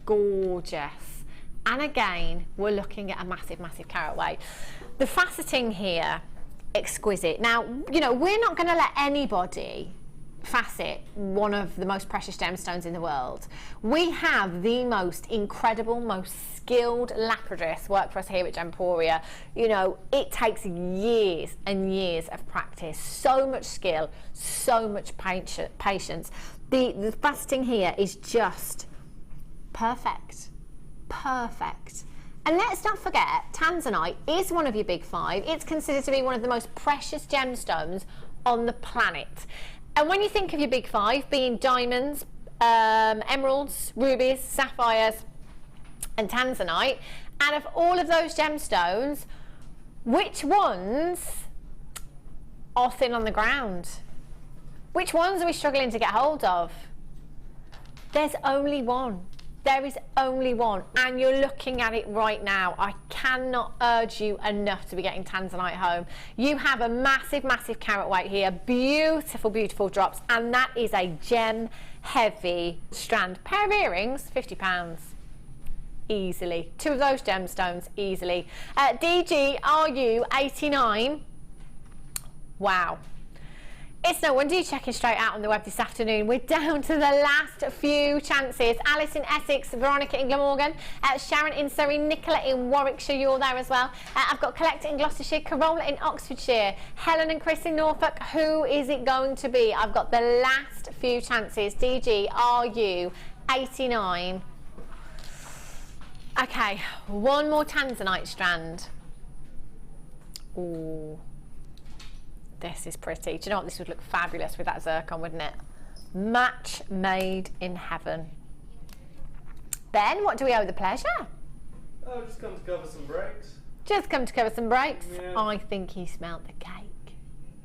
gorgeous. And again, we're looking at a massive, massive carat weight. The faceting here, exquisite. Now, you know, we're not going to let anybody facet one of the most precious gemstones in the world. We have the most incredible, most skilled lapidarists work for us here at Gemporia. You know, it takes years and years of practice, so much skill, so much patience. The faceting here is just perfect. Perfect. And let's not forget, tanzanite is one of your big 5. It's considered to be one of the most precious gemstones on the planet. And when you think of your big 5 being diamonds, emeralds, rubies, sapphires and tanzanite, out of all of those gemstones, which ones are thin on the ground? Which ones are we struggling to get hold of? There's only one. There is only one, and you're looking at it right now. I cannot urge you enough to be getting tanzanite home. You have a massive, massive carat weight here, beautiful, beautiful drops, and that is a gem heavy strand. Pair of earrings, £50. Easily. 2 of those gemstones, easily. DGRU89. Wow. It's no wonder you're checking straight out on the web this afternoon. We're down to the last few chances. Alice in Essex, Veronica in Glamorgan, Sharon in Surrey, Nicola in Warwickshire, you're there as well. I've got Collector in Gloucestershire, Carola in Oxfordshire, Helen and Chris in Norfolk. Who is it going to be? I've got the last few chances. DGRU89. Okay, one more tanzanite strand. Ooh. This is pretty. Do you know what? This would look fabulous with that zircon, wouldn't it? Match made in heaven. Ben, what do we owe the pleasure? Oh, just come to cover some breaks. Just come to cover some breaks? Yeah. I think he smelt the cake.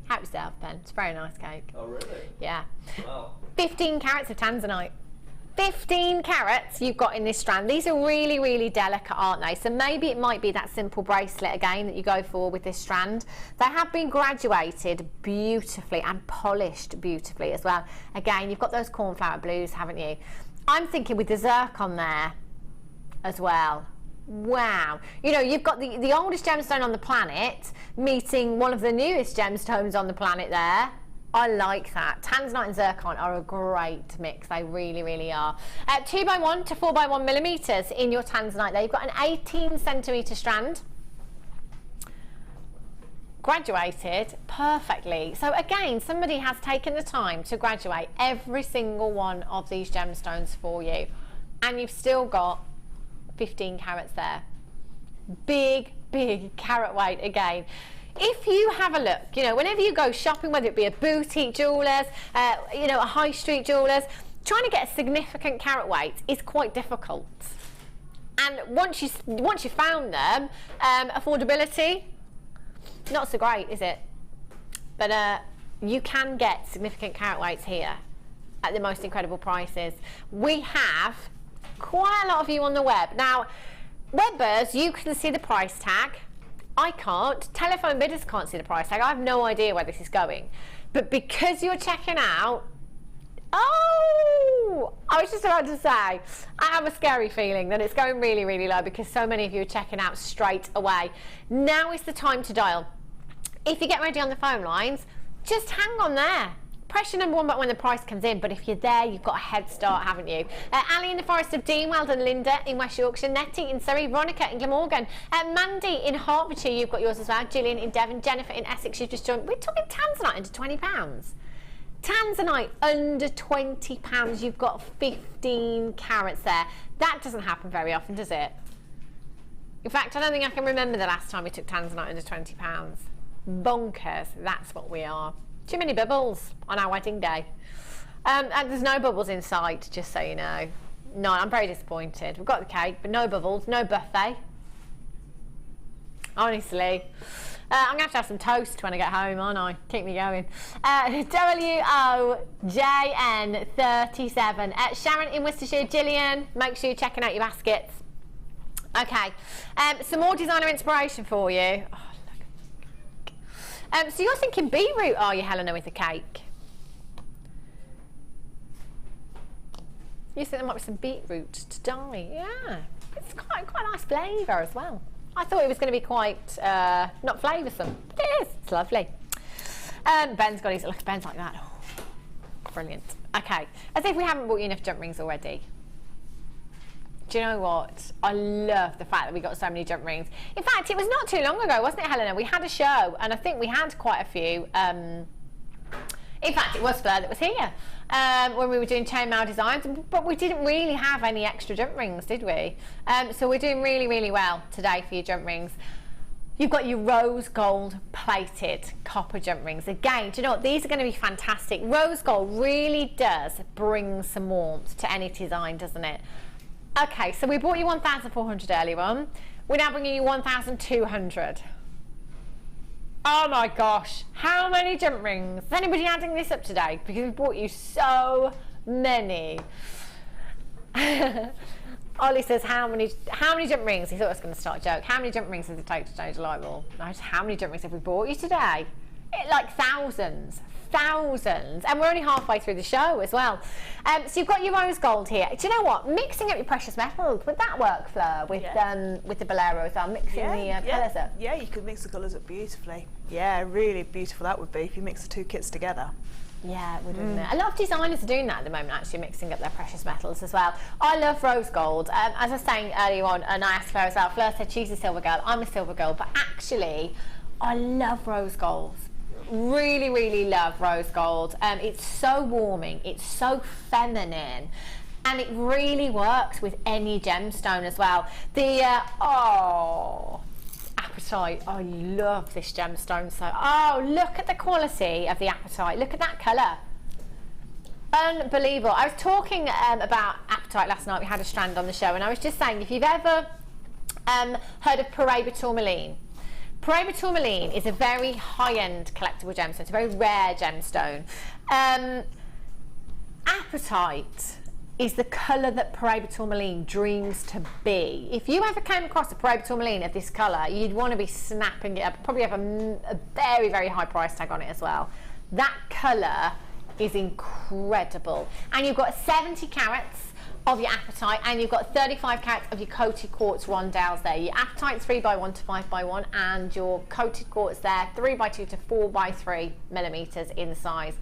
Help yourself, Ben. It's a very nice cake. Oh, really? Yeah. Wow. 15 carats of tanzanite. 15 carats you've got in this strand. These are really, really delicate, aren't they? So maybe it might be that simple bracelet again that you go for with this strand. They have been graduated beautifully and polished beautifully as well. Again, you've got those cornflower blues, haven't you? I'm thinking with the zircon there as well. Wow. You know, you've got the oldest gemstone on the planet meeting one of the newest gemstones on the planet there. I like that. Tanzanite and zircon are a great mix. They really, really are. 2x1 to 4x1 millimeters in your tanzanite there. You've got an 18 centimetre strand. Graduated perfectly. So again, somebody has taken the time to graduate every single one of these gemstones for you. And you've still got 15 carats there. Big, big carat weight again. If you have a look, you know, whenever you go shopping, whether it be a boutique jewellers, you know, a high street jewellers, trying to get a significant carat weight is quite difficult. And once you found them, affordability, not so great, is it? But you can get significant carat weights here at the most incredible prices. We have quite a lot of you on the web. Now, webbers, you can see the price tag. I can't. Telephone bidders can't see the price tag. I have no idea where this is going. But because you're checking out, oh, I was just about to say, I have a scary feeling that it's going really, really low because so many of you are checking out straight away. Now is the time to dial. If you get ready on the phone lines, just hang on there. Pressure number 1 button when the price comes in, but if you're there, you've got a head start, haven't you? Ali in the Forest of Dean, well done. Linda in West Yorkshire, Nettie in Surrey, Veronica in Glamorgan, Mandy in Hertfordshire, you've got yours as well, Gillian in Devon, Jennifer in Essex, you've just joined. We're talking tanzanite under £20. Tanzanite under £20, you've got 15 carats there. That doesn't happen very often, does it? In fact, I don't think I can remember the last time we took tanzanite under £20. Bonkers, that's what we are. Too many bubbles on our wedding day. And there's no bubbles in sight, just so you know. No, I'm very disappointed. We've got the cake, but no bubbles, no buffet. Honestly. I'm going to have some toast when I get home, aren't I? Keep me going. WOJN37. Sharon in Worcestershire. Gillian, make sure you're checking out your baskets. Okay. Some more designer inspiration for you. Oh, so you're thinking beetroot, are you, Helena, with the cake? You think there might be some beetroot to dye? Yeah, it's quite a nice flavour as well. I thought it was going to be quite not flavoursome, but it is. It's lovely. Ben's got his look. Ben's like that. Oh, brilliant. Okay, as if we haven't bought you enough jump rings already. Do you know what? I love the fact that we got so many jump rings. In fact, it was not too long ago, wasn't it, Helena? We had a show, and I think we had quite a few. In fact, it was Fleur that was here when we were doing chainmail designs, but we didn't really have any extra jump rings, did we? So we're doing really, really well today for your jump rings. You've got your rose gold plated copper jump rings. Again, do you know what? These are going to be fantastic. Rose gold really does bring some warmth to any design, doesn't it? Okay, so we bought you 1,400 earlier on. We're now bringing you 1,200. Oh my gosh, how many jump rings? Is anybody adding this up today? Because we bought you so many. Ollie says, how many jump rings? He thought I was going to start a joke. How many jump rings does it take to change a light bulb? How many jump rings have we bought you today? Like thousands. And we're only halfway through the show as well. So you've got your rose gold here. Do you know what? Mixing up your precious metals, would that work, Fleur, with the bolero as well? Mixing the colours up? Yeah, you could mix the colours up beautifully. Yeah, really beautiful that would be if you mix the two kits together. Yeah, it would, wouldn't it? A lot of designers are doing that at the moment, actually, mixing up their precious metals as well. I love rose gold. As I was saying earlier on, and I asked Fleur as well, Fleur said she's a silver girl, I'm a silver girl, but actually, I love rose gold. Really, really love rose gold. It's so warming, it's so feminine, and it really works with any gemstone as well. The apatite, I love this gemstone. So, look at the quality of the apatite. Look at that colour. Unbelievable. I was talking about apatite last night. We had a strand on the show, and I was just saying, if you've ever heard of Paraiba tourmaline. Paraiba tourmaline is a very high-end collectible gemstone. It's a very rare gemstone. Apatite is the colour that Paraiba tourmaline dreams to be. If you ever came across a Paraiba tourmaline of this colour, you'd want to be snapping it up. Probably have a very, very high price tag on it as well. That colour is incredible. And you've got 70 carats of your Appetite, and you've got 35 counts of your coated quartz rondelles there. Your Appetite 3x1 to 5x1, and your coated quartz there 3x2 to 4x3 millimeters in size.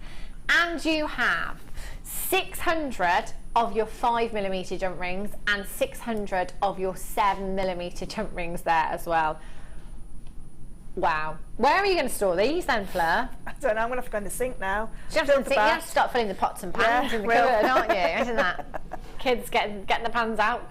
And you have 600 of your 5mm jump rings and 600 of your 7mm jump rings there as well. Wow. Where are you going to store these then, Fleur? I don't know, I'm going to have to go in the sink now. You have to start filling the pots and pans in the cupboard, aren't you? Isn't that? Kids getting the pans out.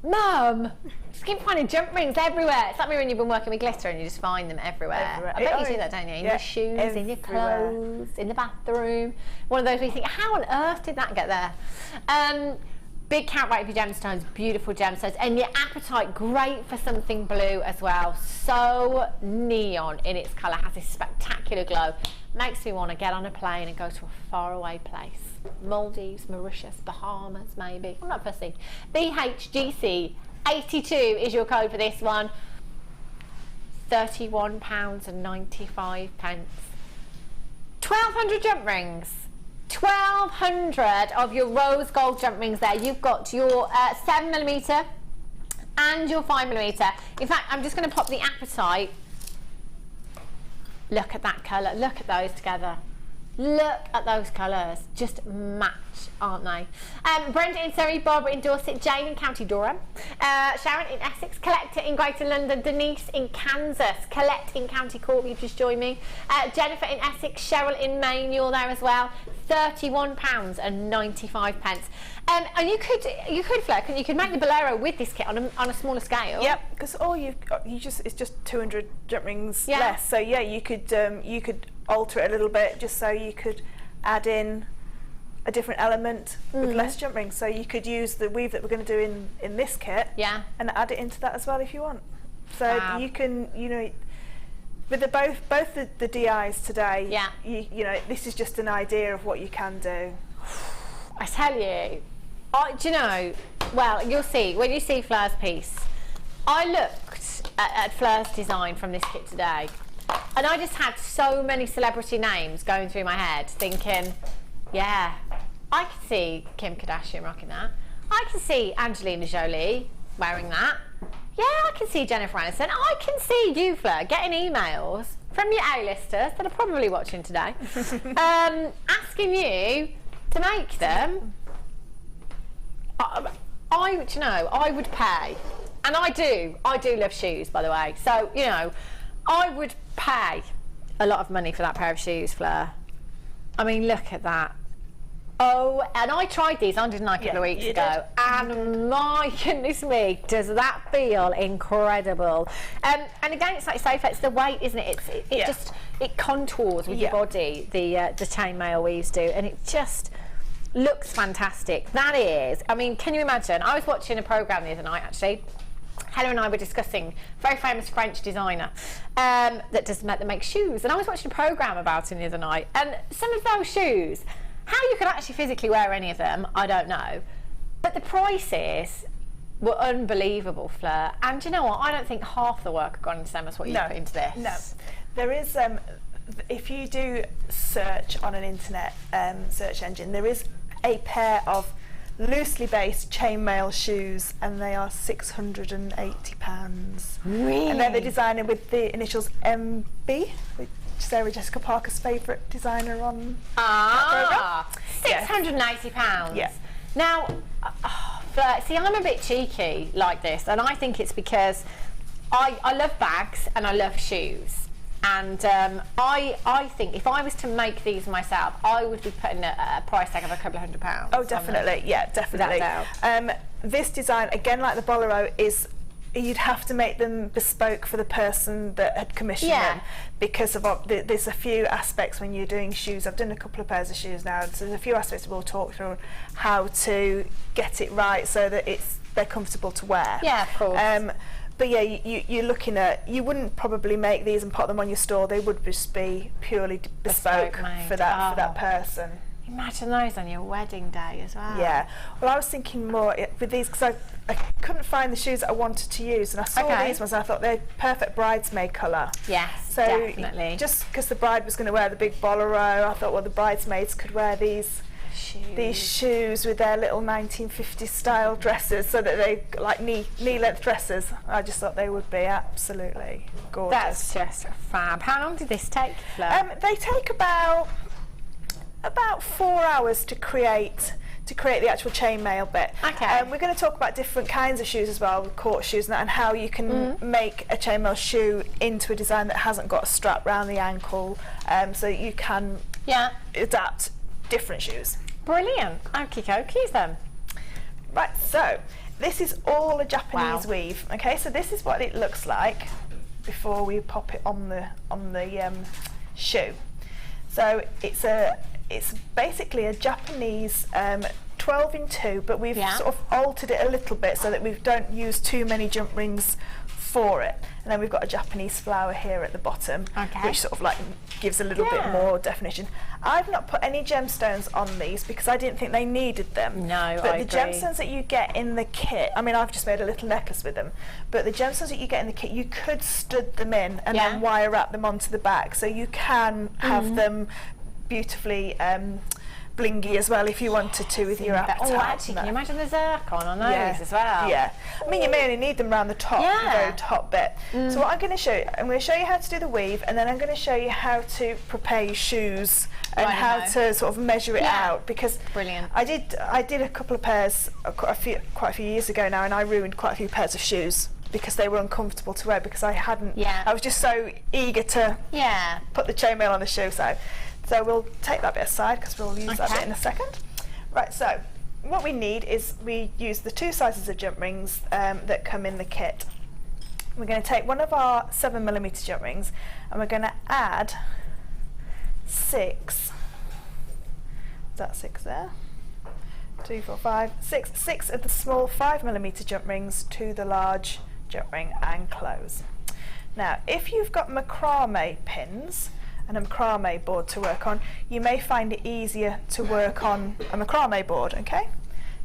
Mum, just keep finding jump rings everywhere. It's like me when you've been working with glitter and you just find them everywhere. I bet you do that, don't you? In your shoes, in your clothes, in the bathroom. One of those where you think, how on earth did that get there? Big count rate of your gemstones, beautiful gemstones, and your Appetite, great for something blue as well. So neon in its colour, has this spectacular glow. Makes me want to get on a plane and go to a faraway place. Maldives, Mauritius, Bahamas maybe. I'm not fussy. BHGC 82 is your code for this one. £31.95. 1,200 jump rings. 1,200 of your rose gold jump rings there. You've got your 7mm and your 5mm. In fact, I'm just going to pop the Appetite. Look at that colour. Look at those together. Look at those colours. Just match, aren't they? Brenda in Surrey, Barbara in Dorset, Jane in County Durham, Sharon in Essex, Collector in Greater London, Denise in Kansas, Colette in County Cork, you've just joined me, Jennifer in Essex, Cheryl in Maine, you're there as well. £31.95. And you could, Fleur, you could make the bolero with this kit on a smaller scale. Yep, because all it's just 200 jump rings less. So yeah, you could alter it a little bit just so you could add in a different element with less jump rings. So you could use the weave that we're going to do in this kit, and add it into that as well if you want. So you can, with both the DIs today, you know, this is just an idea of what you can do. I tell you, do you know, well, you'll see, when you see Fleur's piece, I looked at Fleur's design from this kit today, and I just had so many celebrity names going through my head, thinking, yeah, I can see Kim Kardashian rocking that. I can see Angelina Jolie wearing that. Yeah, I can see Jennifer Aniston. I can see you, Fleur, getting emails from your A-listers that are probably watching today, asking you to make them. I would pay, and I do love shoes, by the way, so you know, I would pay a lot of money for that pair of shoes, Fleur. I mean, look at that. Oh, and I tried these on, didn't I, a couple of weeks ago, and my goodness me, does that feel incredible. And again, it's like you say, it's the weight, isn't it? It contours with your body, the chainmail weaves do, and it just looks fantastic. That is, I mean, can you imagine? I was watching a programme the other night, actually. Heather and I were discussing a very famous French designer that makes shoes, and I was watching a programme about him the other night, and some of those shoes, how you could actually physically wear any of them, I don't know, but the prices were unbelievable, Fleur. And do you know what? I don't think half the work had gone into them as what you put into this. No, there is. If you do search on an internet search engine, there is a pair of loosely based chainmail shoes, and they are £680. Really? And they're designer with the initials MB, which is Sarah Jessica Parker's favourite designer on that programme. £680. Yeah. Now, Fleur, see, I'm a bit cheeky like this, and I think it's because I love bags and I love shoes. And I think if I was to make these myself, I would be putting a price tag of a couple of £100. Oh, definitely, definitely. This design, again, like the bolero, is you'd have to make them bespoke for the person that had commissioned them, because of there's a few aspects when you're doing shoes. I've done a couple of pairs of shoes now, so there's a few aspects we'll talk through how to get it right so that they're comfortable to wear. Yeah, of course. But yeah, you're looking at, you wouldn't probably make these and put them on your store. They would just be purely bespoke for that person. Imagine those on your wedding day as well. Yeah. Well, I was thinking more with these because I couldn't find the shoes that I wanted to use, and I saw these ones and I thought they're perfect bridesmaid colour. Yes, so definitely. Just because the bride was going to wear the big bolero, I thought, well, the bridesmaids could wear these these shoes with their little 1950s style dresses, so that they like knee length dresses. I just thought they would be absolutely gorgeous. That's just fab. How long did this take, Fleur? They take about 4 hours to create the actual chainmail bit. Okay. We're going to talk about different kinds of shoes as well, court shoes and that, and how you can make a chainmail shoe into a design that hasn't got a strap round the ankle, so you can adapt different shoes. Brilliant. Okie dokies then. Right, so this is all a Japanese weave. Okay, so this is what it looks like before we pop it on the shoe. So it's basically a Japanese 12 in 2, but we've sort of altered it a little bit so that we don't use too many jump rings for it. And then we've got a Japanese flower here at the bottom, which sort of like gives a little bit more definition. I've not put any gemstones on these because I didn't think they needed them. No, but I the agree. gemstones that you get in the kit, I mean, I've just made a little necklace with them, but the gemstones that you get in the kit, you could stud them in and then wire wrap them onto the back, so you can have them beautifully blingy as well if you wanted to with your appetite. Oh, actually, can you imagine the zircon on those as well? Yeah. I mean, you may only need them around the top, the very top bit. So what I'm going to show you, how to do the weave, and then I'm going to show you how to prepare your shoes and how to sort of measure it out, because brilliant. I did a couple of pairs quite a few years ago now, and I ruined quite a few pairs of shoes because they were uncomfortable to wear because I was just so eager to put the chainmail on the shoe. So we'll take that bit aside because we'll use that bit in a second. Right, so what we need is we use the 2 sizes of jump rings that come in the kit. We're going to take one of our 7mm jump rings and we're going to add 6. Is that 6 there? 2, 4, 5, 6 of the small 5mm jump rings to the large jump ring and close. Now, if you've got macrame pins and a macrame board to work on, you may find it easier to work on a macrame board, okay?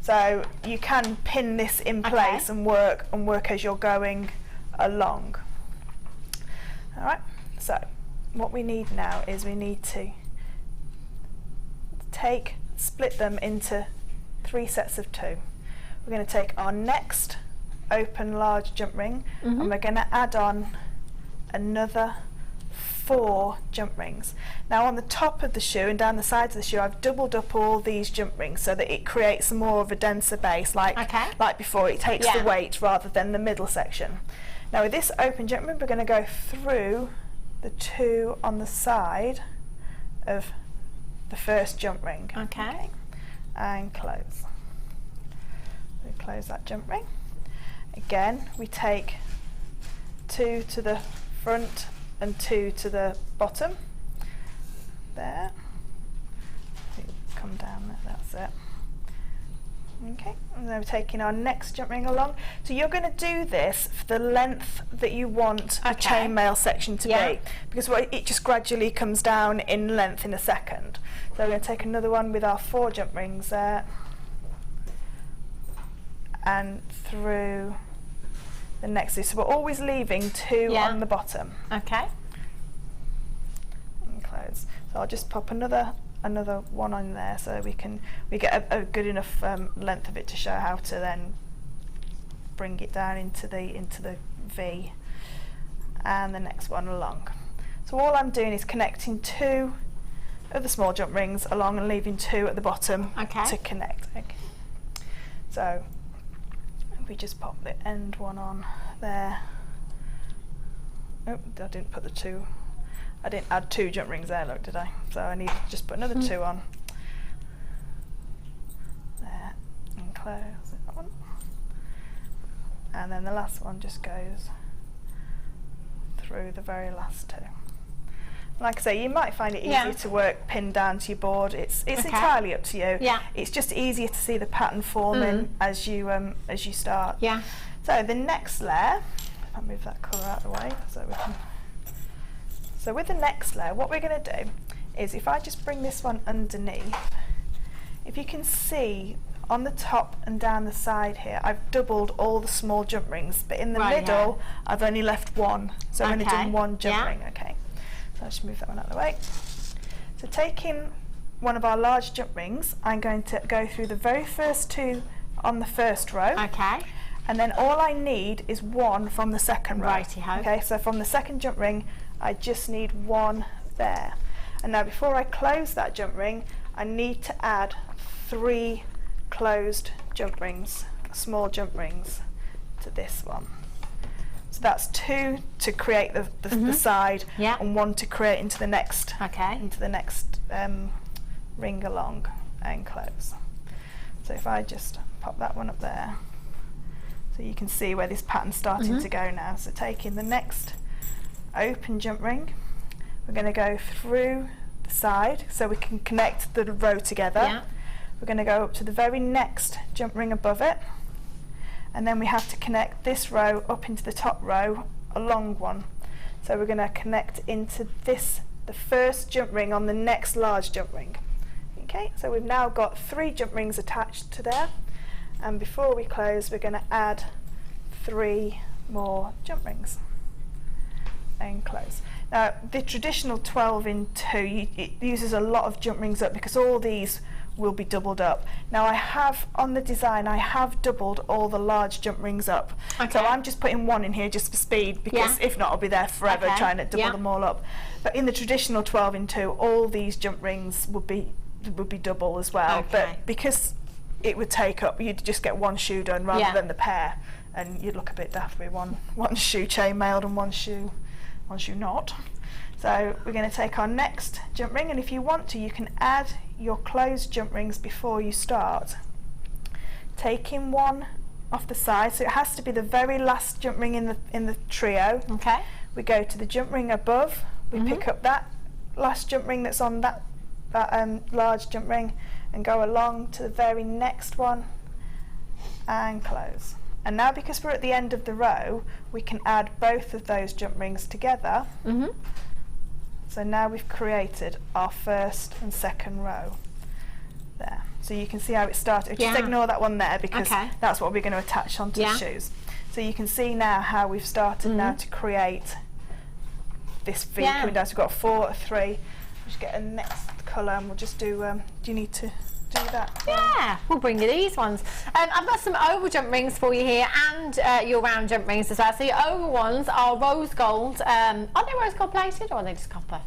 So you can pin this in place and work as you're going along. All right, so what we need now is we need to split them into 3 sets of 2. We're going to take our next open large jump ring and we're going to add on another 4 jump rings. Now on the top of the shoe and down the sides of the shoe, I've doubled up all these jump rings so that it creates more of a denser base, like before. It takes the weight rather than the middle section. Now with this open jump ring, we're going to go through the 2 on the side of the first jump ring. Okay. And close. We close that jump ring. Again, we take 2 to the front and 2 to the bottom. There. Come down there, that's it. Okay, and then we're taking our next jump ring along. So you're going to do this for the length that you want the chainmail section to be, because it just gradually comes down in length in a second. So we're going to take another one with our 4 jump rings there and through the next. So we're always leaving 2 on the bottom. Okay. And close. So I'll just pop another one on there so we get a good enough length of it to show how to then bring it down into the V, and the next one along. So all I'm doing is connecting 2 of the small jump rings along and leaving 2 at the bottom to connect. Okay. So if we just pop the end one on there. Oh, I didn't put the 2. I didn't add 2 jump rings there, look, did I? So I need to just put another 2 on. There, and close that one. And then the last one just goes through the very last 2. Like I say, you might find it easier to work pinned down to your board. It's entirely up to you. Yeah. It's just easier to see the pattern forming as you start. Yeah. So the next layer, if I move that colour out of the way so we can. So with the next layer, what we're going to do is, if I just bring this one underneath, if you can see on the top and down the side here, I've doubled all the small jump rings, but in the middle, I've only left 1. So I've only done 1 jump ring. Okay. So I'll just move that one out of the way. So taking one of our large jump rings, I'm going to go through the very first 2 on the first row. Okay. And then all I need is 1 from the second row. Righty-ho. Okay, so from the second jump ring, I just need 1 there. And now before I close that jump ring, I need to add 3 closed jump rings, small jump rings, to this one. So that's 2 to create the side, Yeah. and 1 to create into the next Okay. ring along and close. So if I just pop that one up there, so you can see where this pattern's starting to go now. So taking the next open jump ring, we're going to go through the side so we can connect the row together. Yeah. We're going to go up to the very next jump ring above it, and then we have to connect this row up into the top row, a long one. So we're going to connect into this, the first jump ring on the next large jump ring. Okay, so we've now got 3 jump rings attached to there, and before we close we're going to add 3 more jump rings and close. Now the traditional 12 in 2 it uses a lot of jump rings up because all these will be doubled up. Now I have on the design, I have doubled all the large jump rings up. Okay. So I'm just putting 1 in here just for speed, because if not I'll be there forever trying to double them all up. But in the traditional 12 in 2, all these jump rings would be double as well. Okay. But because it would take up, you'd just get 1 shoe done rather than the pair, and you'd look a bit daft with one shoe chain mailed and one shoe not. So we're going to take our next jump ring, and if you want to, you can add your closed jump rings before you start. Taking 1 off the side, so it has to be the very last jump ring in the trio. Okay. We go to the jump ring above, we pick up that last jump ring that's on that large jump ring, and go along to the very next one and close. And now because we're at the end of the row, we can add both of those jump rings together. So now we've created our first and second row there. So you can see how it started. Just ignore that one there, because that's what we're going to attach onto the shoes. So you can see now how we've started now to create this V coming down. So we've got 4, 3. Just get a next colour, and we'll just do you need to do that? Yeah, we'll bring you these ones. I've got some oval jump rings for you here, and your round jump rings as well. So your oval ones are rose gold. Are they rose gold plated, or are they just copper?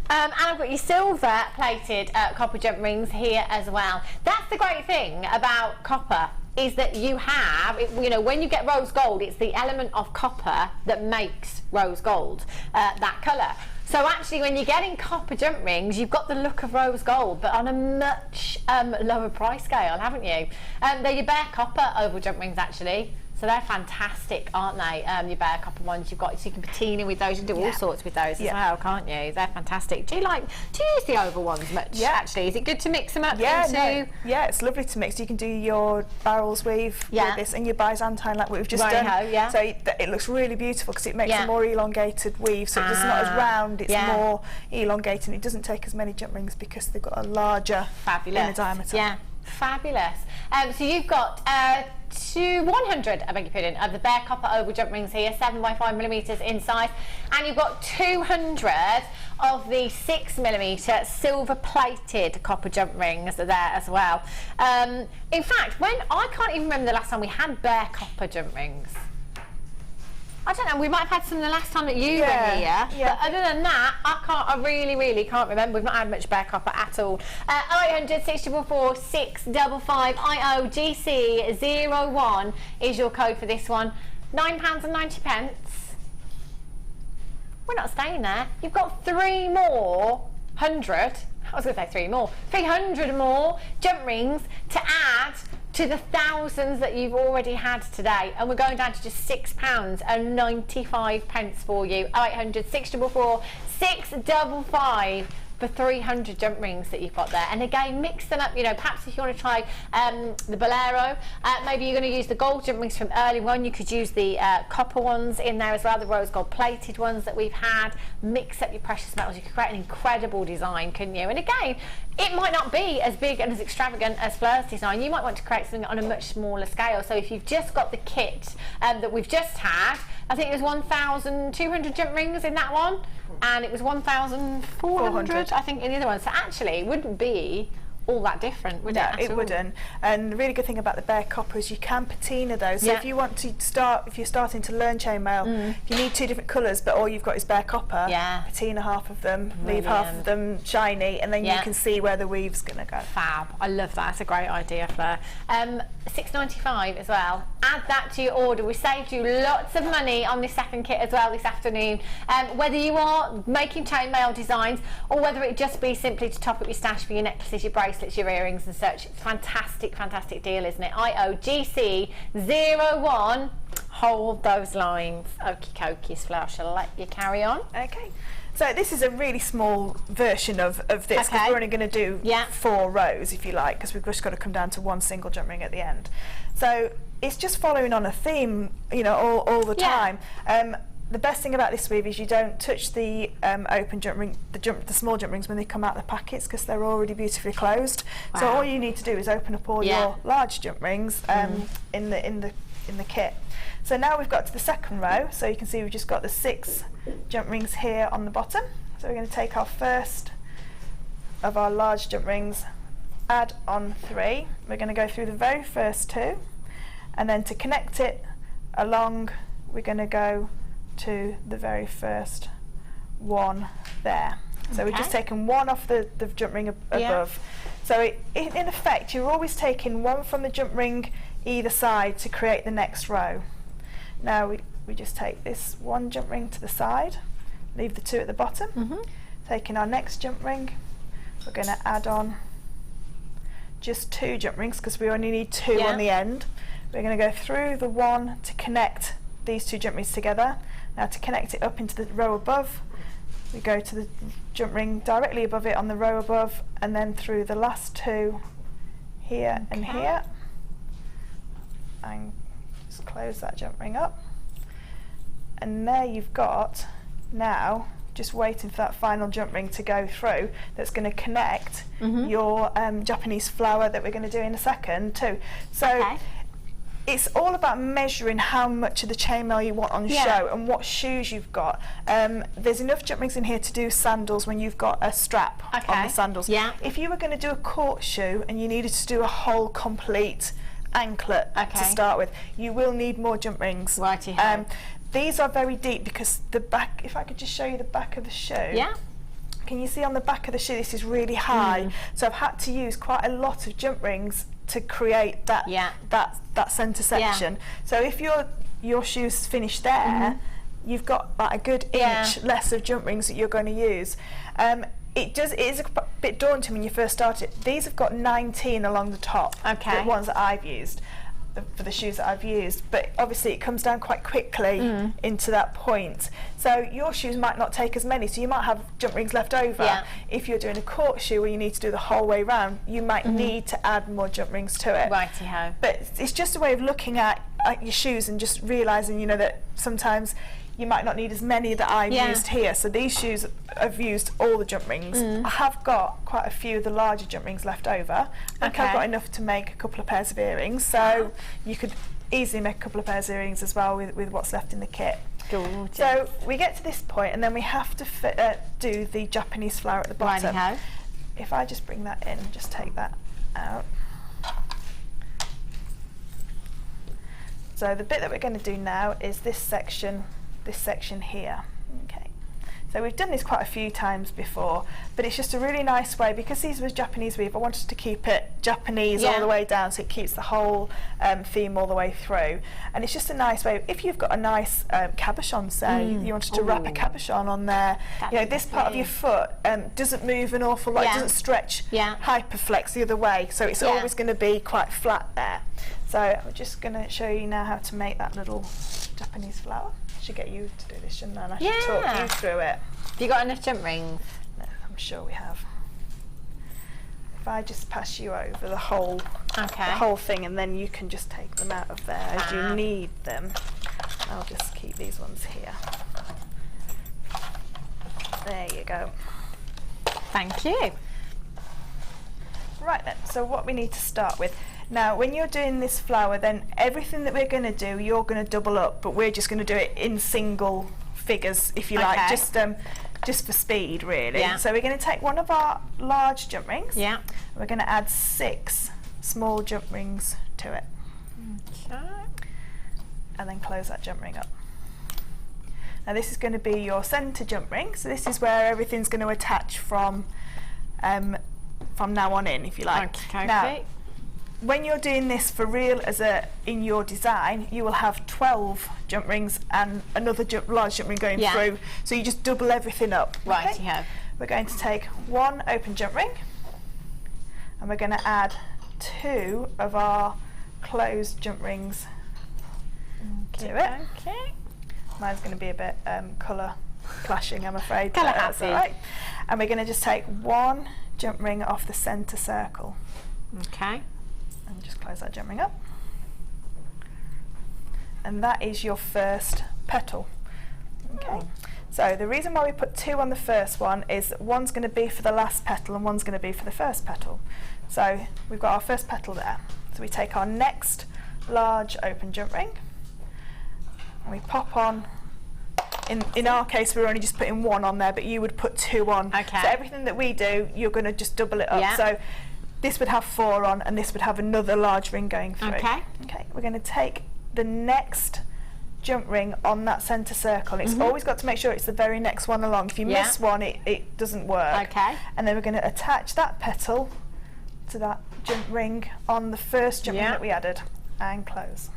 And I've got your silver plated copper jump rings here as well. That's the great thing about copper, is that you have, you know, when you get rose gold, it's the element of copper that makes rose gold that colour. So actually, when you're getting copper jump rings, you've got the look of rose gold, but on a much lower price scale, haven't you? They're your bare copper oval jump rings, actually. So they're fantastic, aren't they? Your bare copper ones you've got, so you can patina with those, you can do all sorts with those as well, can't you? They're fantastic. Do you use the oval ones much? Actually, is it good to mix them up into? Yeah, it's lovely to mix. You can do your barrels weave with this, and your Byzantine like we've just done. So it looks really beautiful because it makes a more elongated weave. So it's not as round; it's more elongated. It doesn't take as many jump rings because they've got a larger inner diameter. Yeah, fabulous. So you've got 100, I beg your pardon, of the bare copper oval jump rings here, 7 by 5 millimeters in size, and you've got 200 of the 6 millimeter silver plated copper jump rings there as well. In fact, I can't even remember the last time we had bare copper jump rings. I don't know, we might have had some the last time that you were here, but other than that, I really can't remember. We've not had much bare copper at all. 0800 644 655 IOGC01 is your code for this one. £9.90. We're not staying there. You've got 300 more jump rings to add to the thousands that you've already had today, and we're going down to just £6.95 for you. 0800 644 655 for 300 jump rings that you've got there. And again, mix them up, you know, perhaps if you want to try the bolero, maybe you're going to use the gold jump rings from earlier on, you could use the copper ones in there as well, the rose gold plated ones that we've had. Mix up your precious metals, you could create an incredible design, couldn't you? And again, it might not be as big and as extravagant as Fleur's design. You might want to create something on a much smaller scale. So if you've just got the kit that we've just had, I think it was 1,200 jump rings in that one, and it was 1,400 I think in the other one. So actually it wouldn't be all that different, would it? It wouldn't. And the really good thing about the bare copper is you can patina those. So if you want to start, if you're starting to learn chainmail, if you need 2 different colours but all you've got is bare copper, patina half of them, leave half of them shiny, and then you can see where the weave's going to go. Fab. I love that. It's a great idea, Fleur. $6.95 as well. Add that to your order. We saved you lots of money on this second kit as well this afternoon. Whether you are making chainmail designs or whether it just be simply to top up your stash for your necklaces, your bracelets, your earrings and such. It's fantastic, fantastic deal, isn't it? IOGC01. Hold those lines. Okie dokies, Fleur. Shall I let you carry on? Okay. So this is a really small version of this, because we're only going to do 4 rows, if you like, because we've just got to come down to 1 single jump ring at the end. So it's just following on a theme, you know, all the time. The best thing about this weave is you don't touch the open jump ring, the small jump rings when they come out of the packets, because they're already beautifully closed. Wow. So all you need to do is open up all your large jump rings in the kit. So now we've got to the second row, so you can see we've just got the 6 jump rings here on the bottom. So we're going to take our first of our large jump rings, add on 3. We're going to go through the very first 2, and then to connect it along, we're going to go to the very first one there. So we've just taken 1 off the jump ring above. So in effect, you're always taking 1 from the jump ring either side to create the next row. Now we just take this 1 jump ring to the side, leave the 2 at the bottom, taking our next jump ring, we're going to add on just 2 jump rings because we only need 2 on the end. We're going to go through the 1 to connect these 2 jump rings together. Now to connect it up into the row above, we go to the jump ring directly above it on the row above, and then through the last 2 here and here, and just close that jump ring up. And there you've got, now just waiting for that final jump ring to go through, that's going to connect your Japanese flower that we're going to do in a second too. So it's all about measuring how much of the chainmail you want on show and what shoes you've got. There's enough jump rings in here to do sandals when you've got a strap on the sandals. If you were going to do a court shoe and you needed to do a whole complete anklet to start with, you will need more jump rings. These are very deep because the back, if I could just show you the back of the shoe. Can you see on the back of the shoe this is really high? So I've had to use quite a lot of jump rings to create that that centre section. So if your shoe's finished there, you've got like a good inch less of jump rings that you're going to use. It is a bit daunting when you first start it. These have got 19 along the top, the ones that I've used, for the shoes that I've used, but obviously it comes down quite quickly into that point. So your shoes might not take as many, so you might have jump rings left over. If you're doing a court shoe where you need to do the whole way round, you might need to add more jump rings to it. But it's just a way of looking at your shoes and just realising, you know, that sometimes you might not need as many that I've used here. So these shoes, I've used all the jump rings. I have got quite a few of the larger jump rings left over. I think I've got enough to make a couple of pairs of earrings. So you could easily make a couple of pairs of earrings as well with what's left in the kit. Gorgeous. So we get to this point and then we have to do the Japanese flower at the bottom. If I just bring that in, just take that out. So the bit that we're going to do now is this section here. So we've done this quite a few times before, but it's just a really nice way, because these was Japanese weave, I wanted to keep it Japanese all the way down, so it keeps the whole theme all the way through. And it's just a nice way, if you've got a nice cabochon, say, you wanted to wrap a cabochon on there, you know, this part of your foot doesn't move an awful lot, doesn't stretch, hyperflex the other way, so it's always going to be quite flat there. So I'm just going to show you now how to make that little Japanese flower. I should get you to do this, shouldn't I? And I should talk you through it. Have you got enough jump rings? No, I'm sure we have. If I just pass you over the whole thing, and then you can just take them out of there as you need them. I'll just keep these ones here. There you go. Thank you. Right then, so what we need to start with. Now, when you're doing this flower, then everything that we're going to do, you're going to double up, but we're just going to do it in single figures, if you like, just for speed, really. Yeah. So we're going to take one of our large jump rings. Yeah. We're going to add 6 small jump rings to it. Okay. And then close that jump ring up. Now this is going to be your centre jump ring, so this is where everything's going to attach from now on in, if you like. Okay. Now, when you're doing this for real in your design, you will have 12 jump rings and another large jump ring going through, so you just double everything up. Right, okay? yeah. We're going to take 1 open jump ring and we're going to add 2 of our closed jump rings to it. Okay. Mine's going to be a bit colour clashing, I'm afraid. Colour but that's happy. all right. And we're going to just take 1 jump ring off the centre circle. Okay. And just close that jump ring up. And that is your first petal. Okay. So the reason why we put 2 on the first one is that one's going to be for the last petal and one's going to be for the first petal. So we've got our first petal there. So we take our next large open jump ring and we pop on. In our case, we're only just putting 1 on there, but you would put 2 on. Okay. So everything that we do, you're going to just double it up. Yeah. So this would have 4 on, and this would have another large ring going through. Okay. Okay. We're going to take the next jump ring on that centre circle. It's always got to make sure it's the very next one along. If you miss one, it doesn't work. Okay. And then we're going to attach that petal to that jump ring on the first jump ring that we added, and close.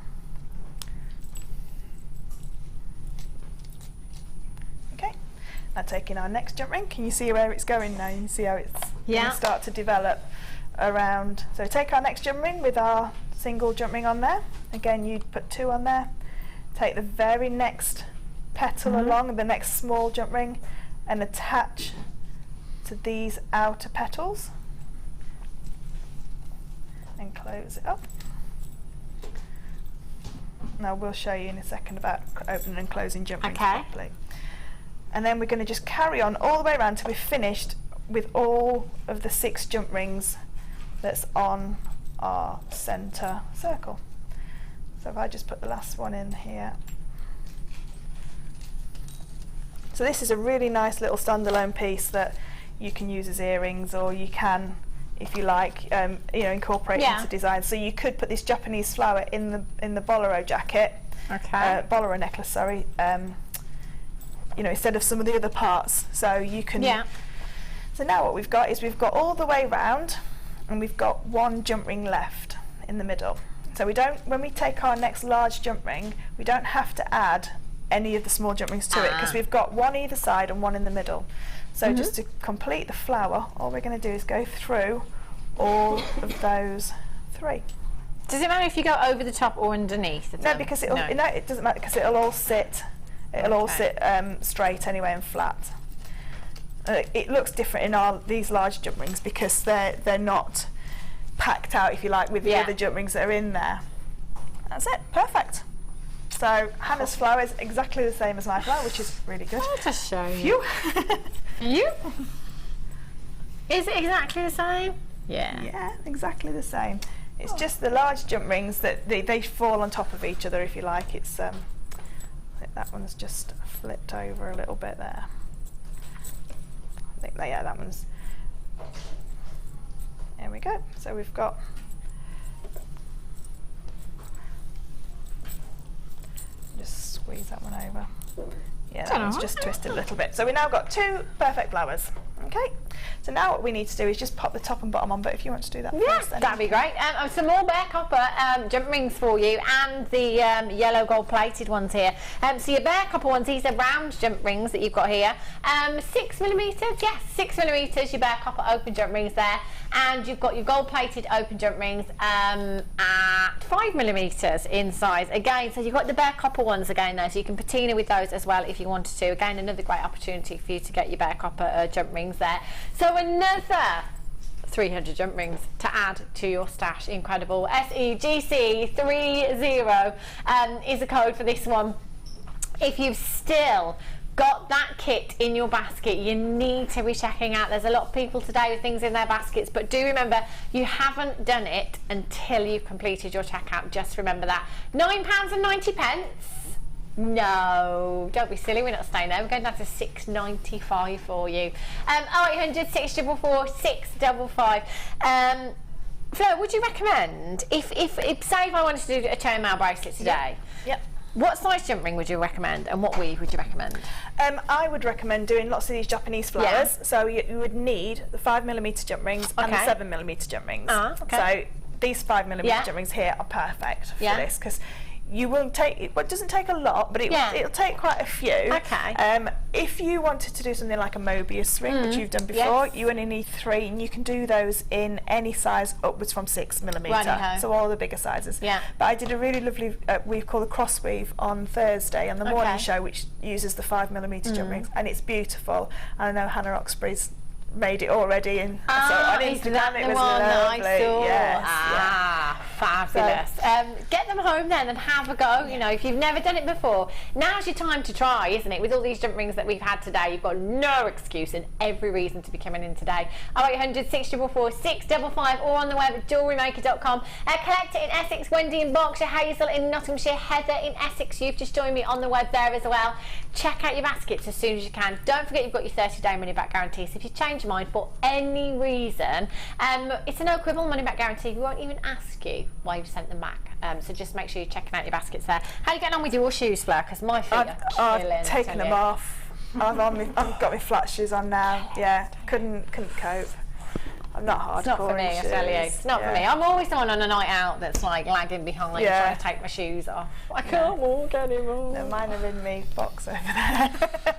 Okay. Now taking our next jump ring, can you see where it's going now? You can see how it's going to start to develop around. So take our next jump ring with our single jump ring on there. Again, you'd put 2 on there. Take the very next petal along, the next small jump ring, and attach to these outer petals and close it up. Now we'll show you in a second about opening and closing jump rings properly. And then we're going to just carry on all the way around till we've finished with all of the 6 jump rings that's on our centre circle. So if I just put the last one in here. So this is a really nice little standalone piece that you can use as earrings, or you can, if you like, you know, incorporate into design. So you could put this Japanese flower in the bolero jacket, bolero necklace, sorry. You know, instead of some of the other parts. So you can. So now what we've got is we've got all the way round, and we've got 1 jump ring left in the middle. So we don't, when we take our next large jump ring, we don't have to add any of the small jump rings to it, because we've got 1 either side and 1 in the middle. So just to complete the flower, all we're going to do is go through all of those 3. Does it matter if you go over the top or underneath of them? No, because it doesn't matter, because it'll all sit. It'll all sit straight anyway and flat. It looks different in these large jump rings because they're not packed out, if you like, with the other jump rings that are in there. That's it, perfect. So Hannah's flower is exactly the same as my flower, which is really good. I'll just show you. You? Is it exactly the same? Yeah. Yeah, exactly the same. It's just the large jump rings that they fall on top of each other, if you like. It's I think that one's just flipped over a little bit there. I think that one's. There we go. So we've got. Just squeeze that one over. Yeah, that one's just twisted a little bit. So we now got 2 perfect flowers. Okay. So now what we need to do is just pop the top and bottom on. But if you want to do that first, then that'd be great. Some more bare copper jump rings for you, and the yellow gold plated ones here. So your bare copper ones, these are round jump rings that you've got here. 6mm, yes, 6mm. Your bare copper open jump rings there, and you've got your gold plated open jump rings at 5mm in size. Again, so you've got the bare copper ones again there, so you can patina with those as well if you wanted to. Again, another great opportunity for you to get your bare copper jump rings there. So another 300 jump rings to add to your stash. Incredible. SEGC30 is a code for this one. If you've still got that kit in your basket, you need to be checking out. There's a lot of people today with things in their baskets, but do remember, you haven't done it until you've completed your checkout. Just remember that. £9.90. No, don't be silly, we're not staying there. We're going down to £6.95 for you. 0800 644 655. Fleur, would you recommend, if say if I wanted to do a chainmail bracelet today, Yep. what size jump ring would you recommend, and what weave would you recommend? I would recommend doing lots of these Japanese flowers. Yeah. So you would need the 5mm jump rings and the 7mm jump rings. Okay. So these 5mm jump rings here are perfect for this, because you won't take it. Well, it doesn't take a lot, but it'll take quite a few. Okay. If you wanted to do something like a Mobius ring, which you've done before, you only need 3, and you can do those in any size upwards from 6mm. Righty-ho. So all the bigger sizes. Yeah. But I did a really lovely weave called the cross weave on Thursday on the morning show, which uses the 5mm jump rings, and it's beautiful. And I know Hannah Oxbury's made it already, and so on Instagram it was lovely. Fabulous. Get them home then and have a go. You know, if you've never done it before, now's your time to try, isn't it? With all these jump rings that we've had today, you've got no excuse and every reason to be coming in today. 0800 644 655 or on the web at JewelleryMaker.com. Collect it in Essex, Wendy in Berkshire, Hazel in Nottinghamshire, Heather in Essex. You've just joined me on the web there as well. Check out your baskets as soon as you can. Don't forget you've got your 30-day money-back guarantee. So if you change your mind for any reason, it's a no-quibble money-back guarantee. We won't even ask you why you've sent them back. So just make sure you're checking out your baskets there. How are you getting on with your shoes, Fleur? Because my feet are killing. I've taken them off. I've got my flat shoes on now. Yeah, couldn't cope. I'm not hardcore. It's not for me, I tell you. It's not for me. I'm always the one on a night out that's like lagging behind, trying to take my shoes off. I can't walk anymore. No, mine are in my box over there.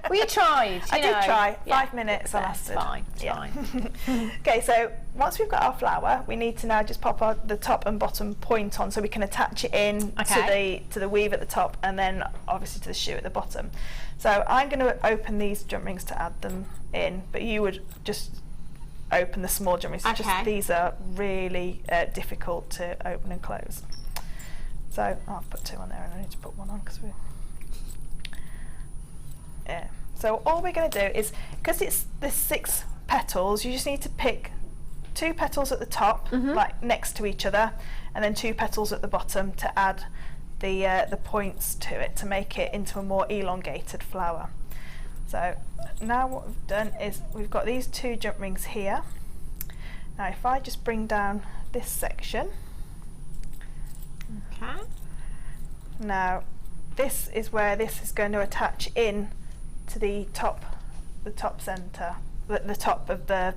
Well, you tried. I did try. 5 minutes I lasted. Fine. It's fine. Okay, so once we've got our flower, we need to now just pop the top and bottom point on so we can attach it in to the weave at the top, and then obviously to the shoe at the bottom. So I'm going to open these jump rings to add them in, but you would just open the small jump rings. Just these are really difficult to open and close. So I've put 2 on there, and I need to put 1 on because So all we're going to do is, because it's the 6 petals, you just need to pick 2 petals at the top, like next to each other, and then 2 petals at the bottom to add the points to it to make it into a more elongated flower. So now what we've done is we've got these 2 jump rings here. Now if I just bring down this section. Okay. Now this is where this is going to attach in to the top center, the top of the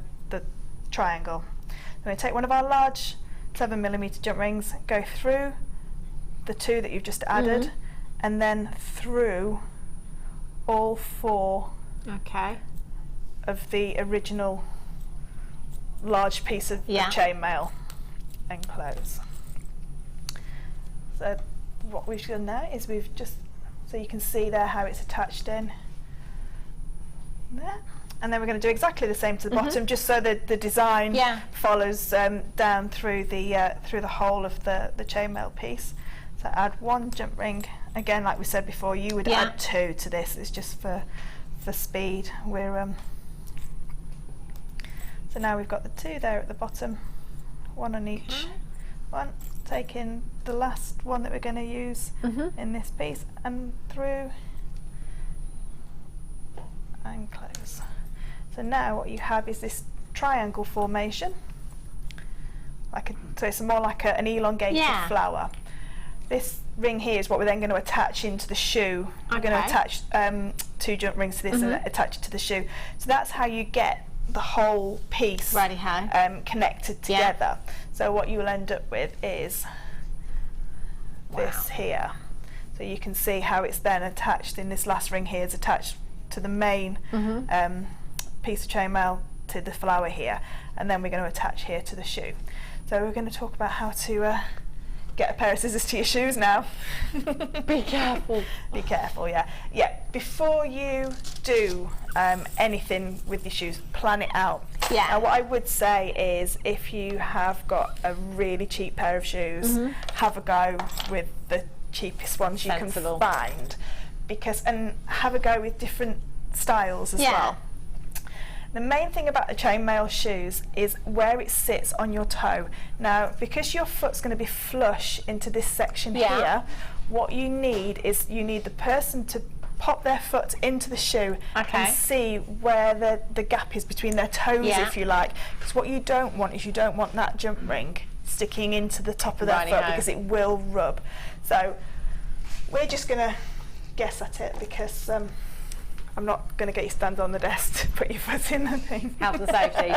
triangle. I'm going to take one of our large 7mm jump rings, go through the 2 that you've just added, and then through all 4 of the original large piece of chainmail and close. So what we've done now is we've just, so you can see there how it's attached in there, and then we're going to do exactly the same to the bottom, just so that the design follows down through the whole of the chainmail piece. So add 1 jump ring. Again, like we said before, you would add 2 to this. It's just for speed. So now we've got the 2 there at the bottom, 1 on each one. Taking the last one that we're going to use in this piece, and through and close. So now what you have is this triangle formation. So it's more like an elongated flower. This ring here is what we're then going to attach into the shoe. We're going to attach 2 jump rings to this and attach it to the shoe. So that's how you get the whole piece connected together. So what you'll end up with is this here. So you can see how it's then attached in this last ring here is attached to the main piece of chainmail to the flower here, and then we're going to attach here to the shoe. So we're going to talk about how to get a pair of scissors to your shoes now. Be careful. Be careful, yeah. Before you do anything with your shoes, plan it out. Now what I would say is, if you have got a really cheap pair of shoes, have a go with the cheapest ones you can find, and have a go with different styles as well. The main thing about the chainmail shoes is where it sits on your toe. Now, because your foot's going to be flush into this section here, what you need is the person to pop their foot into the shoe and see where the gap is between their toes, if you like. Because what you don't want is you don't want that jump ring sticking into the top of their foot because it will rub. So we're just going to guess at it because I'm not going to get you stand on the desk to put your foot in the thing. Health and safety.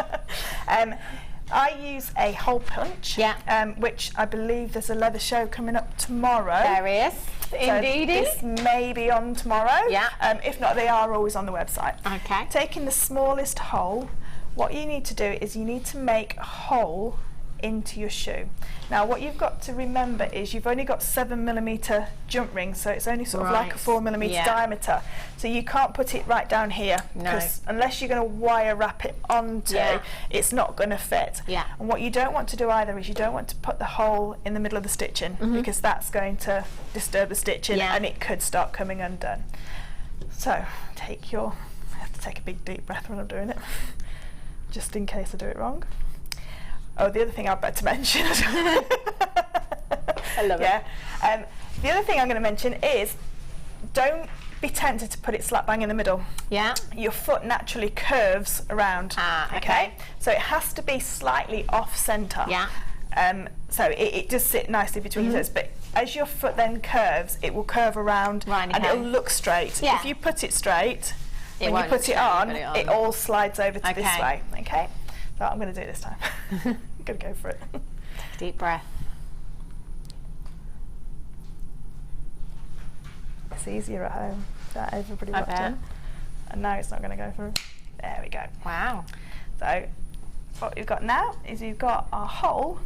I use a hole punch, which I believe there's a leather show coming up tomorrow. There is, indeed. This may be on tomorrow. Yeah. If not, they are always on the website. Okay. Taking the smallest hole, what you need to do is you need to make a hole into your shoe. Now what you've got to remember is you've only got 7mm jump rings, so it's only sort of like a 4mm diameter, so you can't put it right down here because unless you're going to wire wrap it onto, it's not going to fit. And what you don't want to do either is you don't want to put the hole in the middle of the stitching because that's going to disturb the stitching and it could start coming undone. So I have to take a big deep breath when I'm doing it just in case I do it wrong. Oh, the other thing I'd better mention. I love it. The other thing I'm going to mention is don't be tempted to put it slap bang in the middle. Your foot naturally curves around. Okay. So it has to be slightly off centre. So it does sit nicely between your toes, but as your foot then curves, it will curve around and it'll look straight. If you put it straight, when you put it on, it all slides over to this way. Okay. So I'm going to do it this time. I'm going to go for it. Take a deep breath. It's easier at home. That everybody watching. And now it's not going to go through. There we go. Wow. So what we've got now is we've got our hole,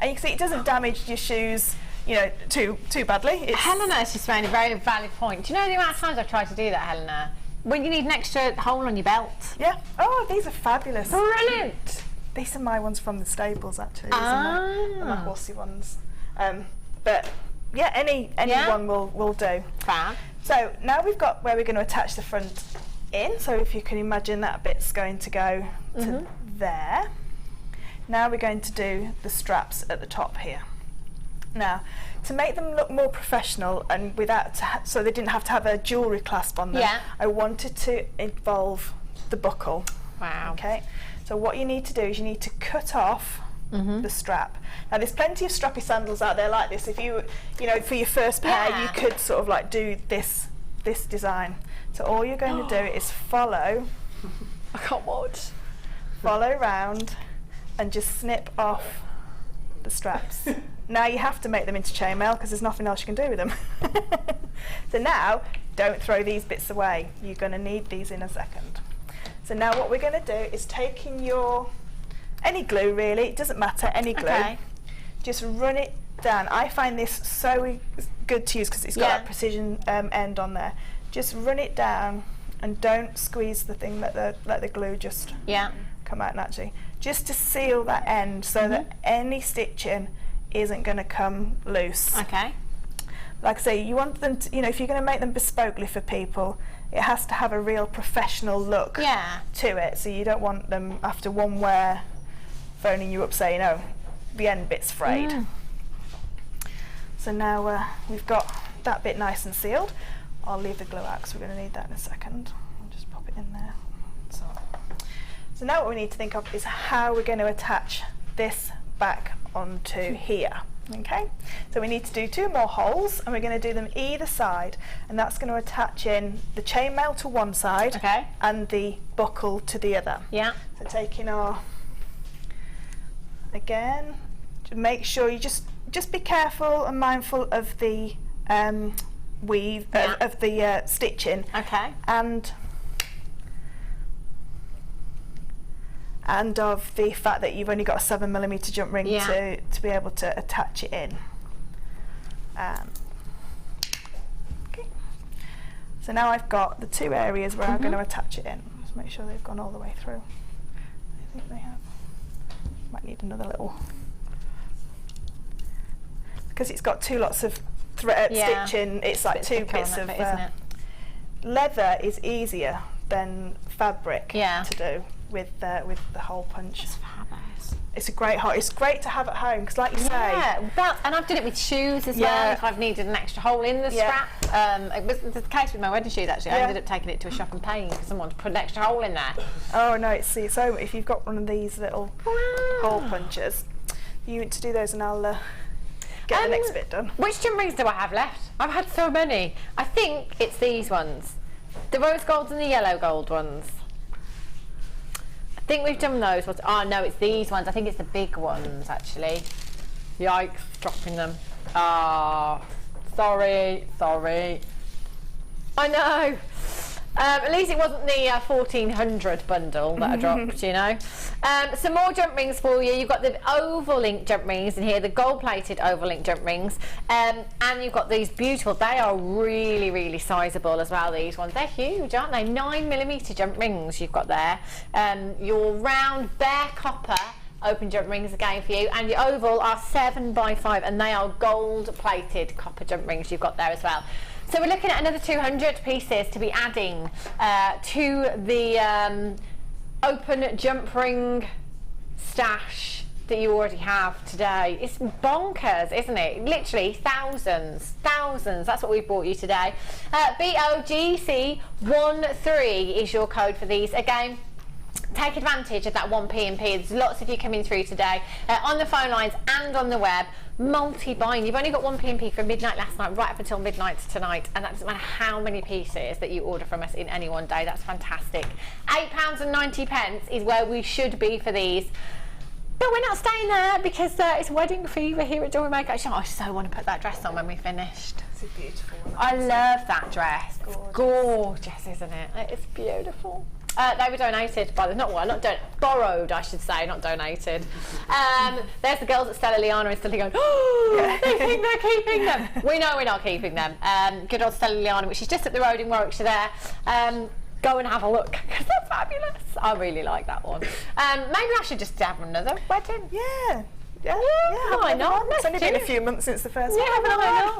and you can see it doesn't damage your shoes, you know, too badly. Helena's just made a very valid point. Do you know the amount of times I've tried to do that, Helena? When you need an extra hole on your belt. Oh, these are fabulous. Brilliant. These are my ones from the stables, actually. These are my horsey ones. But yeah, any one will do. Fab. So now we've got where we're going to attach the front in. So if you can imagine that bit's going to go to there. Now we're going to do the straps at the top here. Now, to make them look more professional and so they didn't have to have a jewellery clasp on them, I wanted to involve the buckle. Wow. Okay, so what you need to do is you need to cut off the strap. Now there's plenty of strappy sandals out there like this. If you know, for your first pair, you could sort of like do this design. So all you're going to do is follow. I can't watch. Follow round and just snip off the straps. Now you have to make them into chainmail because there's nothing else you can do with them. So now, don't throw these bits away. You're going to need these in a second. So now what we're going to do is taking any glue really, it doesn't matter, any glue, just run it down. I find this so good to use because it's got that precision end on there. Just run it down and don't squeeze the thing, let the glue just come out naturally. Just to seal that end so that any stitching isn't going to come loose. Okay. Like I say, you want them to, you know, if you're going to make them bespokely for people, it has to have a real professional look to it. So you don't want them after one wear phoning you up saying, oh, the end bit's frayed. So now we've got that bit nice and sealed. I'll leave the glue out because we're going to need that in a second. I'll just pop it in there. So now what we need to think of is how we're going to attach this back onto here. Okay, so we need to do 2 more holes and we're going to do them either side, and that's going to attach in the chainmail to one side and the buckle to the other. So taking our, again, to make sure you just be careful and mindful of the weave of the stitching and of the fact that you've only got a 7mm jump ring to be able to attach it in. Okay. So now I've got the 2 areas where I'm going to attach it in. Just make sure they've gone all the way through. I think they have. Might need another little, because it's got 2 lots of stitching. It's like 2 bits of leather is easier than fabric Yeah. to do with the hole punch. It's fabulous. It's a great hole. It's great to have at home because, like you say, And I've done it with shoes as well. If I've needed an extra hole in the strap, it was the case with my wedding shoes. Actually, I ended up taking it to a shop and paying for someone to put an extra hole in there. Oh no, it's so if you've got one of these little hole punchers, you need to do those, and I'll get the next bit done. Which jump rings do I have left? I've had so many. I think it's these ones, the rose golds and the yellow gold ones. I think we've done those ones. Oh no, it's these ones. I think it's the big ones actually. Yikes, dropping them. Ah, sorry. I know. At least it wasn't the 1400 bundle that I dropped, you know. Some more jump rings for you. You've got the oval link jump rings in here, the gold plated oval link jump rings. And you've got these beautiful, they are really, really sizable as well, these ones. They're huge, aren't they? 9mm jump rings you've got there. Your round bare copper open jump rings again for you, and your oval are 7x5, and they are gold plated copper jump rings you've got there as well. So we're looking at another 200 pieces to be adding to the open jump ring stash that you already have today. It's bonkers, isn't it? Literally thousands. That's what we've bought you today. BOGC13 is your code for these. Again, take advantage of that 1p&p. There's lots of you coming through today on the phone lines and on the web. Multi-buying. You've only got 1p&p from midnight last night right up until midnight tonight, and that doesn't matter how many pieces that you order from us in any one day. That's fantastic. £8.90 is where we should be for these. But we're not staying there because it's wedding fever here at JewelleryMaker. Actually, I so want to put that dress on when we finished. It's a beautiful one. I love that dress. Gorgeous. It's gorgeous, isn't it? It's beautiful. They were donated by borrowed, I should say, not donated. There's the girls at Stella Liana instantly going, oh, they think they're keeping them. We know we're not keeping them. Good old Stella Liana, which is just up the road in Warwickshire there. Go and have a look, because they're fabulous. I really like that one. Maybe I should just have another wedding. Yeah, why not? It's only been a few months since the first one.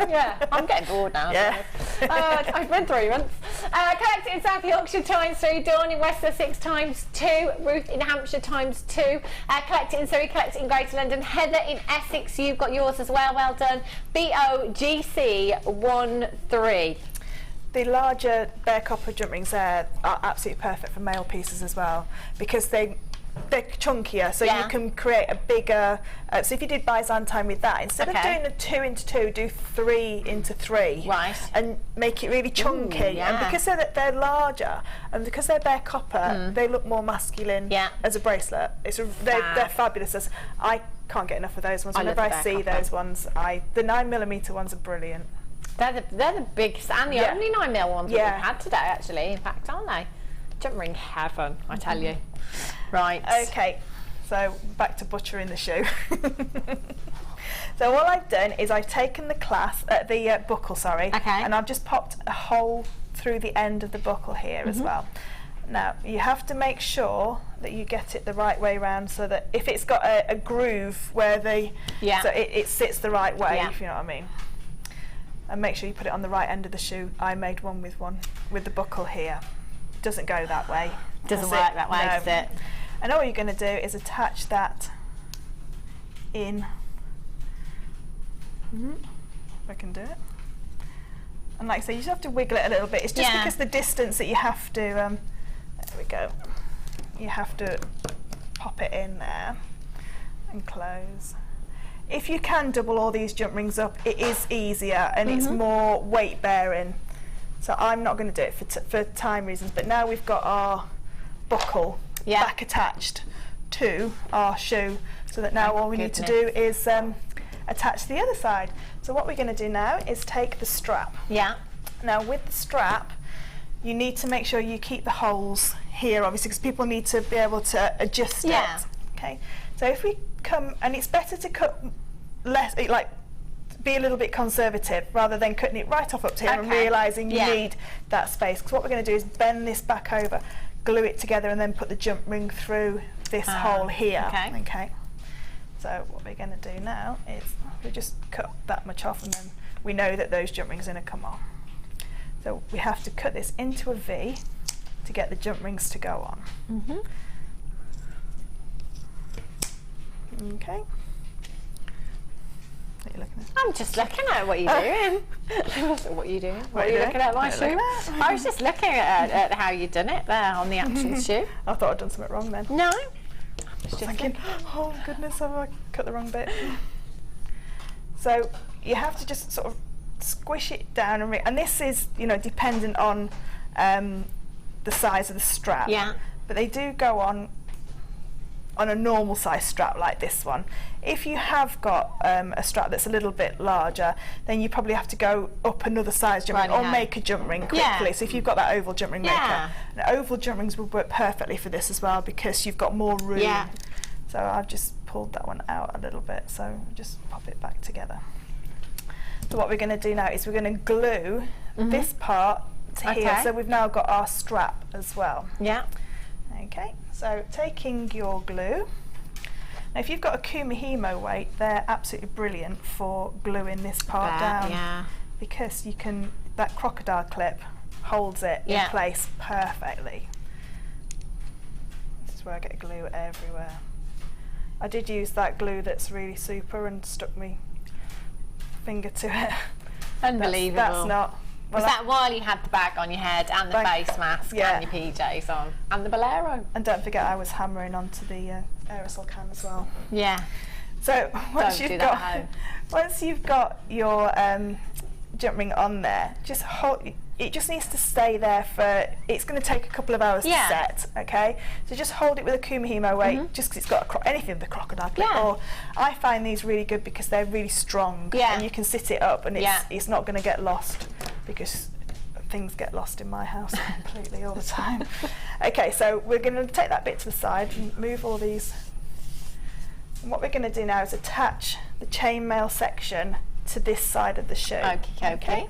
Yeah, I'm getting bored now. Yeah. I've been 3 months. Collect it in South Yorkshire ×3, Dawn in West Sussex ×2, Ruth in Hampshire ×2, collect it in Surrey, collect it in Greater London, Heather in Essex, you've got yours as well, well done. BOGC13. The larger bare copper jump rings there are absolutely perfect for male pieces as well, because they're chunkier, so you can create a bigger. So if you did Byzantine with that, instead of doing a 2x2, do 3x3, right, and make it really chunky. Ooh, yeah. And because they're larger, and because they're bare copper, they look more masculine as a bracelet. They're fabulous. I can't get enough of those ones. Whenever I see those ones, the 9mm ones are brilliant. They're the biggest and the only 9mm ones that we've had today, actually. In fact, aren't they? Jump ring heaven, I tell you. Right. Okay, so back to butchering the shoe. So what I've done is I've taken the buckle, and I've just popped a hole through the end of the buckle here as well. Now you have to make sure that you get it the right way round, so that if it's got a groove where so it sits the right way, if you know what I mean. And make sure you put it on the right end of the shoe. I made one with the buckle here. Doesn't go that way. Doesn't work that way, does it? And all you're going to do is attach that in. If I can do it. And like I say, you just have to wiggle it a little bit. It's just because the distance that you have to. There we go. You have to pop it in there and close. If you can double all these jump rings up, it is easier and it's more weight bearing. So I'm not going to do it for time reasons, but now we've got our buckle back attached to our shoe, so that now all we need to do is attach the other side. So what we're going to do now is take the strap. Now with the strap, you need to make sure you keep the holes here, obviously, because people need to be able to adjust it. Okay. So if we come, and it's better to cut less, be a little bit conservative rather than cutting it right off up to here and realising you need that space. Because what we're going to do is bend this back over, glue it together, and then put the jump ring through this hole here. Okay. So what we're going to do now is we just cut that much off, and then we know that those jump rings are going to come on. So we have to cut this into a V to get the jump rings to go on. Okay. What are you looking at? I'm just looking at what you're doing. What are you doing? What are you looking at my shoe? I was just looking at how you've done it there on the action shoe. I thought I'd done something wrong then. No. Just thinking, oh goodness, have I cut the wrong bit? So you have to just sort of squish it down and this is, you know, dependent on the size of the strap. Yeah. But they do go on a normal size strap like this one. If you have got a strap that's a little bit larger, then you probably have to go up another size jump ring or make a jump ring quickly. Yeah. So if you've got that oval jump ring maker, and oval jump rings would work perfectly for this as well because you've got more room. Yeah. So I've just pulled that one out a little bit, so just pop it back together. So what we're going to do now is we're going to glue this part to here. So we've now got our strap as well. Yeah. Okay, so taking your glue. Now if you've got a Kumihimo weight, they're absolutely brilliant for gluing this part down. Yeah. Because you can, that crocodile clip holds it in place perfectly. This is where I get glue everywhere. I did use that glue that's really super and stuck my finger to it. Unbelievable. That's not. Well, Was that while you had the bag on your head and the face mask and your PJs on and the bolero? And don't forget, I was hammering onto the aerosol can as well. Yeah. So once you've got your jump ring on there, just hold. It just needs to stay there for. It's going to take a couple of hours to set. Okay, so just hold it with a Kumihimo weight, just because it's got anything with a crocodile clip. Or I find these really good because they're really strong, and you can sit it up, and it's not going to get lost, because things get lost in my house completely all the time. Okay, so we're going to take that bit to the side and move all these. And what we're going to do now is attach the chainmail section to this side of the shoe. Okay.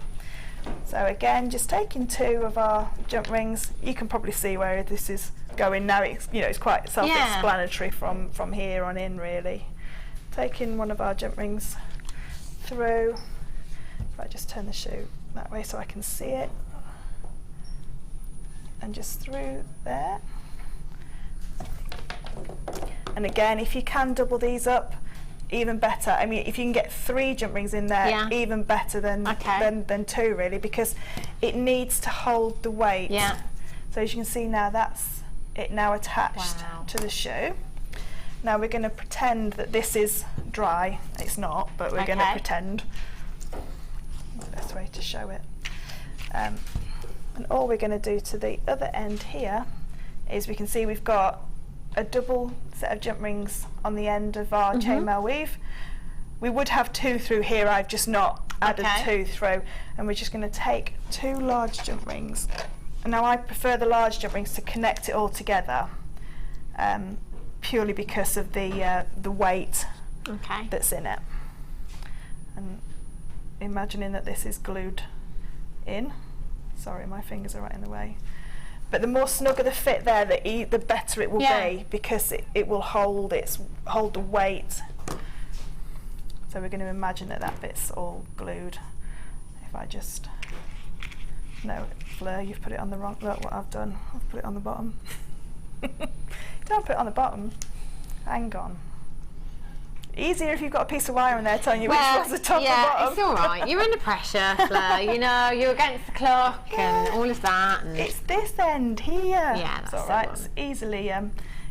So again, just taking two of our jump rings. You can probably see where this is going now. It's, you know, it's quite self-explanatory from here on in, really. Taking one of our jump rings through. If I just turn the shoe that way so I can see it, and just through there. And again, if you can double these up, even better. I mean, if you can get 3 jump rings in there, even better than two, really, because it needs to hold the weight. Yeah. So as you can see now, that's it now attached to the shoe. Now we're going to pretend that this is dry. It's not, but we're going to pretend. The best way to show it. And all we're going to do to the other end here is we can see we've got a double set of jump rings on the end of our chainmail weave. We would have 2 through here, I've just not added 2 through, and we're just going to take 2 large jump rings. And now I prefer the large jump rings to connect it all together, purely because of the weight that's in it. And imagining that this is glued in. Sorry, my fingers are right in the way. But the more snugger the fit there, the better it will be, because it will hold the weight. So we're going to imagine that bit's all glued. If I just, no, Fleur, you've put it on the wrong. Look what I've done. I've put it on the bottom. Don't put it on the bottom. Hang on. Easier if you've got a piece of wire in there telling you which one's the top and bottom. It's all right. You're under pressure, Fleur. You know, you're against the clock and all of that. And it's this end here. Yeah, that's all right. It's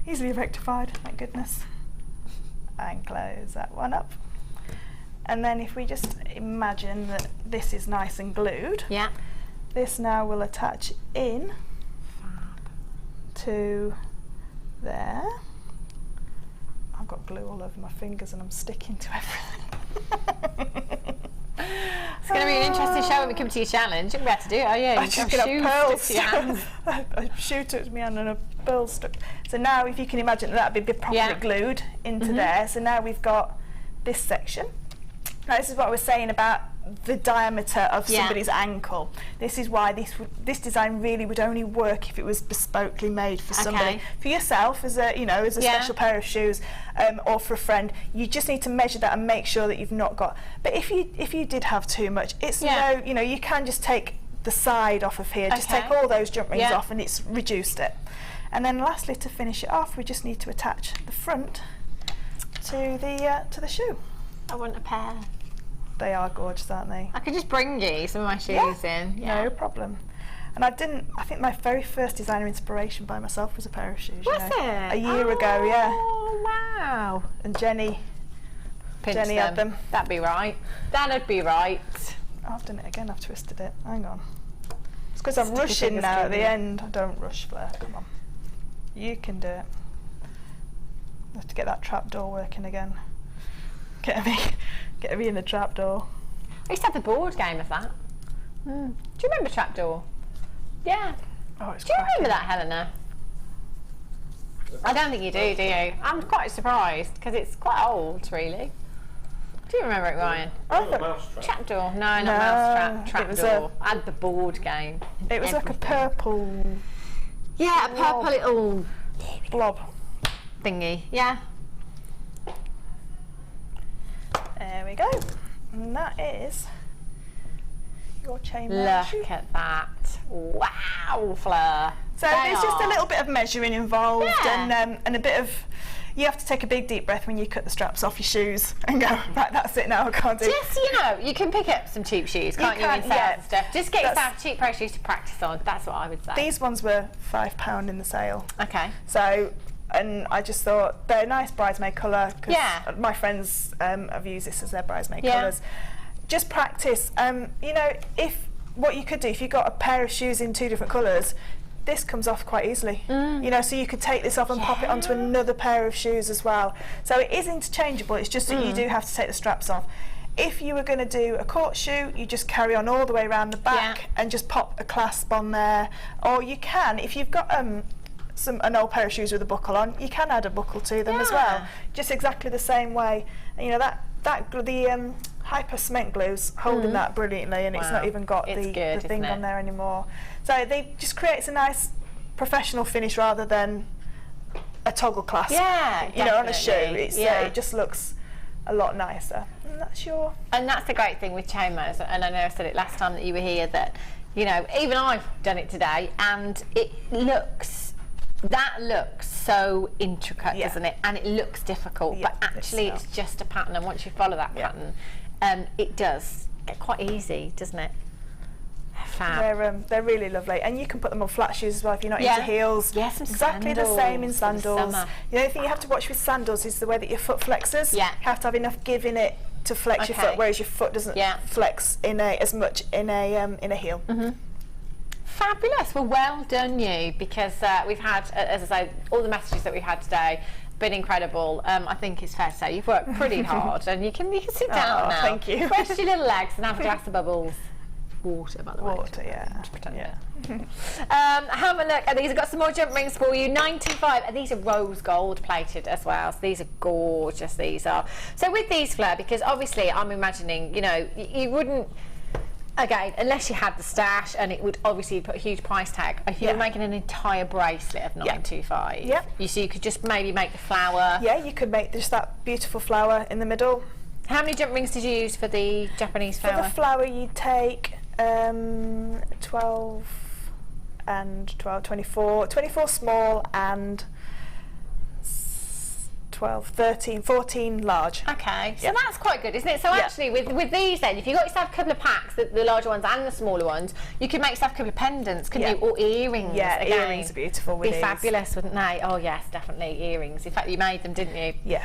easily rectified. Thank goodness. And close that one up. And then if we just imagine that this is nice and glued, this now will attach in to there. I've got glue all over my fingers and I'm sticking to everything. It's going to be an interesting show when we come to your challenge. You're about to do it, are you? I just get a pearl stuck. A shoe took to me and a pearl stuck. So now, if you can imagine, that would be properly glued into there. So now we've got this section. Now this is what I was saying about the diameter of somebody's ankle. This is why this design really would only work if it was bespokely made for somebody. For yourself, as a special pair of shoes, or for a friend, you just need to measure that and make sure that you've not got. But if you did have too much, it's you can just take the side off of here. Just take all those jump rings off and it's reduced it. And then lastly, to finish it off, we just need to attach the front to the shoe. I want a pair. They are gorgeous, aren't they? I could just bring you some of my shoes in. Yeah. No problem. And I think my very first designer inspiration by myself was a pair of shoes. Was it? A year ago, yeah. Oh, wow. And Jenny Pinch had them. That'd be right. That'd be right. Oh, I've done it again, I've twisted it. Hang on. It's because I'm rushing now at the end. Don't rush, Fleur, come on. You can do it. I have to get that trapdoor working again. Get me in the trapdoor. I used to have the board game of that. Do you remember trapdoor? Yeah. Oh, it's Do you cracking. remember that, Helena? I don't think you do you? I'm quite surprised because it's quite old, really. Do you remember it, Ryan? Trapdoor? No, not mousetrap. Trapdoor. I had the board game. It was like a purple. Yeah, a purple little blob thingy. Yeah. There we go. And that is your chainmail. Look at that. Wow, Fleur. So there's just a little bit of measuring involved and a bit of, you have to take a big deep breath when you cut the straps off your shoes and go, right, that's it now, I can't do it. Just, you know, you can pick up some cheap shoes, can't you, in sales and stuff. Just get yourself a cheap pair of shoes to practice on. That's what I would say. These ones were £5 in the sale. Okay. So, and I just thought they're a nice bridesmaid colour because my friends have used this as their bridesmaid colours. Just practice. You know, what you could do, if you've got a pair of shoes in 2 different colours, this comes off quite easily. You know, so you could take this off and pop it onto another pair of shoes as well. So it is interchangeable, it's just that you do have to take the straps off. If you were going to do a court shoe, you just carry on all the way around the back and just pop a clasp on there. Or you can, if you've got an old pair of shoes with a buckle on, you can add a buckle to them as well. Just exactly the same way. And, you know, the hyper cement glue's holding that brilliantly, and it's not even got the thing on there anymore. So they just creates a nice professional finish rather than a toggle clasp. Yeah, you know, on a shoe. It just looks a lot nicer. And that's your. And that's the great thing with chainmails. And I know I said it last time that you were here that, you know, even I've done it today, and it looks. That looks so intricate, doesn't it? And it looks difficult, but actually it's just a pattern, and once you follow that pattern, it does get quite easy, doesn't it? Fab. They're really lovely, and you can put them on flat shoes as well if you're not into heels. Yes, exactly the same in sandals. The only thing you have to watch with sandals is the way that your foot flexes. You have to have enough give in it to flex your foot, whereas your foot doesn't flex as much in a heel. Fabulous. Well done you, because we've had, as I say, all the messages that we've had today been incredible. I think it's fair to say you've worked pretty hard, and you can sit down now. Thank you. Rest your little legs and have a glass of bubbles. Water, by the way. Water, have a look at these. I've got some more jump rings for you. 925, and these are rose gold plated as well. So these are gorgeous. These are. So with these, Fleur, because obviously I'm imagining, you know, you wouldn't. Again, unless you had the stash, and it would obviously put a huge price tag. If you were making an entire bracelet of 925, so you could just maybe make the flower. Yeah, you could make just that beautiful flower in the middle. How many jump rings did you use for the Japanese flower? For the flower, you take 12 and 12, 24 small and 12, 13, 14 large. Okay, so that's quite good, isn't it? So actually, with these then, if you got yourself a couple of packs, the larger ones and the smaller ones, you could make yourself a couple of pendants, couldn't you? Or earrings. Yeah, again. earrings are beautiful with these. Be fabulous, wouldn't they? Oh yes, definitely earrings. In fact, you made them, didn't you? Yeah.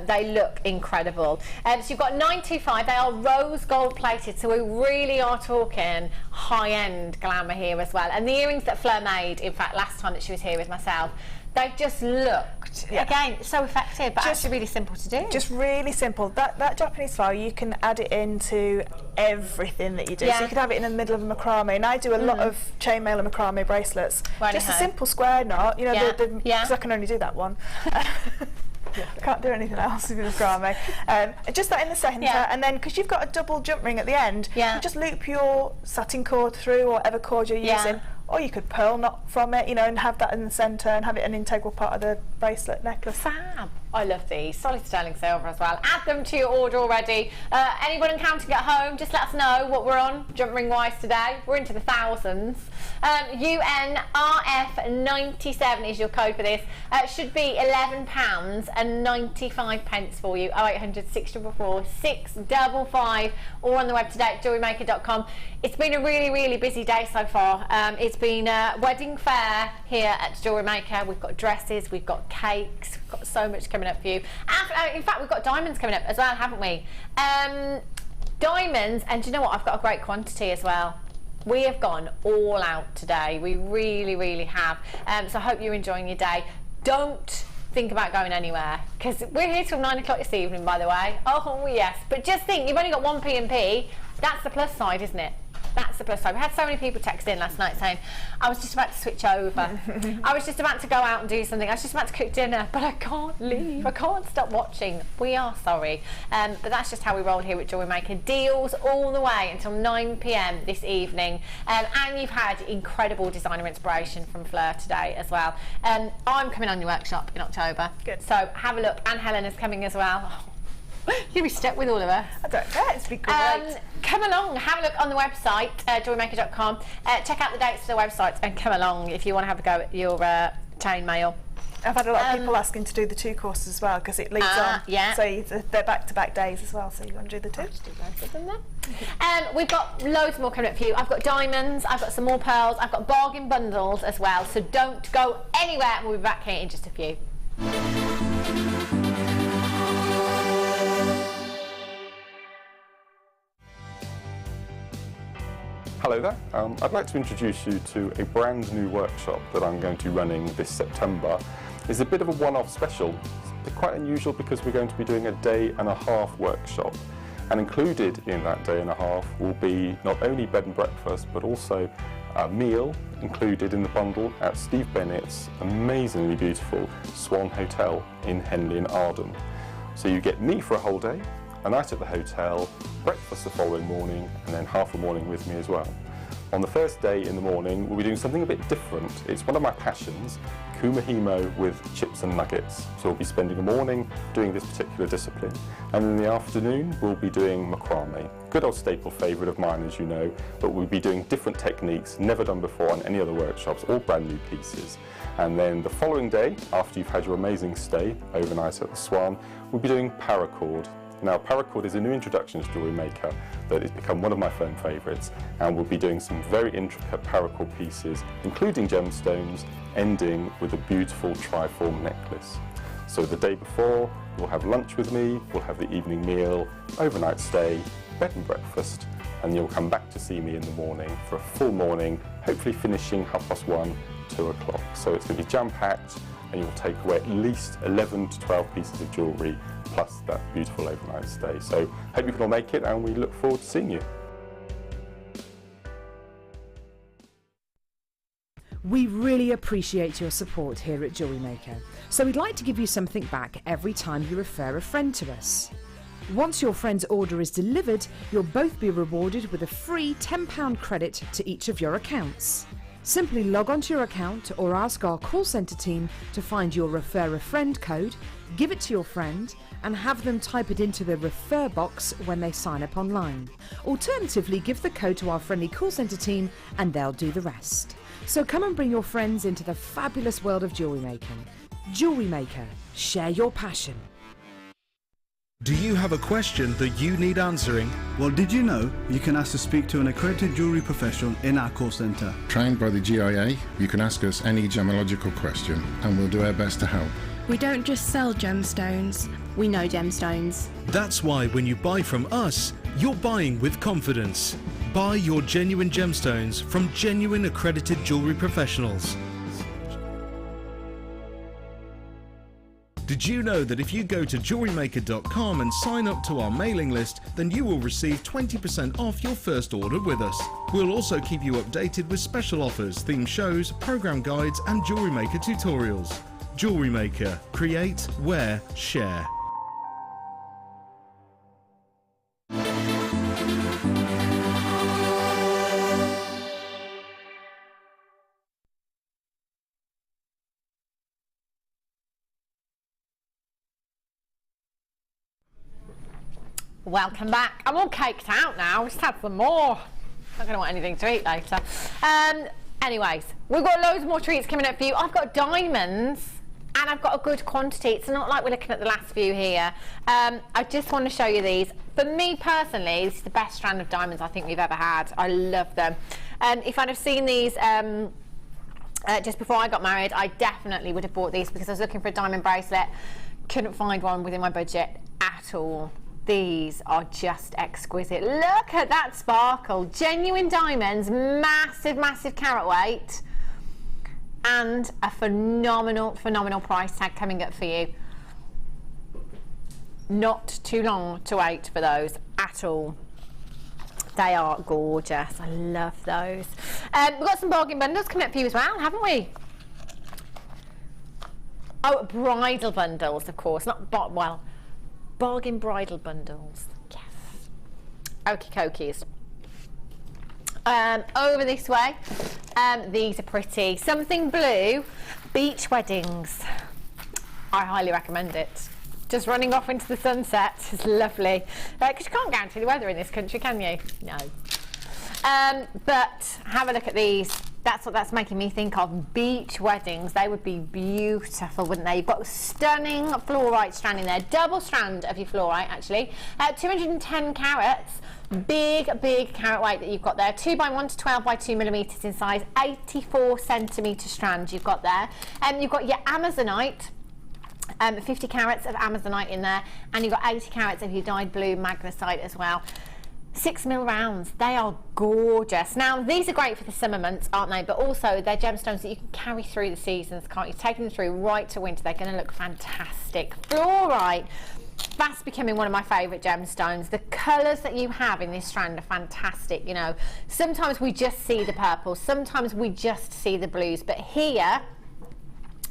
They look incredible. So you've got 925. They are rose gold plated, so we really are talking high-end glamour here as well. And the earrings that Fleur made, in fact, last time that she was here with myself, they just looked, again, so effective, but actually really simple to do. Just really simple. That Japanese flower, you can add it into everything that you do. So you could have it in the middle of a macrame, and I do a lot of chainmail and macrame bracelets. Just a simple square knot, you know, because I can only do that one. I can't do anything else with macrame. Just that in the centre, and then because you've got a double jump ring at the end, you just loop your satin cord through, or whatever cord you're using. Or you could pearl knot from it, you know, and have that in the centre and have it an integral part of the bracelet, necklace. Fab. I love these. Solid sterling silver as well. Add them to your order already. Anyone counting at home, just let us know what we're on jump ring wise today. We're into the thousands. UNRF97 is your code for this. Should be £11.95 for you. 0800 644 655 or on the web today at jewellerymaker.com. It's been a really busy day so far. It's been a wedding fair here at Jewellery Maker. We've got dresses, we've got cakes, we've got so much coming up for you. And, in fact, we've got diamonds coming up as well, haven't we? Diamonds, and do you know what? I've got a great quantity as well. We have gone all out today. We really have. So I hope you're enjoying your day. Don't think about going anywhere, because we're here till 9 o'clock this evening, by the way. Oh yes, but just think, you've only got one P&P. That's the plus side, isn't it? That's the plus side. We had so many people text in last night saying, I was just about to switch over. I was just about to go out and do something. I was just about to cook dinner, but I can't leave. I can't stop watching. We are sorry. But that's just how we roll here at Jewellery Maker. Deals all the way until 9 p.m. this evening. And you've had incredible designer inspiration from Fleur today as well. I'm coming on your workshop in October. Good. So have a look. And Helena's coming as well. You'll be stuck with all of us. I don't care, it's been great. Come along, have a look on the website, jewellerymaker.com. Check out the dates to the website and come along if you want to have a go at your chain mail. I've had a lot of people asking to do the 2 courses as well, because it leads on. Yeah. So they're back-to-back days as well, so you want to do the 2? We've got loads more coming up for you. I've got diamonds, I've got some more pearls, I've got bargain bundles as well, so don't go anywhere, and we'll be back here in just a few. Hello there, I'd like to introduce you to a brand new workshop that I'm going to be running this September. It's a bit of a one-off special. It's quite unusual because we're going to be doing a day-and-a-half workshop, and included in that day and a half will be not only bed and breakfast but also a meal included in the bundle at Steve Bennett's amazingly beautiful Swan Hotel in Henley in Arden. So you get me for a whole day, a night at the hotel, breakfast the following morning, and then half a morning with me as well. On the first day in the morning, we'll be doing something a bit different. It's one of my passions, kumahimo with chips and nuggets. So we'll be spending the morning doing this particular discipline, and in the afternoon we'll be doing macrame. Good old staple favourite of mine, as you know, but we'll be doing different techniques, never done before on any other workshops, all brand new pieces. And then the following day, after you've had your amazing stay overnight at the Swan, we'll be doing paracord. Now, paracord is a new introduction to Jewellery Maker that has become one of my firm favourites, and we'll be doing some very intricate paracord pieces, including gemstones, ending with a beautiful triform necklace. So the day before, you'll have lunch with me, we'll have the evening meal, overnight stay, bed and breakfast, and you'll come back to see me in the morning for a full morning, hopefully finishing 1:30, 2 o'clock. So it's going to be jam-packed, and you'll take away at least 11 to 12 pieces of jewellery, plus that beautiful overnight stay. So hope you can all make it, and we look forward to seeing you. We really appreciate your support here at Jewellery Maker, so we'd like to give you something back every time you refer a friend to us. Once your friend's order is delivered, you'll both be rewarded with a free £10 credit to each of your accounts. Simply log onto your account or ask our call centre team to find your Refer a Friend code, give it to your friend and have them type it into the refer box when they sign up online. Alternatively, give the code to our friendly call centre team and they'll do the rest. So come and bring your friends into the fabulous world of jewellery making. Jewellery Maker, share your passion. Do you have a question that you need answering? Well, did you know you can ask to speak to an accredited jewellery professional in our call centre? Trained by the GIA, you can ask us any gemological question and we'll do our best to help. We don't just sell gemstones, we know gemstones. That's why when you buy from us, you're buying with confidence. Buy your genuine gemstones from genuine accredited jewellery professionals. Did you know that if you go to JewelleryMaker.com and sign up to our mailing list, then you will receive 20% off your first order with us. We'll also keep you updated with special offers, theme shows, program guides and Jewellery Maker tutorials. Jewellery Maker. Create, wear, share. Welcome back. I'm all caked out now. Just had some more. Not going to want anything to eat later. Anyways, we've got loads more treats coming up for you. I've got diamonds and I've got a good quantity. It's not like we're looking at the last few here. I just want to show you these. For me personally, this is the best strand of diamonds I think we've ever had. I love them. If I'd have seen these just before I got married, I definitely would have bought these because I was looking for a diamond bracelet. Couldn't find one within my budget at all. These are just exquisite. Look at that sparkle. Genuine diamonds, massive, massive carat weight, and a phenomenal, phenomenal price tag coming up for you. Not too long to wait for those at all. They are gorgeous. I love those. We've got some bargain bundles coming up for you as well, haven't we? Oh, bridal bundles, of course. Not bargain bridal bundles. Yes. Okie dokies. Over this way. These are pretty. Something blue. Beach weddings. I highly recommend it. Just running off into the sunset is lovely. Because you can't guarantee the weather in this country, can you? No. But have a look at these. That's what that's making me think of. Beach weddings. They would be beautiful, wouldn't they? You've got stunning fluorite strand in there. Double strand of your fluorite, actually. 210 carats. Big carat weight that you've got there. 2 by 1 to 12 by 2 millimeters in size. 84 centimeter strand you've got there. You've got your Amazonite. 50 carats of Amazonite in there. And you've got 80 carats of your dyed blue magnesite as well. 6mm rounds. They are gorgeous. Now these are great for the summer months, aren't they? But also they're gemstones that you can carry through the seasons, can't you? Taking them through right to winter, they're going to look fantastic. Fluorite, fast becoming one of my favourite gemstones. The colours that you have in this strand are fantastic. You know, sometimes we just see the purples, sometimes we just see the blues, but here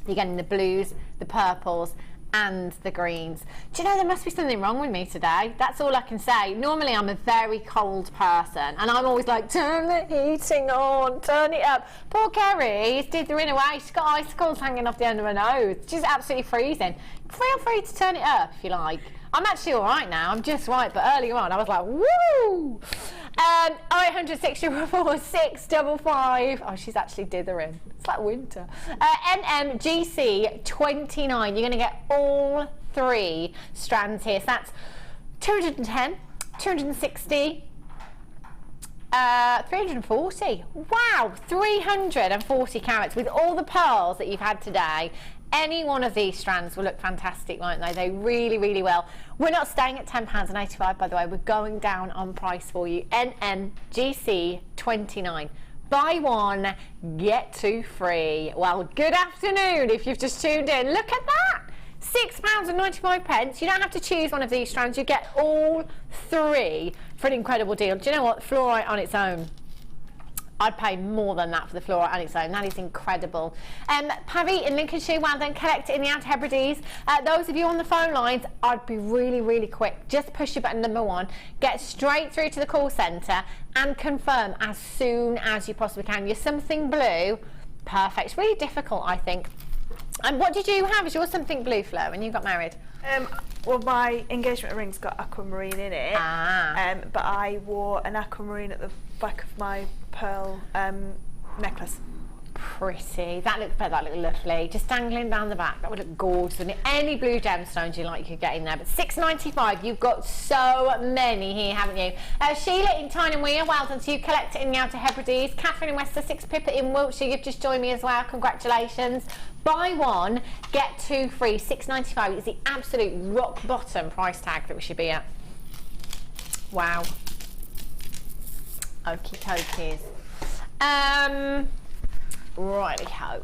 you're getting the blues, the purples, and the greens. Do you know, there must be something wrong with me today? That's all I can say. Normally I'm a very cold person and I'm always like, turn the heating on, turn it up. Poor Kerry's dithering away. She's got icicles hanging off the end of her nose. She's absolutely freezing. Feel free to turn it up if you like. I'm actually all right now. I'm just right, but earlier on I was like, woo! 0800 644 655. Oh, she's actually dithering. It's like winter. NMGC 29. You're going to get all 3 strands here. So that's 210, 260, 340. Wow, 340 carats with all the pearls that you've had today. Any one of these strands will look fantastic, won't they? They really, really will. We're not staying at £10.85, by the way. We're going down on price for you. NMGC 29. Buy 1, get 2 free. Well, good afternoon if you've just tuned in. Look at that. £6.95. You don't have to choose one of these strands. You get all 3 for an incredible deal. Do you know what? Fluorite on its own, I'd pay more than that for the fluorite on its own. That is incredible. Paddy in Lincolnshire, well done. Collect it in the Outer Hebrides. Those of you on the phone lines, I'd be really, really quick. Just push your button number 1. Get straight through to the call centre and confirm as soon as you possibly can. You're something blue. Perfect. It's really difficult, I think. And what did you have as your something blue, Flo, when you got married? Well, my engagement ring's got aquamarine in it, but I wore an aquamarine at the back of my pearl necklace. Pretty. That looked lovely. Just dangling down the back. That would look gorgeous. And any blue gemstones you like, you could get in there. But £6.95. You've got so many here, haven't you? Sheila in Tyne and Weir, well done to you. Collect it in the Outer Hebrides. Catherine in West Sussex. Pippa in Wiltshire, you've just joined me as well. Congratulations. Buy 1, get 2 free. £6.95 is the absolute rock bottom price tag that we should be at. Wow. Okie dokies. Righty-ho.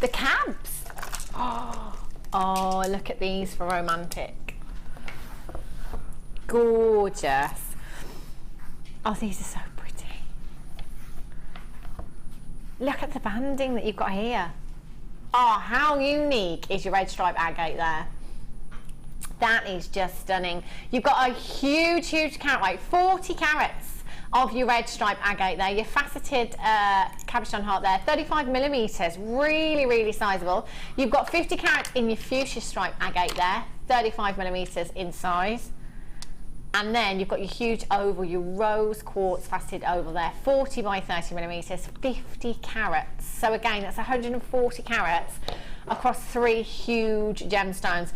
The cabs. Oh, look at these for romantic. Gorgeous. Oh, these are so pretty. Look at the banding that you've got here. Oh, how unique is your red stripe agate there? That is just stunning. You've got a huge carat weight, 40 carats of your red stripe agate there. Your faceted cabochon heart there, 35 millimeters, really, really sizable. You've got 50 carats in your fuchsia stripe agate there, 35 millimeters in size. And then you've got your huge oval, your rose quartz faceted oval there, 40 by 30 millimeters, 50 carats. So again, that's 140 carats across 3 huge gemstones.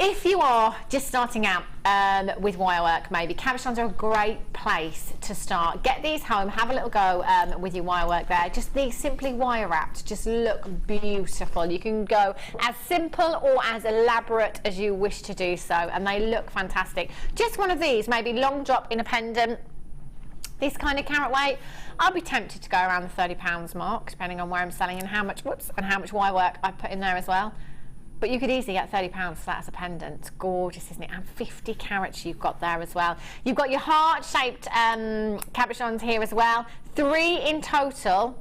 If you are just starting out with wire work, maybe cabochons are a great place to start. Get these home, have a little go with your wire work there. Just these simply wire wrapped, just look beautiful. You can go as simple or as elaborate as you wish to do so, and they look fantastic. Just one of these, maybe long drop in a pendant, this kind of carat weight. I'll be tempted to go around the £30 mark, depending on where I'm selling and how much wire work I put in there as well. But you could easily get £30 for that as a pendant. It's gorgeous, isn't it? And 50 carats you've got there as well. You've got your heart-shaped cabochons here as well. 3 in total,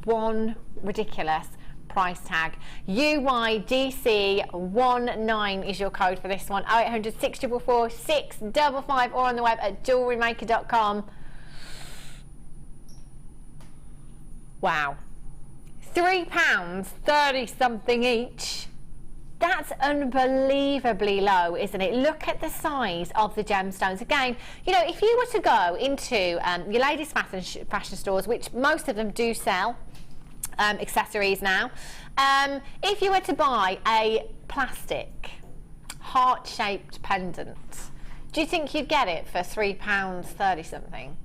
1 ridiculous price tag. UYDC19 is your code for this one. 0800 644 655 or on the web at JewelleryMaker.com. Wow. £3, 30 something each. That's unbelievably low, isn't it? Look at the size of the gemstones. Again, you know, if you were to go into your ladies' fashion stores, which most of them do sell accessories now, if you were to buy a plastic heart-shaped pendant, do you think you'd get it for £3, 30 something?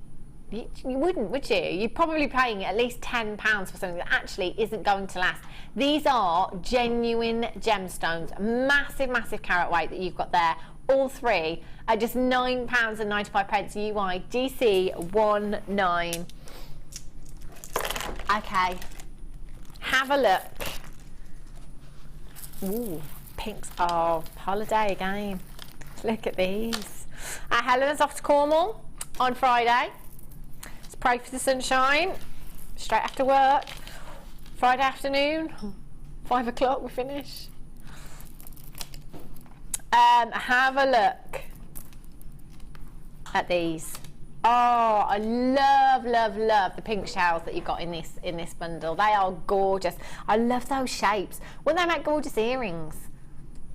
You wouldn't, would you? You're probably paying at least £10 for something that actually isn't going to last. These are genuine gemstones, massive, massive carat weight that you've got there. All 3 at just £9.95 UYDC19. Okay, have a look. Ooh, pinks of holiday again. Look at these. Helen's off to Cornwall on Friday. Pray for the sunshine, straight after work, Friday afternoon, 5 o'clock we finish. Have a look at these. Oh, I love, love, love the pink shells that you've got in this bundle. They are gorgeous. I love those shapes. Wouldn't they make gorgeous earrings?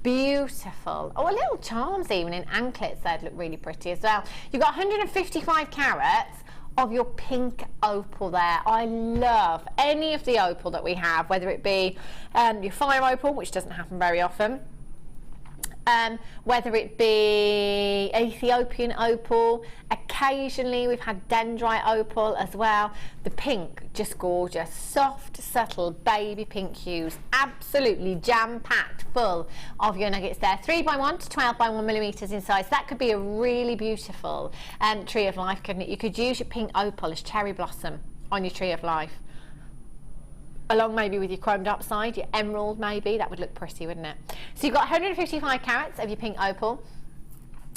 Beautiful. Oh, little charms even in anklets, they'd look really pretty as well. You've got 155 carats of your pink opal there. I love any of the opal that we have, whether it be your fire opal, which doesn't happen very often, whether it be Ethiopian opal. Occasionally we've had dendrite opal as well. The pink, just gorgeous, soft, subtle baby pink hues, absolutely jam-packed full of your nuggets there. 3x1 to 12x1 millimeters in size. That could be a really beautiful tree of life, couldn't it? You could use your pink opal as cherry blossom on your tree of life, along maybe with your chromed up side, your emerald maybe. That would look pretty, wouldn't it? So you've got 155 carats of your pink opal.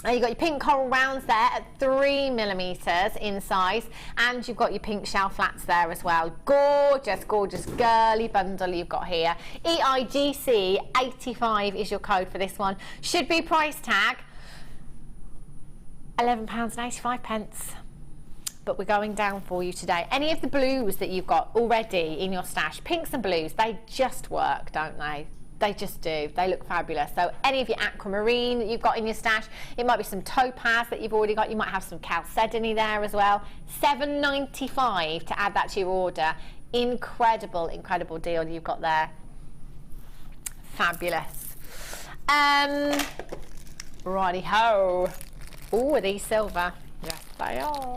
You've got your pink coral rounds there at 3 millimeters in size, and you've got your pink shell flats there as well. Gorgeous, gorgeous girly bundle you've got here. EIGC85 is your code for this one. Should be price tag £11.85. But we're going down for you today. Any of the blues that you've got already in your stash, pinks and blues, they just work, don't they? They just do. They look fabulous. So any of your aquamarine that you've got in your stash, it might be some topaz that you've already got. You might have some chalcedony there as well. £7.95 to add that to your order. Incredible, incredible deal you've got there. Fabulous. Righty-ho. Oh, are these silver? Yes, they are.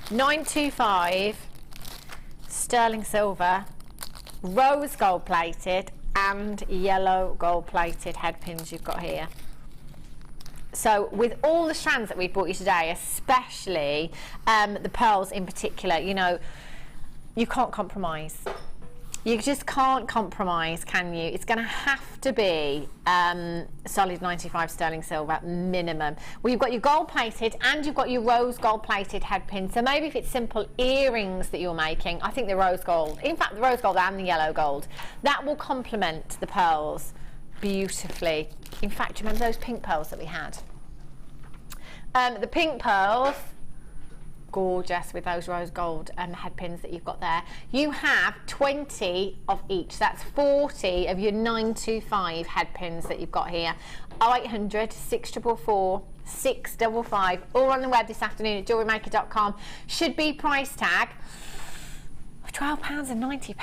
£9.25 sterling silver, rose gold plated and yellow gold plated head pins you've got here. So with all the strands that we've brought you today, especially the pearls in particular, you know, you can't compromise. You just can't compromise, can you? It's going to have to be solid 95 sterling silver minimum. Well, you've got your gold plated and you've got your rose gold plated head pin. So maybe if it's simple earrings that you're making, I think the rose gold, in fact the rose gold and the yellow gold, that will complement the pearls beautifully. In fact, do you remember those pink pearls that we had? The pink pearls, gorgeous with those rose gold head pins that you've got there. You have 20 of each. That's 40 of your 925 head pins that you've got here. 0800 644 655, all on the web this afternoon at jewellerymaker.com. Should be price tag of £12.90.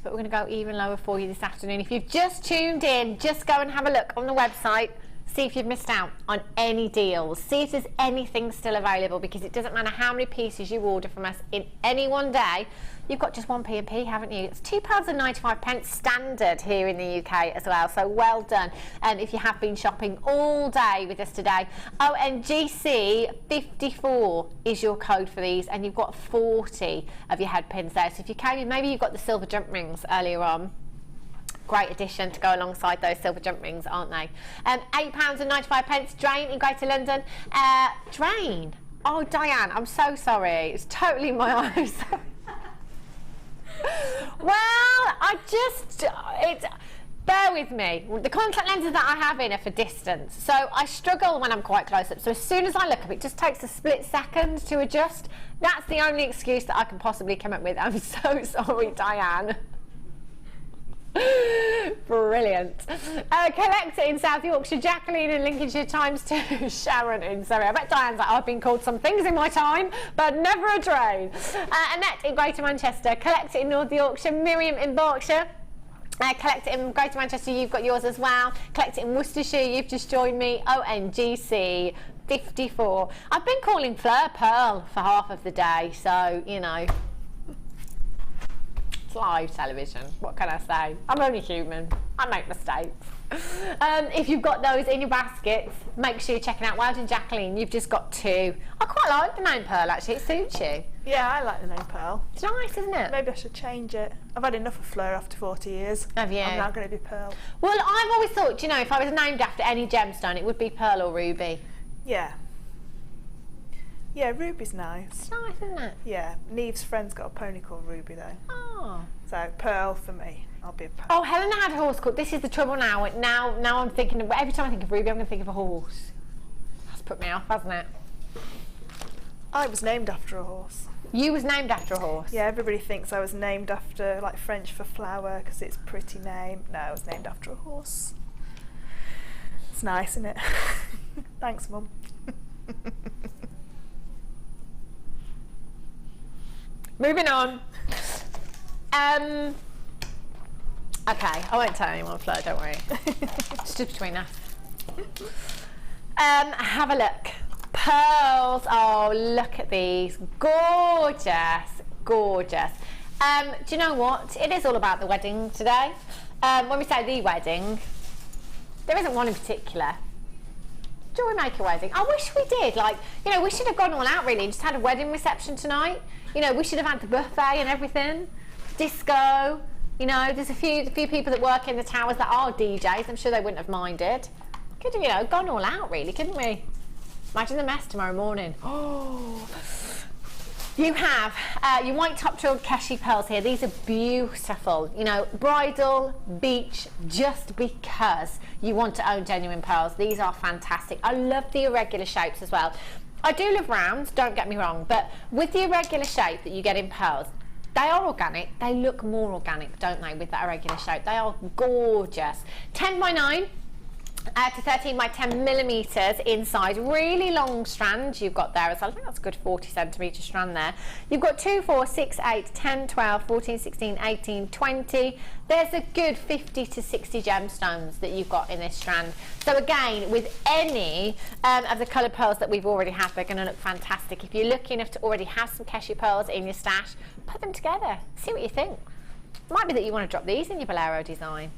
But we're going to go even lower for you this afternoon. If you've just tuned in, just go and have a look on the website. See if you've missed out on any deals. See if there's anything still available, because it doesn't matter how many pieces you order from us in any one day. You've got just one P&P, haven't you? It's £2.95 standard here in the UK as well, so well done. And if you have been shopping all day with us today, and GC54 is your code for these, and you've got 40 of your head pins there. So if you came in, maybe you've got the silver jump rings earlier on. Great addition to go alongside those silver jump rings, aren't they? £8.95, Drain in Greater London. Drain. Oh, Diane, I'm so sorry. It's totally my eyes. Well, bear with me. The contact lenses that I have in are for distance, so I struggle when I'm quite close up. So as soon as I look up, it just takes a split second to adjust. That's the only excuse that I can possibly come up with. I'm so sorry, Diane. Brilliant. Collector in South Yorkshire, Jacqueline in Lincolnshire, ×2, Sharon in Surrey. I bet Diane's like, I've been called some things in my time, but never a drain. Annette in Greater Manchester, Collector in North Yorkshire, Miriam in Berkshire. Collector in Greater Manchester, you've got yours as well. Collector in Worcestershire, you've just joined me. ONGC 54. I've been calling Fleur Pearl for half of the day, so you know. Live television, what can I say? I'm only human, I make mistakes. If you've got those in your baskets, make sure you're checking out Wild and Jacqueline. You've just got 2. I quite like the name Pearl, actually. It suits you. Yeah, I like the name Pearl. It's nice, isn't it? Maybe I should change it. I've had enough of Fleur after 40 years. Have you? I'm now going to be Pearl. Well, I've always thought, you know, if I was named after any gemstone, it would be Pearl or Ruby. Yeah. Yeah, Ruby's nice. It's nice, isn't it? Yeah. Neve's friend's got a pony called Ruby, though. Oh. So, Pearl for me. I'll be a Pearl. Oh, Helena had a horse called... This is the trouble now. Now I'm thinking... Every time I think of Ruby, I'm going to think of a horse. That's put me off, hasn't it? I was named after a horse. You was named after a horse? Yeah, everybody thinks I was named after, like, French for flower, because it's a pretty name. No, I was named after a horse. It's nice, isn't it? Thanks, Mum. Moving on. Okay, I won't tell anyone, Fleur, don't worry. It's just between us. Have a look. Pearls. Oh, look at these. Gorgeous, gorgeous. Do you know what? It is all about the wedding today. When we say the wedding, there isn't one in particular. JewelleryMaker wedding. I wish we did. Like, you know, we should have gone all out really and just had a wedding reception tonight. You know, we should have had the buffet and everything. Disco. You know, there's a few people that work in the towers that are DJs. I'm sure they wouldn't have minded. Could have, you know, gone all out really, couldn't we? Imagine the mess tomorrow morning. Oh. You have your white top drilled Keshi pearls here. These are beautiful. You know, bridal, beach, just because you want to own genuine pearls. These are fantastic. I love the irregular shapes as well. I do love rounds, don't get me wrong, but with the irregular shape that you get in pearls, they are organic. They look more organic, don't they, with that irregular shape? They are gorgeous. 10 by 9. To 13 by 10 millimetres inside. Really long strands you've got there as well. I think that's a good 40 centimetre strand there. You've got 2, 4, 6, 8, 10, 12, 14, 16, 18, 20. There's a good 50 to 60 gemstones that you've got in this strand. So again, with any of the coloured pearls that we've already had, they're going to look fantastic. If you're lucky enough to already have some Keshi pearls in your stash, put them together. See what you think. It might be that you want to drop these in your bolero design.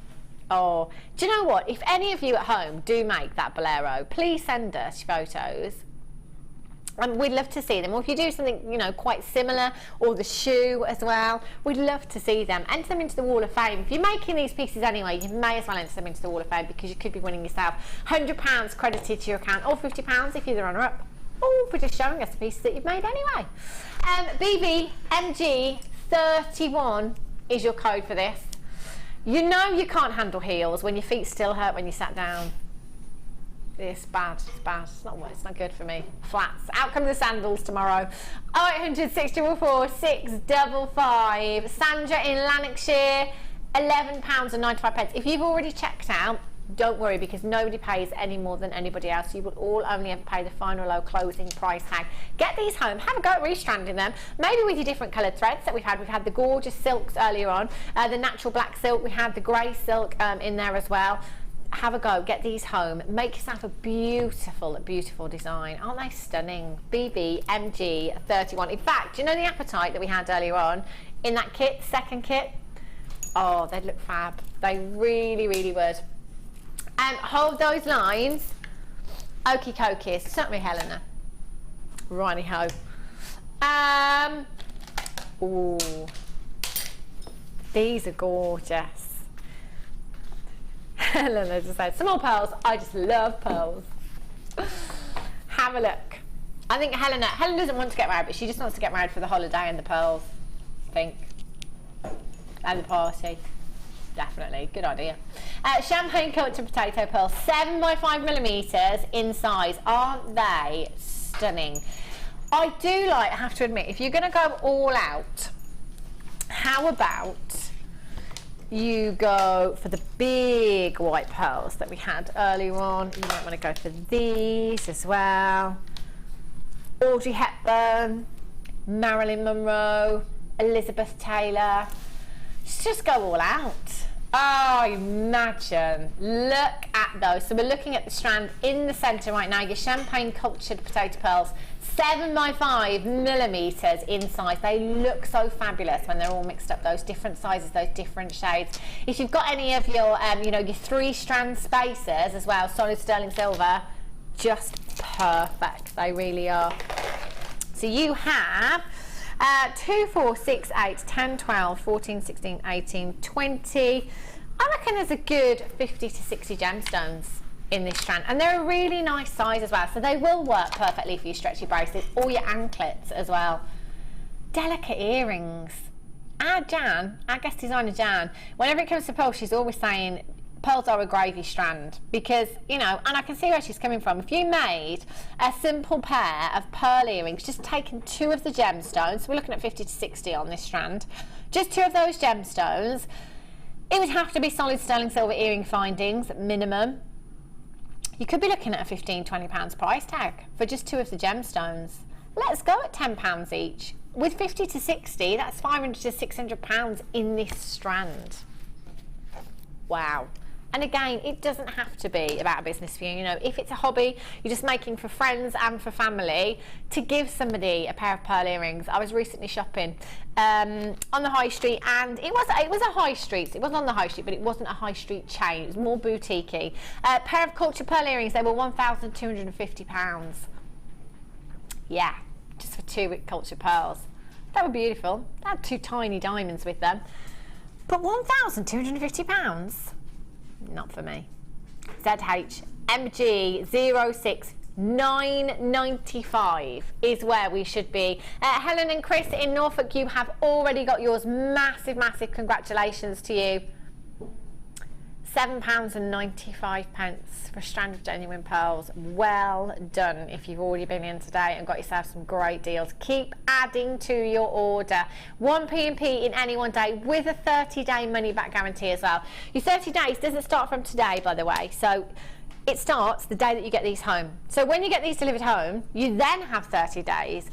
Oh, do you know what? If any of you at home do make that bolero, please send us photos. We'd love to see them. Or if you do something, you know, quite similar, or the shoe as well, we'd love to see them. Enter them into the Wall of Fame. If you're making these pieces anyway, you may as well enter them into the Wall of Fame, because you could be winning yourself £100 credited to your account, or £50 if you're the runner-up, or for just showing us the pieces that you've made anyway. BBMG31 is your code for this. You know you can't handle heels when your feet still hurt when you sat down. It's bad, it's bad, it's not good for me. Flats. Out come the sandals tomorrow. 0800 644 655. Sandra in Lanarkshire, £11.95. If you've already checked out, Don't worry, because nobody pays any more than anybody else. You will all only ever pay the final low closing price tag. Get these home, have a go at restranding them, maybe with your different coloured threads that we've had. We've had the gorgeous silks earlier on, the natural black silk, we had the grey silk in there as well. Have a go, get these home, make yourself a beautiful, beautiful design. Aren't they stunning? BB MG 31. In fact, do you know the Appetite that we had earlier on in that kit, second kit? Oh, they'd look fab. They really, really would. Hold those lines. Okie dokies. Certainly, Helena. Righty ho. Ooh. These are gorgeous. Helena just said, some more pearls. I just love pearls. Have a look. I think Helena doesn't want to get married, but she just wants to get married for the holiday and the pearls, I think. And the party. Definitely. Good idea. Champagne Cultured Potato Pearls, 7 by 5mm in size. Aren't they stunning? I do like, I have to admit, if you're going to go all out, how about you go for the big white pearls that we had earlier on? You might want to go for these as well. Audrey Hepburn, Marilyn Monroe, Elizabeth Taylor. Just go all out. Oh, imagine. Look at those. So we're looking at the strand in the centre right now, your Champagne Cultured Potato Pearls, 7 by 5mm in size. They look so fabulous when they're all mixed up, those different sizes, those different shades. If you've got any of your, you know, your 3-strand spacers as well, solid sterling silver, just perfect. They really are. So you have 2, 4, 6, 8, 10, 12, 14, 16, 18, 20. I reckon there's a good 50 to 60 gemstones in this strand, and they're a really nice size as well, so they will work perfectly for your stretchy bracelets or your anklets as well. Delicate earrings. Our guest designer Jan, whenever it comes to pearls, she's always saying pearls are a gravy strand, because, you know, and I can see where she's coming from. If you made a simple pair of pearl earrings, just taking 2 of the gemstones, so we're looking at 50 to 60 on this strand, just 2 of those gemstones, it would have to be solid sterling silver earring findings at minimum. You could be looking at a £15–20 price tag for just 2 of the gemstones. Let's go at £10 each. With 50 to 60, that's £500 to £600 in this strand. Wow. And again, it doesn't have to be about a business for you. You know, if it's a hobby, you're just making for friends and for family, to give somebody a pair of pearl earrings. I was recently shopping on the high street, and it was a high street. It wasn't on the high street, but it wasn't a high street chain. It was more boutique-y. A pair of cultured pearl earrings, they were £1,250. Yeah, just for 2 cultured pearls. They were beautiful. They had 2 tiny diamonds with them. But £1,250? Not for me. ZH MG 06995 is where we should be. Helen and Chris in Norfolk, you have already got yours. Massive, massive congratulations to you. £7.95 for a strand of genuine pearls. Well done if you've already been in today and got yourself some great deals. Keep adding to your order. 1 P&P in any one day with a 30-day money-back guarantee as well. Your 30 days doesn't start from today, by the way, so it starts the day that you get these home. So when you get these delivered home, you then have 30 days.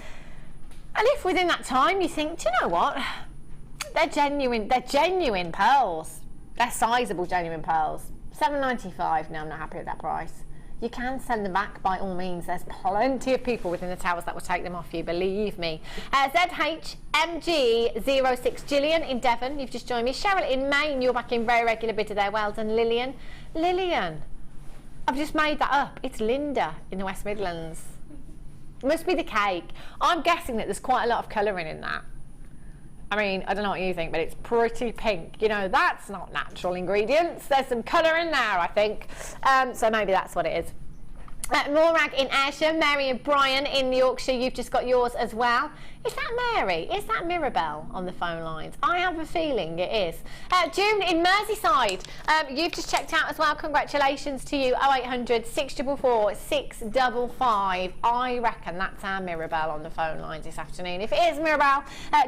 And if within that time you think, do you know what? They're genuine pearls. They're sizable genuine pearls. £7.95. No, I'm not happy with that price. You can send them back by all means. There's plenty of people within the towers that will take them off you, believe me. ZHMG06, Gillian in Devon, you've just joined me. Cheryl in Maine, you're back in very regular bidder there. Well done, Lillian. Lillian, I've just made that up. It's Linda in the West Midlands. It must be the cake. I'm guessing that there's quite a lot of colouring in that. I mean, I don't know what you think, but it's pretty pink. You know, that's not natural ingredients. There's some colour in there, I think. So maybe that's what it is. Morag in Ayrshire, Mary and Brian in Yorkshire, you've just got yours as well. Is that Mary? Is that Mirabelle on the phone lines? I have a feeling it is. June in Merseyside, you've just checked out as well. Congratulations to you. 0800 644 655. I reckon that's our Mirabelle on the phone lines this afternoon. If it is Mirabelle,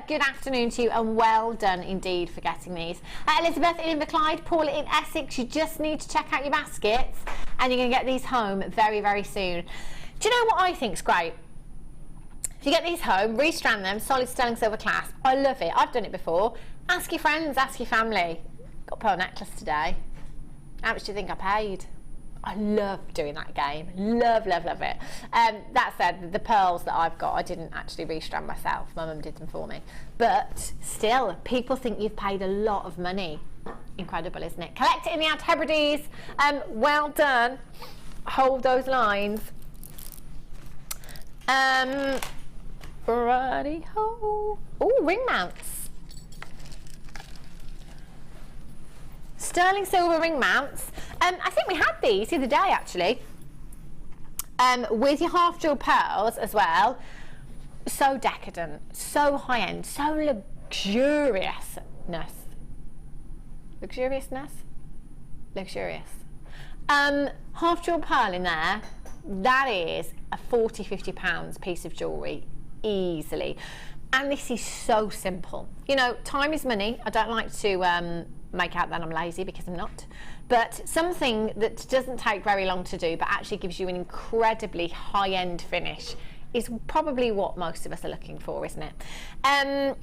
good afternoon to you and well done indeed for getting these. Elizabeth in Inverclyde, Paula in Essex, you just need to check out your baskets and you're going to get these home very, very soon. Do you know what I think's great? If you get these home, restrand them, solid sterling silver clasp. I love it. I've done it before. Ask your friends, ask your family. Got a pearl necklace today. How much do you think I paid? I love doing that game. Love, love, love it. That said, the pearls that I've got, I didn't actually restrand myself. My mum did them for me. But still, people think you've paid a lot of money. Incredible, isn't it? Collect it in the Ad Hebrides. Well done. Hold those lines. Righty-ho. Oh, ring mounts. Sterling silver ring mounts. I think we had these the other day, actually. With your half jewel pearls as well. So decadent, so high-end, so luxuriousness. Luxuriousness? Luxurious. Half jewel pearl in there. That is a £40–50 piece of jewellery. Easily. And this is so simple. You know, time is money. I don't like to make out that I'm lazy because I'm not. But something that doesn't take very long to do but actually gives you an incredibly high-end finish is probably what most of us are looking for, isn't it?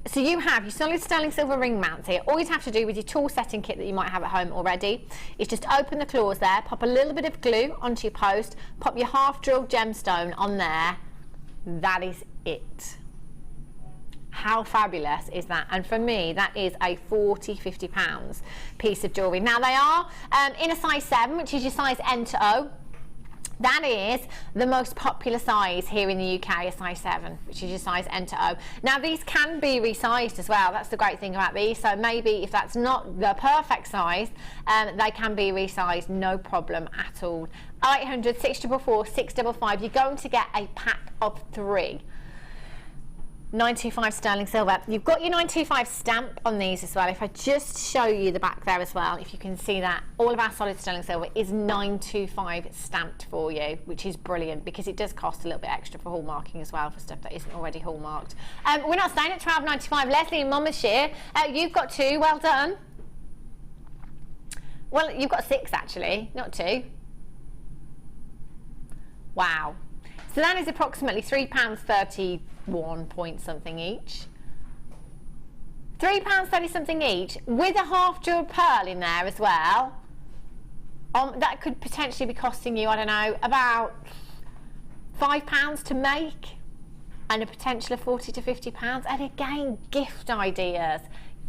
So you have your solid sterling silver ring mounts here. All you have to do with your tool setting kit that you might have at home already is just open the claws there, pop a little bit of glue onto your post, pop your half drilled gemstone on there. That is it. How fabulous is that? And for me, that is a £40–50 piece of jewellery. Now they are in a size 7, which is your size N to O. That is the most popular size here in the UK, a size 7, which is your size N to O. Now these can be resized as well. That's the great thing about these. So maybe if that's not the perfect size, they can be resized, no problem at all. 0800 644 655. You're going to get a pack of 3. 925 sterling silver. You've got your 925 stamp on these as well. If I just show you the back there as well, if you can see that, all of our solid sterling silver is 925 stamped for you, which is brilliant because it does cost a little bit extra for hallmarking as well for stuff that isn't already hallmarked. We're not staying at 12.95. Leslie in Monmouthshire, you've got 2. Well done. Well, you've got 6 actually, not 2. Wow. So that is approximately £3.31 point something each. £3.30 something each with a half jeweled pearl in there as well. That could potentially be costing you, I don't know, about £5 to make and a potential of £40–50. And again, gift ideas.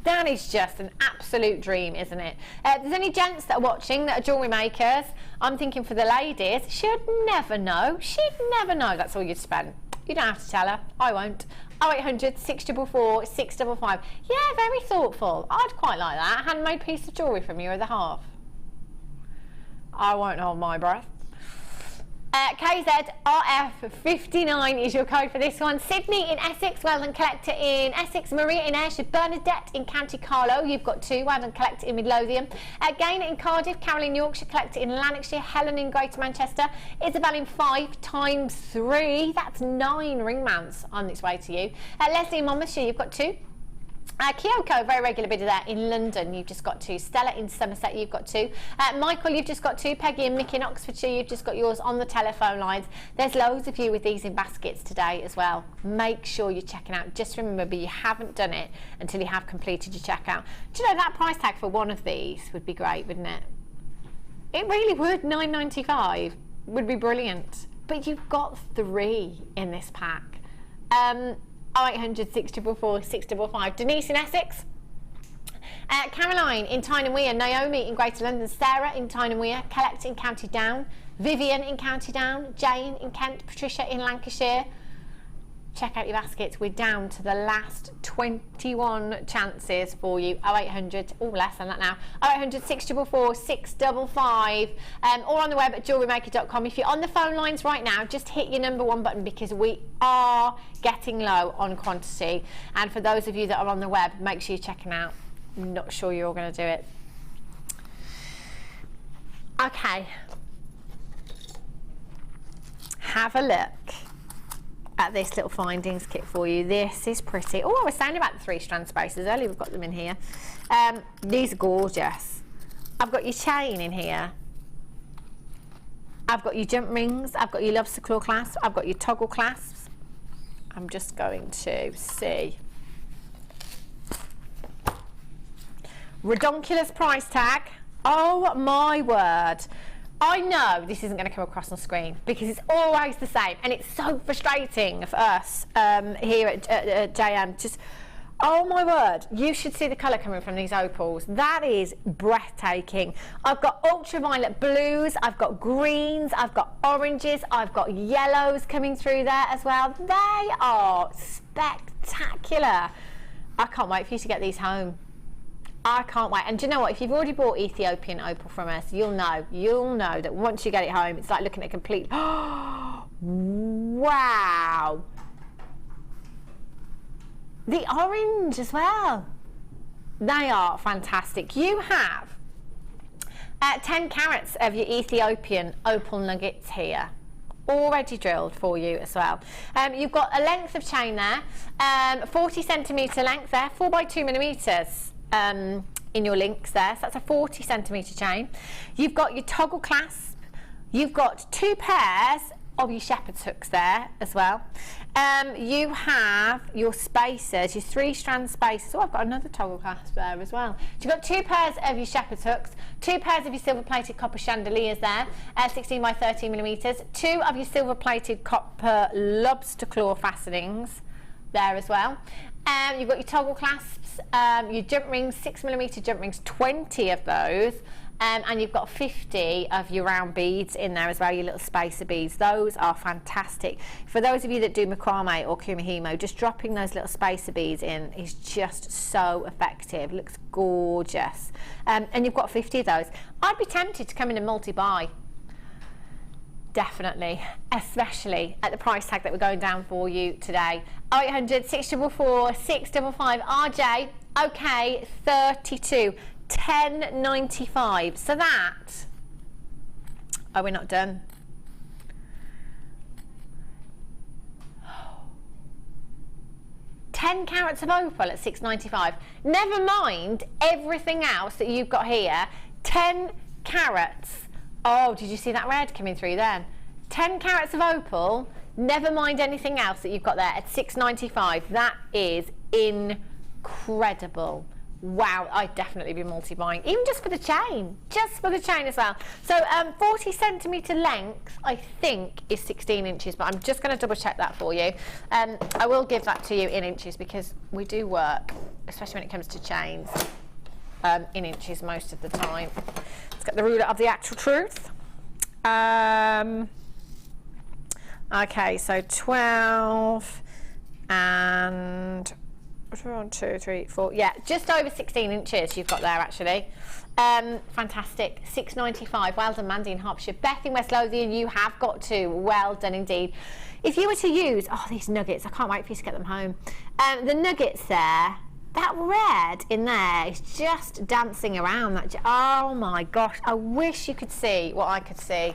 That is just an absolute dream, isn't it? If there's any gents that are watching that are jewellery makers, I'm thinking for the ladies, she'd never know. She'd never know that's all you'd spend. You don't have to tell her. I won't. 0800 644 655. Yeah, very thoughtful. I'd quite like that. Handmade piece of jewellery from you at the half. I won't hold my breath. KZRF59 is your code for this one. Sydney in Essex, well done, collector in Essex. Maria in Ayrshire. Bernadette in County Carlow, you've got 2, well done, collector in Midlothian. Gaynor in Cardiff. Carol in Yorkshire, collector in Lanarkshire. Helen in Greater Manchester. Isabel in 5 times 3, that's 9 ring mounts on its way to you. Leslie in Monmouthshire, you've got 2. Kyoko, very regular bidder there in London, you've just got 2. Stella in Somerset, you've got 2. Michael, you've just got 2. Peggy and Mick in Oxfordshire, you've just got yours on the telephone lines. There's loads of you with these in baskets today as well. Make sure you're checking out. Just remember, you haven't done it until you have completed your checkout. Do you know that price tag for one of these would be great, wouldn't it? It really would. £9.95 would be brilliant. But you've got 3 in this pack. 0800 644 655. Denise in Essex. Caroline in Tyne and Wear. Naomi in Greater London. Sarah in Tyne and Wear. Collect in County Down. Vivian in County Down. Jane in Kent. Patricia in Lancashire. check out your baskets. We're down to the last 21 chances for you. 0800, oh less than that now, 0800 644 655, or on the web at jewellerymaker.com. If you're on the phone lines right now, just hit your number 1 button because we are getting low on quantity. And for those of you that are on the web, make sure you're checking out. I'm not sure you're all going to do it. Okay, have a look at this little findings kit for you. This is pretty. Oh, I was saying about the 3-strand spaces earlier. We've got them in here. These are gorgeous. I've got your chain in here. I've got your jump rings. I've got your lobster claw clasp. I've got your toggle clasps. I'm just going to see. Redonkulous price tag. Oh my word. I know this isn't going to come across on screen because it's always the same, and it's so frustrating for us here at JM. Just, oh my word, you should see the colour coming from these opals. That is breathtaking. I've got ultraviolet blues, I've got greens, I've got oranges, I've got yellows coming through there as well. They are spectacular. I can't wait for you to get these home. I can't wait. And do you know what? If you've already bought Ethiopian opal from us, you'll know that once you get it home, it's like looking at a complete, wow. The orange as well. They are fantastic. You have 10 carats of your Ethiopian opal nuggets here, already drilled for you as well. You've got a length of chain there, 40 centimetre length there, 4 by 2 millimetres. In your links there, so that's a 40 centimetre chain. You've got your toggle clasp. You've got 2 pairs of your shepherd's hooks there as well. You have your spacers, your 3-strand spacers. Oh, I've got another toggle clasp there as well. So you've got 2 pairs of your shepherd's hooks, 2 pairs of your silver-plated copper chandeliers there, 16 by 13 millimetres, 2 of your silver-plated copper lobster claw fastenings there as well. You've got your toggle clasps, your jump rings, 6mm jump rings, 20 of those, and you've got 50 of your round beads in there as well, your little spacer beads. Those are fantastic. For those of you that do macrame or kumihimo, just dropping those little spacer beads in is just so effective. It looks gorgeous. And you've got 50 of those. I'd be tempted to come in and multi-buy. Definitely, especially at the price tag that we're going down for you today. 0800 644 655 RJ. Okay, 32 10.95. So that. Oh, we're not done. $10 carats of opal at $6.95. Never mind everything else that you've got here. 10 carats. Oh, did you see that red coming through then? 10 carats of opal, never mind anything else that you've got there at $6.95. That is incredible. Wow, I'd definitely be multi-buying, even just for the chain as well. So 40 centimetre length, I think, is 16 inches, but I'm just going to double check that for you. I will give that to you in inches because we do work, especially when it comes to chains, in inches most of the time. Let's get the ruler of the actual truth. Okay, so 12 and 1, 2, 3, 4. Yeah, just over 16 inches you've got there actually. Fantastic. $6.95. Well done, Mandy in Hertfordshire. Beth in West Lothian, you have got to. Well done indeed. If you were to use, oh, these nuggets, I can't wait for you to get them home. The nuggets there. That red in there is just dancing around. That, oh my gosh, I wish you could see what I could see.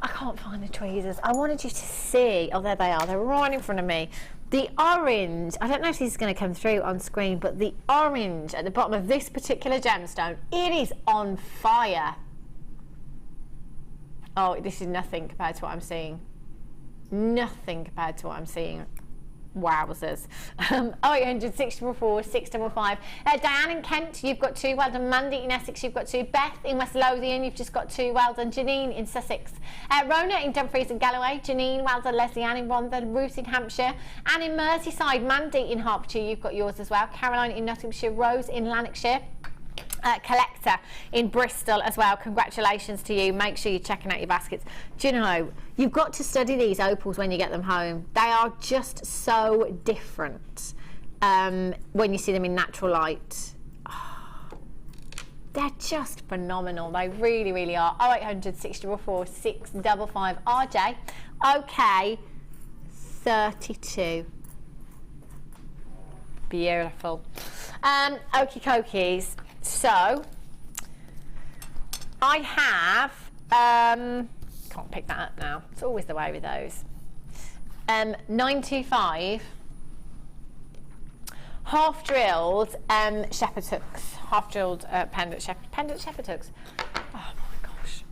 I can't find the tweezers. I wanted you to see. Oh, there they are. They're right in front of me. The orange, I don't know if this is going to come through on screen, but the orange at the bottom of this particular gemstone, it is on fire. Oh, this is nothing compared to what I'm seeing. Nothing compared to what I'm seeing. Wowzers. 0800 644 655. Diane in Kent, you've got 2. Well done. Mandy in Essex, you've got 2. Beth in West Lothian, you've just got 2. Well done. Janine in Sussex. Rona in Dumfries and Galloway. Janine, well done. Leslie Ann in Rhondda. Ruth in Hampshire. And in Merseyside, Mandy in Hertfordshire, you've got yours as well. Caroline in Nottinghamshire. Rose in Lanarkshire. collector in Bristol as well. Congratulations to you. Make sure you're checking out your baskets. Do you know, you've got to study these opals when you get them home. They are just so different when you see them in natural light. Oh, they're just phenomenal. They really, really are. 0800 644 655 RJ. Okay, 32. Beautiful. Okie dokies. So, I have, can't pick that up now, it's always the way with those, 925 half-drilled shepherd's hooks, half-drilled pendant shepherd's hooks, oh my gosh,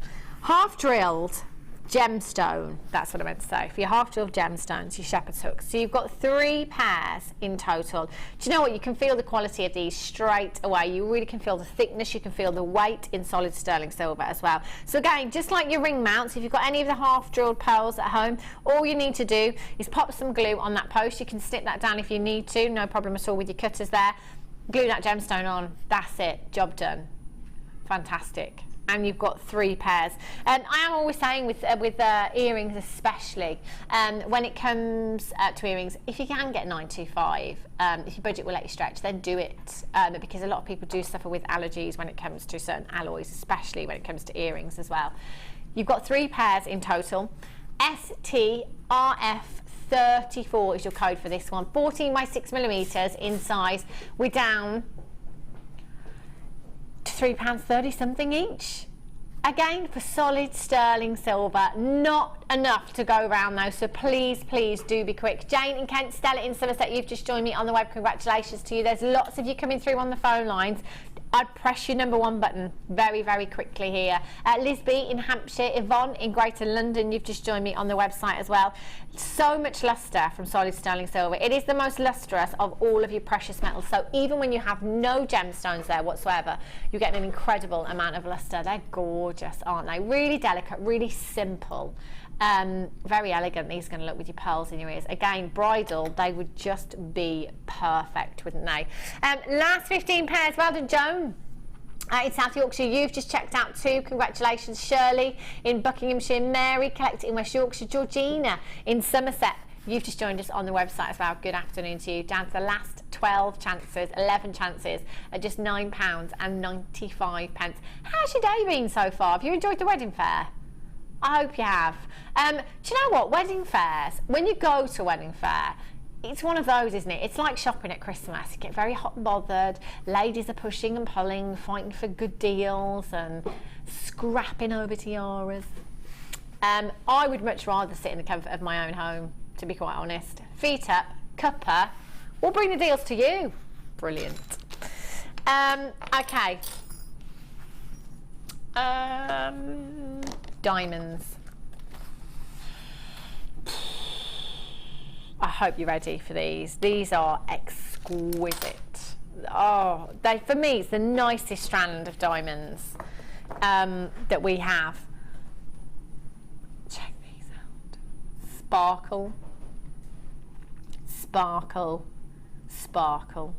half-drilled gemstone, that's what I meant to say, for your half-drilled gemstones, your shepherd's hooks. So you've got 3 pairs in total. Do you know what? You can feel the quality of these straight away. You really can feel the thickness, you can feel the weight in solid sterling silver as well. So again, just like your ring mounts, if you've got any of the half-drilled pearls at home, all you need to do is pop some glue on that post. You can snip that down if you need to, no problem at all with your cutters there. Glue that gemstone on, that's it, job done. Fantastic. And you've got 3 pairs. I am always saying with earrings especially, when it comes to earrings, if you can get 925, if your budget will let you stretch, then do it, because a lot of people do suffer with allergies when it comes to certain alloys, especially when it comes to earrings as well. You've got 3 pairs in total. STRF34 is your code for this one. 14 by 6mm in size. We're down to £3.30 something each. Again, for solid sterling silver, not enough to go around though, so please do be quick. Jane in Kent, Stella in Somerset, you've just joined me on the web. Congratulations to you. There's lots of you coming through on the phone lines. I'd press your number 1 button very quickly here. Lisby in Hampshire, Yvonne in Greater London, you've just joined me on the website as well. So much lustre from solid sterling silver. It is the most lustrous of all of your precious metals, so even when you have no gemstones there whatsoever, you're getting an incredible amount of lustre. They're gorgeous, aren't they? Really delicate, really simple. Very elegant. These are going to look with your pearls in your ears. Again, bridal, they would just be perfect, wouldn't they? Last 15 pairs. Well done, Joan. In South Yorkshire, you've just checked out 2. Congratulations. Shirley in Buckinghamshire, Mary collected in West Yorkshire, Georgina in Somerset. You've just joined us on the website as well. Good afternoon to you. Down to the last 12 chances, 11 chances at just £9.95. How's your day been so far? Have you enjoyed the wedding fair? I hope you have. Do you know what? Wedding fairs, when you go to a wedding fair, it's one of those, isn't it? It's like shopping at Christmas. You get very hot and bothered. Ladies are pushing and pulling, fighting for good deals and scrapping over tiaras. I would much rather sit in the comfort of my own home, to be quite honest. Feet up, cuppa, we'll bring the deals to you. Brilliant. Okay. Diamonds. I hope you're ready for these. These are exquisite. Oh, for me, it's the nicest strand of diamonds that we have. Check these out. Sparkle, sparkle, sparkle.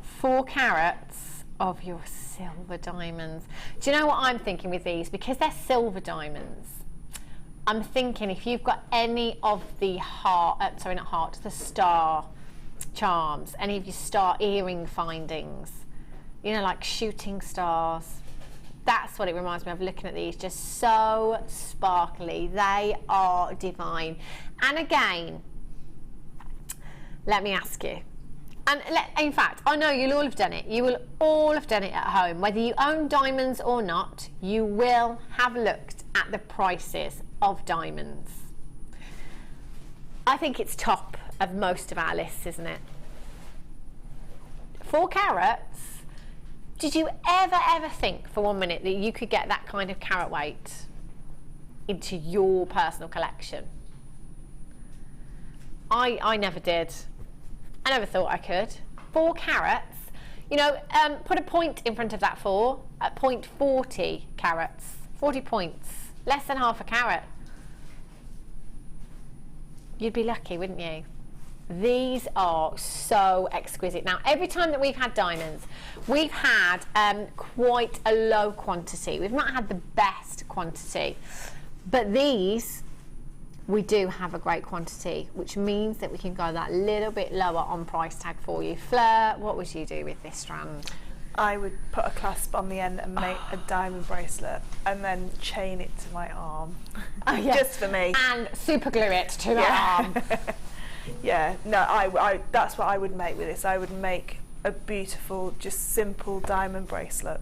4 carats of your silver diamonds. Do you know what I'm thinking with these? Because they're silver diamonds, I'm thinking if you've got any of the the star charms, any of your star earring findings, you know, like shooting stars, that's what it reminds me of looking at these. Just so sparkly. They are divine. And again, let me ask you, and in fact, I know you'll all have done it. You will all have done it at home. Whether you own diamonds or not, you will have looked at the prices of diamonds. I think it's top of most of our lists, isn't it? 4 carats. Did you ever think for 1 minute that you could get that kind of carat weight into your personal collection? I never did. I never thought I could. 4 carats, you know, put a point in front of that 4 at 0.40 carats, 40 points, less than half a carat. You'd be lucky, wouldn't you? These are so exquisite. Now, every time that we've had diamonds, we've had quite a low quantity. We've not had the best quantity, but these, we do have a great quantity, which means that we can go that little bit lower on price tag for you. Fleur, what would you do with this strand? I would put a clasp on the end and make a diamond bracelet and then chain it to my arm. Oh, yeah. Just for me. And super glue it to my arm. Yeah, no, I that's what I would make with this. I would make a beautiful, just simple diamond bracelet.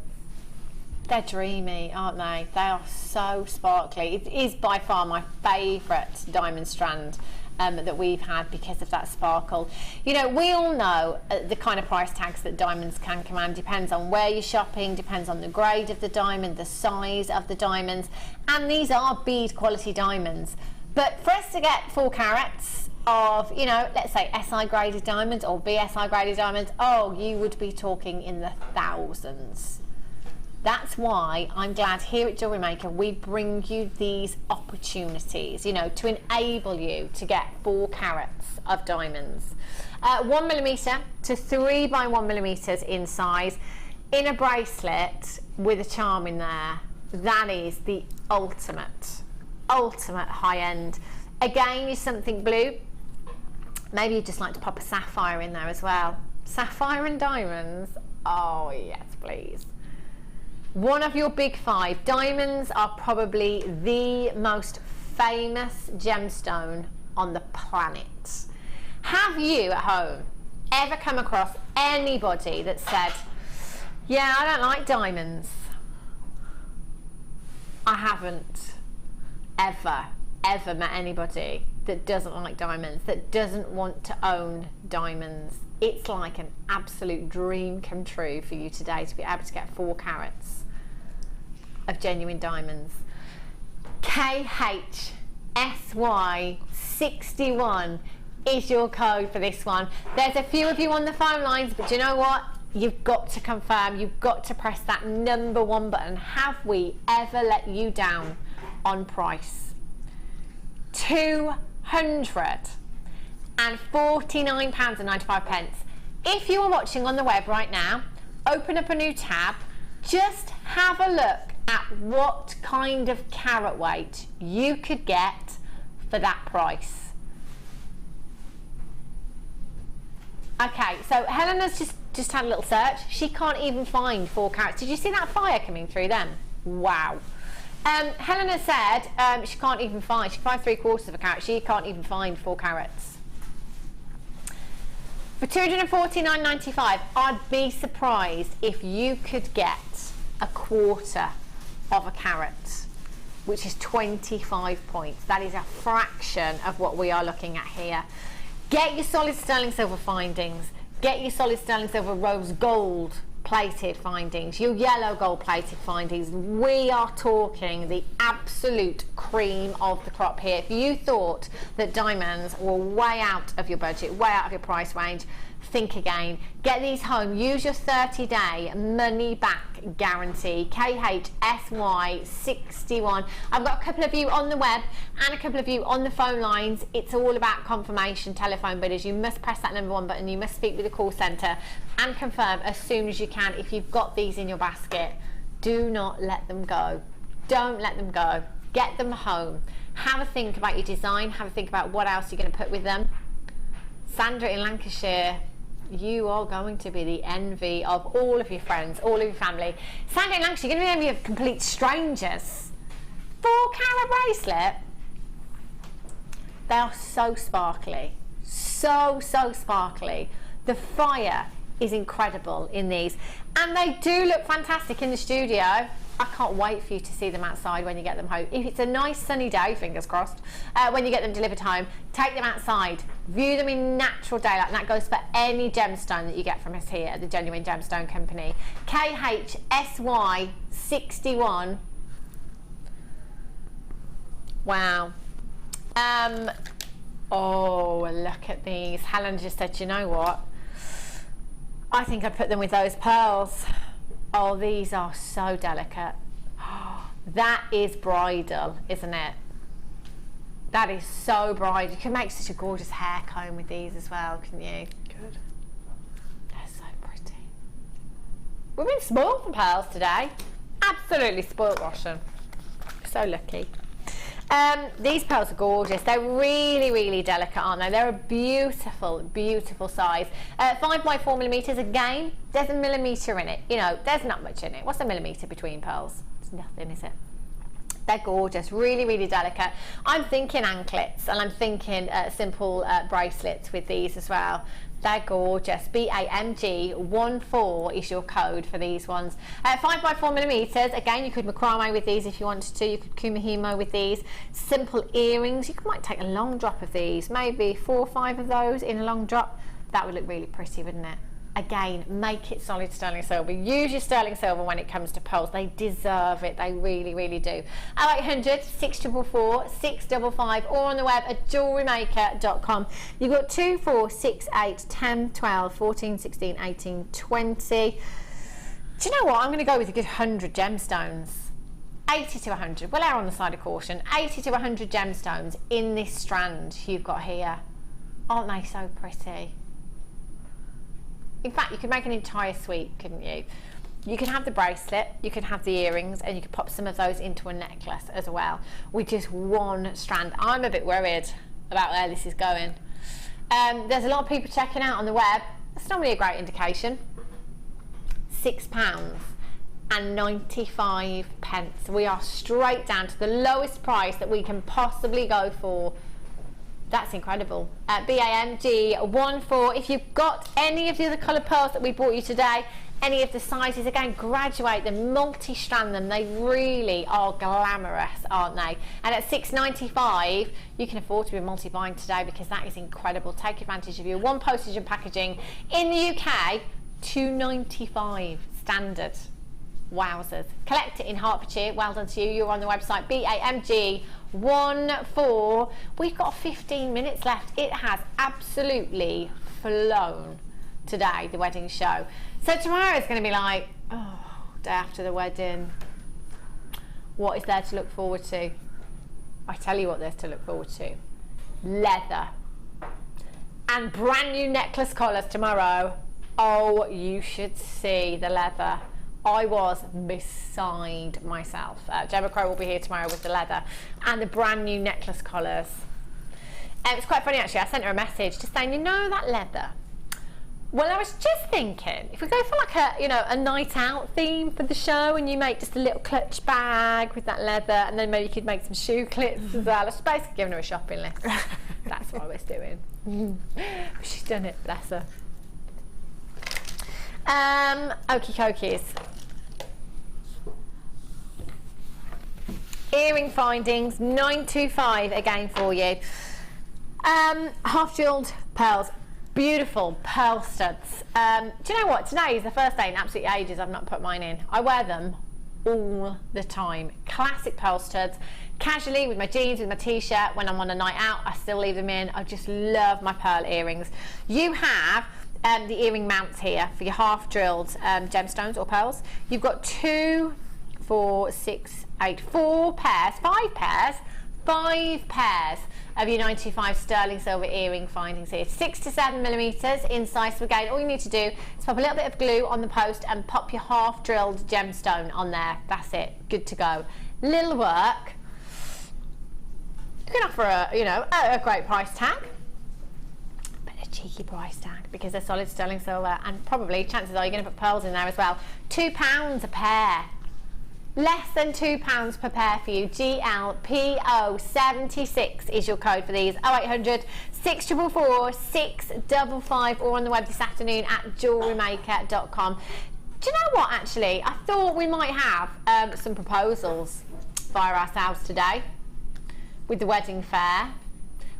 They're dreamy, aren't they? They are so sparkly. It is by far my favourite diamond strand that we've had because of that sparkle. You know, we all know the kind of price tags that diamonds can command. Depends on where you're shopping, depends on the grade of the diamond, the size of the diamonds, and these are bead quality diamonds. But for us to get 4 carats of, you know, let's say SI graded diamonds or BSI graded diamonds, oh, you would be talking in the thousands. That's why I'm glad here at JewelleryMaker we bring you these opportunities, you know, to enable you to get 4 carats of diamonds. 1mm to 3 by 1mm in size, in a bracelet with a charm in there. That is the ultimate high end. Again, is something blue. Maybe you'd just like to pop a sapphire in there as well. Sapphire and diamonds, oh yes please. One of your big 5. Diamonds are probably the most famous gemstone on the planet. Have you at home ever come across anybody that said, yeah, I don't like diamonds? I haven't ever met anybody that doesn't like diamonds, that doesn't want to own diamonds. It's like an absolute dream come true for you today to be able to get 4 carats of genuine diamonds. KHSY61 is your code for this one. There's a few of you on the phone lines, but you know what? You've got to confirm, you've got to press that number 1 button. Have we ever let you down on price? £249.95. If you are watching on the web right now, open up a new tab, just have a look at what kind of carat weight you could get for that price. Okay, so Helena's just had a little search. She can't even find 4 carats. Did you see that fire coming through then? Wow. Helena said she can't even find, she can find 3/4 of a carat. She can't even find 4 carats. For £249.95, I'd be surprised if you could get 1/4 of a carat, which is 25 points. That is a fraction of what we are looking at here. Get your solid sterling silver findings, get your solid sterling silver rose gold plated findings, your yellow gold plated findings. We are talking the absolute cream of the crop here. If you thought that diamonds were way out of your budget, way out of your price range, think again. Get these home. Use your 30-day money back guarantee. KHSY61. I've got a couple of you on the web and a couple of you on the phone lines. It's all about confirmation telephone bidders. You must press that number 1 button. You must speak with the call centre and confirm as soon as you can if you've got these in your basket. Do not let them go. Don't let them go. Get them home. Have a think about your design. Have a think about what else you're going to put with them. Sandra in Lancashire, you are going to be the envy of all of your friends, all of your family. Sandra in Lancashire, you're going to be the envy of complete strangers. 4 carat bracelet. They are so sparkly. So sparkly. The fire is incredible in these. And they do look fantastic in the studio. I can't wait for you to see them outside when you get them home. If it's a nice sunny day, fingers crossed, when you get them delivered home, take them outside, view them in natural daylight, and that goes for any gemstone that you get from us here at the Genuine Gemstone Company. KHSY61. Wow. Oh, look at these. Helen just said, you know what? I think I'd put them with those pearls. Oh, these are so delicate. That is bridal, isn't it? That is so bright. You can make such a gorgeous hair comb with these as well, can you? Good. They're so pretty. We've been spoiled for pearls today. Absolutely spoiled, rotten. So lucky. These pearls are gorgeous. They're really, really delicate, aren't they? They're a beautiful, beautiful size. 5x4mm again. There's a millimetre in it. You know, there's not much in it. What's a millimetre between pearls? It's nothing, is it? They're gorgeous, really, really delicate. I'm thinking anklets, and I'm thinking simple bracelets with these as well. They're gorgeous. BAMG14 is your code for these ones. 5x4mm. Again, you could macrame with these if you wanted to. You could kumihimo with these. Simple earrings. You might take a long drop of these, maybe 4 or 5 of those in a long drop. That would look really pretty, wouldn't it? Again, make it solid sterling silver. Use your sterling silver when it comes to pearls. They deserve it. They really, really do. 0800 644 655 or on the web at JewelleryMaker.com. You've got 2, 4, 6, 8, 10, 12, 14, 16, 18, 20. Do you know what? I'm going to go with a good 100 gemstones. 80 to 100. We'll err on the side of caution. 80 to 100 gemstones in this strand you've got here. Aren't they so pretty? In fact, you could make an entire suite, couldn't you? You could have the bracelet, you could have the earrings, and you could pop some of those into a necklace as well with just one strand. I'm a bit worried about where this is going. There's a lot of people checking out on the web. That's normally a great indication. £6.95. We are straight down to the lowest price that we can possibly go for. That's incredible. BAMG14. If you've got any of the other coloured pearls that we brought you today, any of the sizes, again, graduate them, multi-strand them. They really are glamorous, aren't they? And at $6.95, you can afford to be multi-buying today because that is incredible. Take advantage of your 1 postage and packaging. In the UK, $2.95 standard. Wowzers. Collect it in Hertfordshire. Well done to you. You're on the website BAMG14. We've got 15 minutes left. It has absolutely flown today, the wedding show. So tomorrow is going to be like, oh, day after the wedding. What is there to look forward to? I tell you what there's to look forward to. Leather. And brand new necklace collars tomorrow. Oh, you should see the leather. I was beside myself. Gemma Crow will be here tomorrow with the leather and the brand new necklace collars. It's quite funny actually. I sent her a message just saying, you know, that leather. Well, I was just thinking, if we go for like a, you know, a night out theme for the show, and you make just a little clutch bag with that leather, and then maybe you could make some shoe clips as well. I was basically giving her a shopping list. That's what I was doing. But she's done it, bless her. Okie dokies. Earring findings, 925 again for you. Half jewelled pearls, beautiful pearl studs. Do you know what? Today is the first day in absolutely ages I've not put mine in. I wear them all the time. Classic pearl studs, casually with my jeans, with my t-shirt. When I'm on a night out, I still leave them in. I just love my pearl earrings. You have the earring mounts here for your half drilled gemstones or pearls. You've got 2, 4, 6, 8, 4 pairs, 5 pairs of your 95 sterling silver earring findings here. 6 to 7 millimeters in size. So again, all you need to do is pop a little bit of glue on the post and pop your half drilled gemstone on there. That's it, good to go. Little work. You can offer a, you know, a great price tag. Cheeky price tag because they're solid sterling silver, and probably chances are you're going to put pearls in there as well. £2 a pair. Less than £2 per pair for you. GLPO76 is your code for these. 0800 644 655 or on the web this afternoon at JewelleryMaker.com. Do you know what, actually? I thought we might have some proposals via ourselves today with the wedding fair.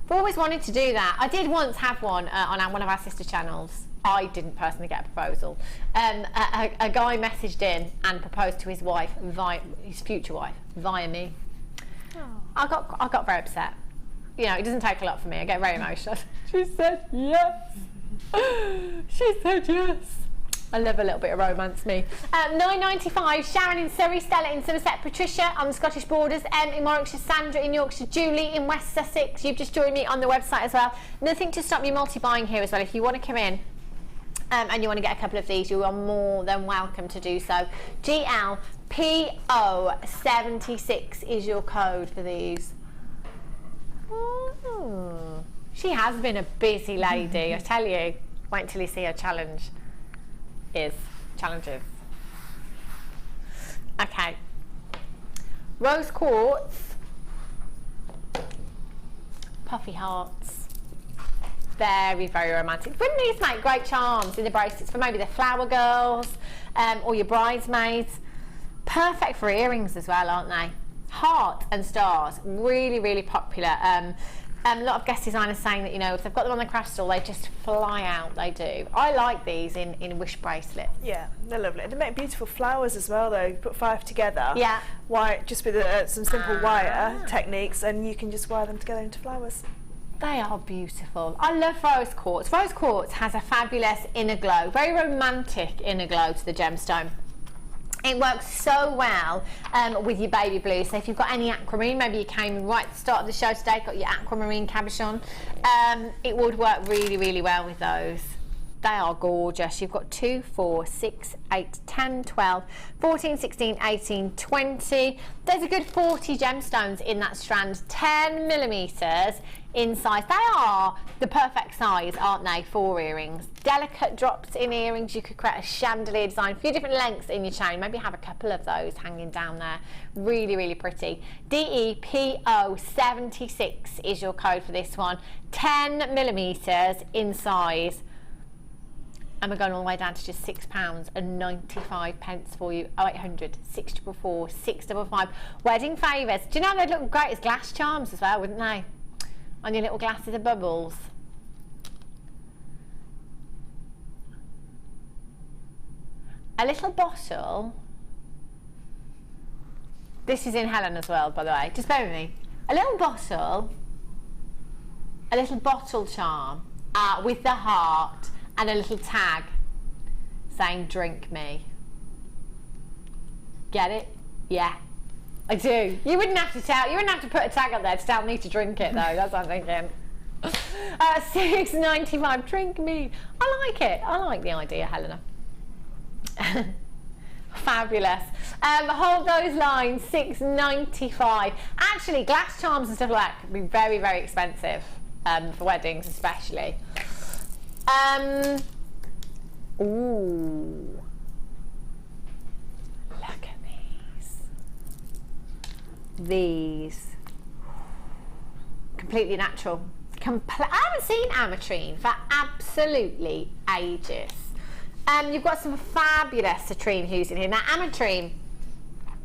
I've always wanted to do that. I did once have one on one of our sister channels. I didn't personally get a proposal. A guy messaged in and proposed to his wife, his future wife, via me. Oh. I got very upset. You know, it doesn't take a lot for me. I get very emotional. She said yes. She said yes. I love a little bit of romance, me. £9.95, Sharon in Surrey, Stella in Somerset, Patricia on the Scottish borders, Em in Warwickshire, Sandra in Yorkshire, Julie in West Sussex. You've just joined me on the website as well. Nothing to stop you multi-buying here as well. If you want to come in and you want to get a couple of these, you are more than welcome to do so. GLPO76 is your code for these. Oh, she has been a busy lady, I tell you. Wait till you see her challenges. Okay. Rose quartz. Puffy hearts. Very, very romantic. Wouldn't these make great charms in the bracelets for maybe the flower girls or your bridesmaids? Perfect for earrings as well, aren't they? Heart and stars, really, really popular. A lot of guest designers saying that, you know, if they've got them on the craft stall, they just fly out. They do. I like these in wish bracelets. Yeah, they're lovely. They make beautiful flowers as well, though. You put 5 together. Yeah. Just with some simple wire techniques, and you can just wire them together into flowers. They are beautiful. I love rose quartz. Rose quartz has a fabulous inner glow, very romantic inner glow to the gemstone. It works so well with your baby blue. So if you've got any aquamarine, maybe you came right at the start of the show today, got your aquamarine cabochon, it would work really, really well with those. They are gorgeous. You've got 2, 4, 6, 8, 10, 12, 14, 16, 18, 20. There's a good 40 gemstones in that strand, 10 millimeters in size. They are the perfect size, aren't they, for earrings? Delicate drops in earrings. You could create a chandelier design, a few different lengths in your chain. Maybe have a couple of those hanging down there. Really, really pretty. DEPO76 is your code for this one. 10 millimeters in size. And we're going all the way down to just £6.95 for you. 0800 644 655. Wedding favours. Do you know they'd look great as glass charms as well, wouldn't they? On your little glasses of bubbles. A little bottle. This is in Helen as well, by the way. Just bear with me. A little bottle. A little bottle charm with the heart. And a little tag saying drink me. Get it? Yeah, I do. You wouldn't have to put a tag up there to tell me to drink it though. That's what I'm thinking. £6.95, drink me. I like it. I like the idea, Helena. Fabulous. Hold those lines, £6.95. Actually, glass charms and stuff like that can be very, very expensive for weddings especially. Ooh. Look at these. Completely natural. I haven't seen ametrine for absolutely ages. You've got some fabulous citrine hues in here. Now, ametrine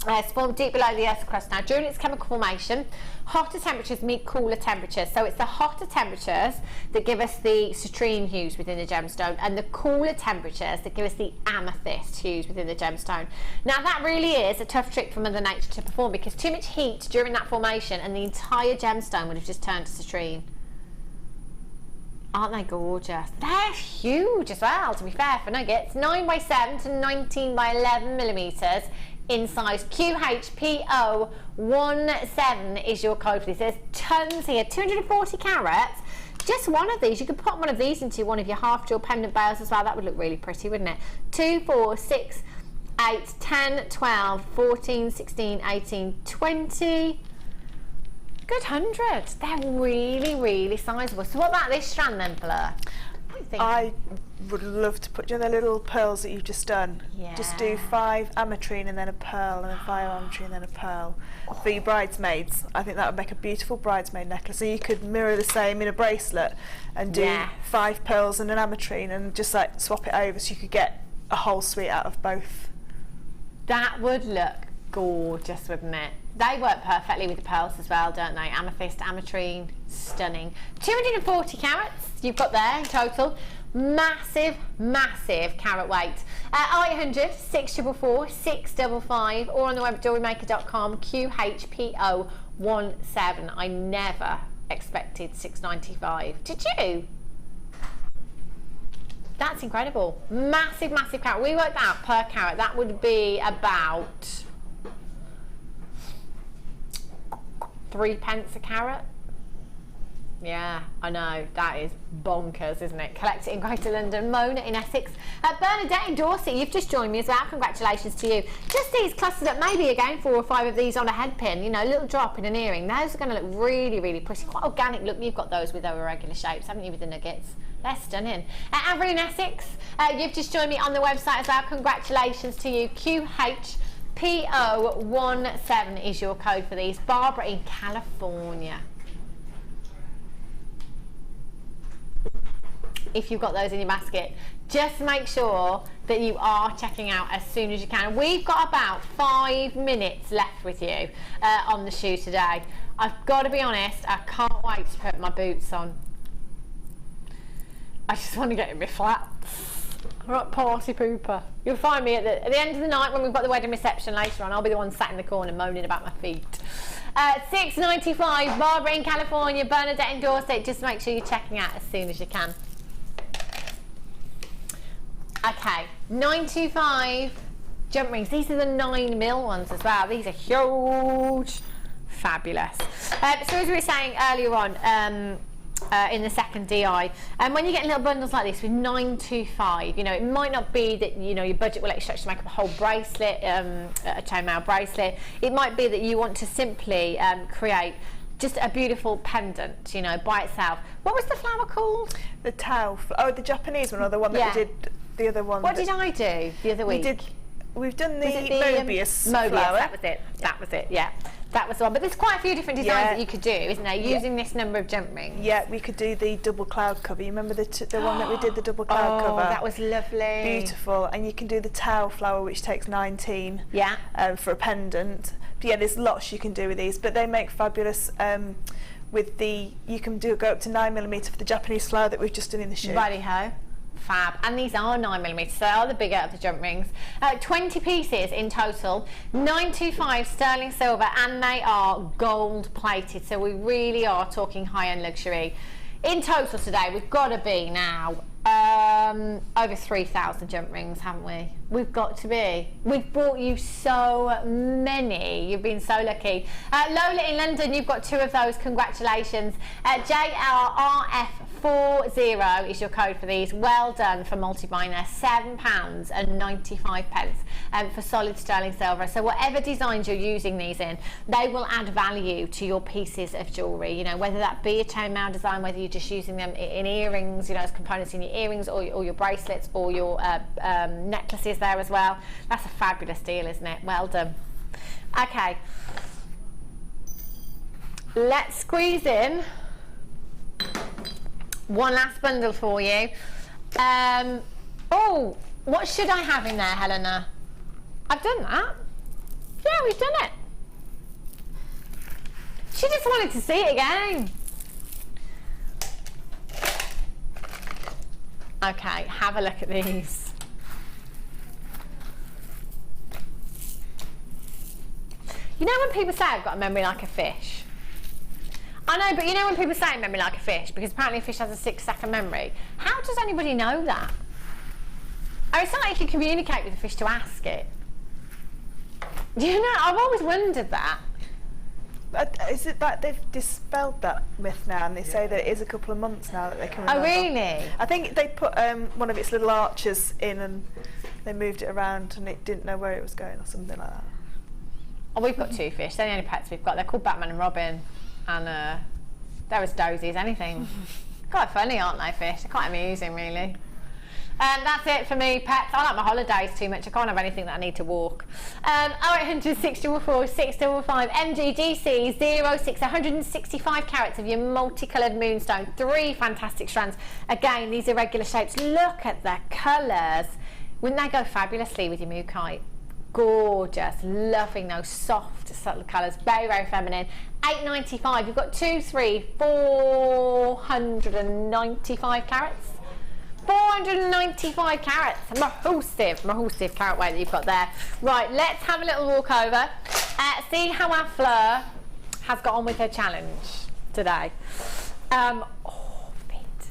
is formed deep below the Earth's crust. Now, during its chemical formation, hotter temperatures meet cooler temperatures. So it's the hotter temperatures that give us the citrine hues within the gemstone, and the cooler temperatures that give us the amethyst hues within the gemstone. Now, that really is a tough trick for Mother Nature to perform, because too much heat during that formation and the entire gemstone would have just turned to citrine. Aren't they gorgeous? They're huge as well, to be fair, for nuggets. 9x7 to 19x11 millimeters in size. QHPO17 is your code for this. There's tons here, 240 carats. Just one of these, you could put one of these into one of your half jewel pendant bales as well. That would look really pretty, wouldn't it? 2, 4, 6, 8, 10, 12, 14, 16, 18, 20. Good 100. They're really, really sizable. So what about this strand then, Fleur? What do you think? I would love to put, you know, the little pearls that you've just done? Yeah. Just do 5 ametrine and then a pearl, and then 5 ametrine and then a pearl for your bridesmaids. I think that would make a beautiful bridesmaid necklace. So you could mirror the same in a bracelet and do 5 pearls and an ametrine and just like swap it over, so you could get a whole suite out of both. That would look gorgeous, wouldn't it? They work perfectly with the pearls as well, don't they? Amethyst, ametrine, stunning. 240 carats you've got there in total. Massive, massive carat weight. 0800 644 655 or on the web JewelleryMaker.com, QHPO17. I never expected £6.95. Did you? That's incredible. Massive, massive carat. We worked out per carat, that would be about 3p a carat. Yeah, I know, that is bonkers, isn't it? Collect it in Greater London. Mona in Essex. Bernadette in Dorset, you've just joined me as well. Congratulations to you. Just these clustered up, maybe again 4 or 5 of these on a head pin, you know, a little drop in an earring. Those are going to look really, really pretty. Quite organic look. You've got those with our regular shapes, haven't you, with the nuggets? They're stunning. Avril in Essex, you've just joined me on the website as well. Congratulations to you. QHPO17 is your code for these. Barbara in California. If you've got those in your basket, just make sure that you are checking out as soon as you can. We've got about 5 minutes left with you on the shoe today. I've got to be honest, I can't wait to put my boots on. I just want to get in my flats. I'm not party pooper. You'll find me at the end of the night when we've got the wedding reception later on. I'll be the one sat in the corner moaning about my feet. $6.95, Barbara in California, Bernadette in Dorset. Just make sure you're checking out as soon as you can. Okay, $9.25 jump rings. These are the 9mm ones as well. These are huge. Fabulous. So as we were saying earlier on in the second DI, when you get little bundles like this with $9.25, you know, it might not be that, you know, your budget will let you stretch to make up a whole bracelet, a chainmail bracelet. It might be that you want to simply create just a beautiful pendant, you know, by itself. What was the flower called? The tau. Oh, the Japanese one, or the one that we did. The other one. What did I do the other week? We've done the Mobius flower. That was it. That was it. Yeah, that was the one. But there's quite a few different designs that you could do, isn't there? Using this number of jump rings. Yeah, we could do the double cloud cover. You remember the one that we did, the double cloud cover? That was lovely. Beautiful. And you can do the tau flower, which takes 19. Yeah. For a pendant. But yeah, there's lots you can do with these, but they make fabulous. With the, you can go up to 9mm for the Japanese flower that we've just done in the shoe. Righty ho. Fab. And these are 9mm, so they are the bigger of the jump rings. 20 pieces in total, $9.25 sterling silver, and they are gold plated, so we really are talking high-end luxury. In total today, we've got to be now over 3,000 jump rings, haven't we? We've got to be. We've brought you so many. You've been so lucky. Lola in London, you've got 2 of those. Congratulations. JLRF40 is your code for these. Well done for multi-buying there. £7.95 for solid sterling silver. So whatever designs you're using these in, they will add value to your pieces of jewellery. You know, whether that be a chainmail design, whether you're just using them in earrings, you know, as components in your earrings or your bracelets or your necklaces there as well. That's a fabulous deal, isn't it? Well done. Okay, let's squeeze in one last bundle for you. Oh, what should I have in there, Helena? I've done that. Yeah, we've done it. She just wanted to see it again. Okay, have a look at these. You know when people say I've got a memory like a fish? I know, but you know when people say memory like a fish, because apparently a fish has a 6-second memory. How does anybody know that? Oh, it's not like you can communicate with a fish to ask it. Do you know? I've always wondered that. Is it that they've dispelled that myth now, and they say that it is a couple of months now that they can remember? Oh, really? I think they put one of its little arches in, and they moved it around, and it didn't know where it was going, or something like that. Oh, we've got 2 fish. They're the only pets we've got. They're called Batman and Robin, and they're as dozy as anything. Quite funny, aren't they, fish? They're quite amusing, really. That's it for me, pets. I like my holidays too much. I can't have anything that I need to walk. 0800 644 655 MGGC 06, 165 carats of your multicoloured moonstone. 3 fantastic strands. Again, these are regular shapes. Look at the colours. Wouldn't they go fabulously with your mookaite? Gorgeous. Loving those soft, subtle colours. Very, very feminine. $8.95. You've got 495 carats. 495 carats. Massive carat weight that you've got there. Right, let's have a little walk over. See how our Fleur has got on with her challenge today. Feet.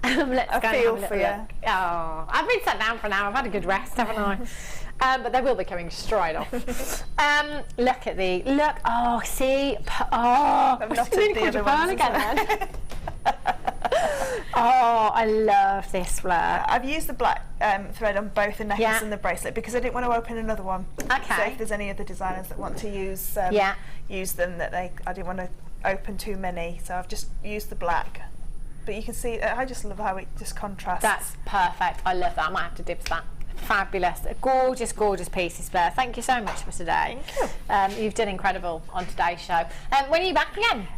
Let's I go and feel have a for little you. look. Oh, I've been sat down for an hour. I've had a good rest, haven't I? But they will be coming straight off. Look at the look. Oh, see. I've we're knotted doing the other quadruple ones again then. Oh, I love this, Fleur. I've used the black thread on both the necklace and the bracelet because I didn't want to open another one. Okay. So if there's any other designers that want to use use them, I didn't want to open too many, so I've just used the black. But you can see, I just love how it just contrasts. That's perfect. I love that. I might have to dibs that. Fabulous. Gorgeous, gorgeous pieces, Fleur. Thank you so much for today. Thank you. You've done incredible on today's show. When are you back again?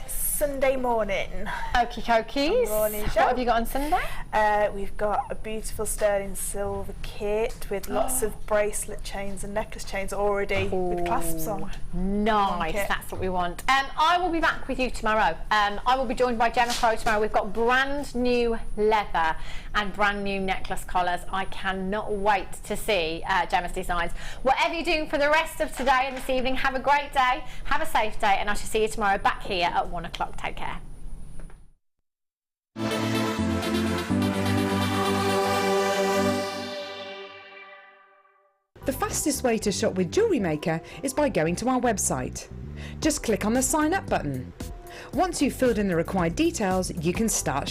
Sunday morning. Okie dokies. Morning What show. have you got on Sunday? We've got a beautiful sterling silver kit with lots of bracelet chains and necklace chains already with clasps on. Nice, that's what we want. I will be back with you tomorrow. I will be joined by Gemma Crow tomorrow. We've got brand new leather and brand new necklace collars. I cannot wait to see Gemma's designs. Whatever you're doing for the rest of today and this evening, have a great day, have a safe day, and I shall see you tomorrow back here at 1 o'clock. Take care. The fastest way to shop with Jewellery Maker is by going to our website. Just click on the sign up button. Once you've filled in the required details, you can start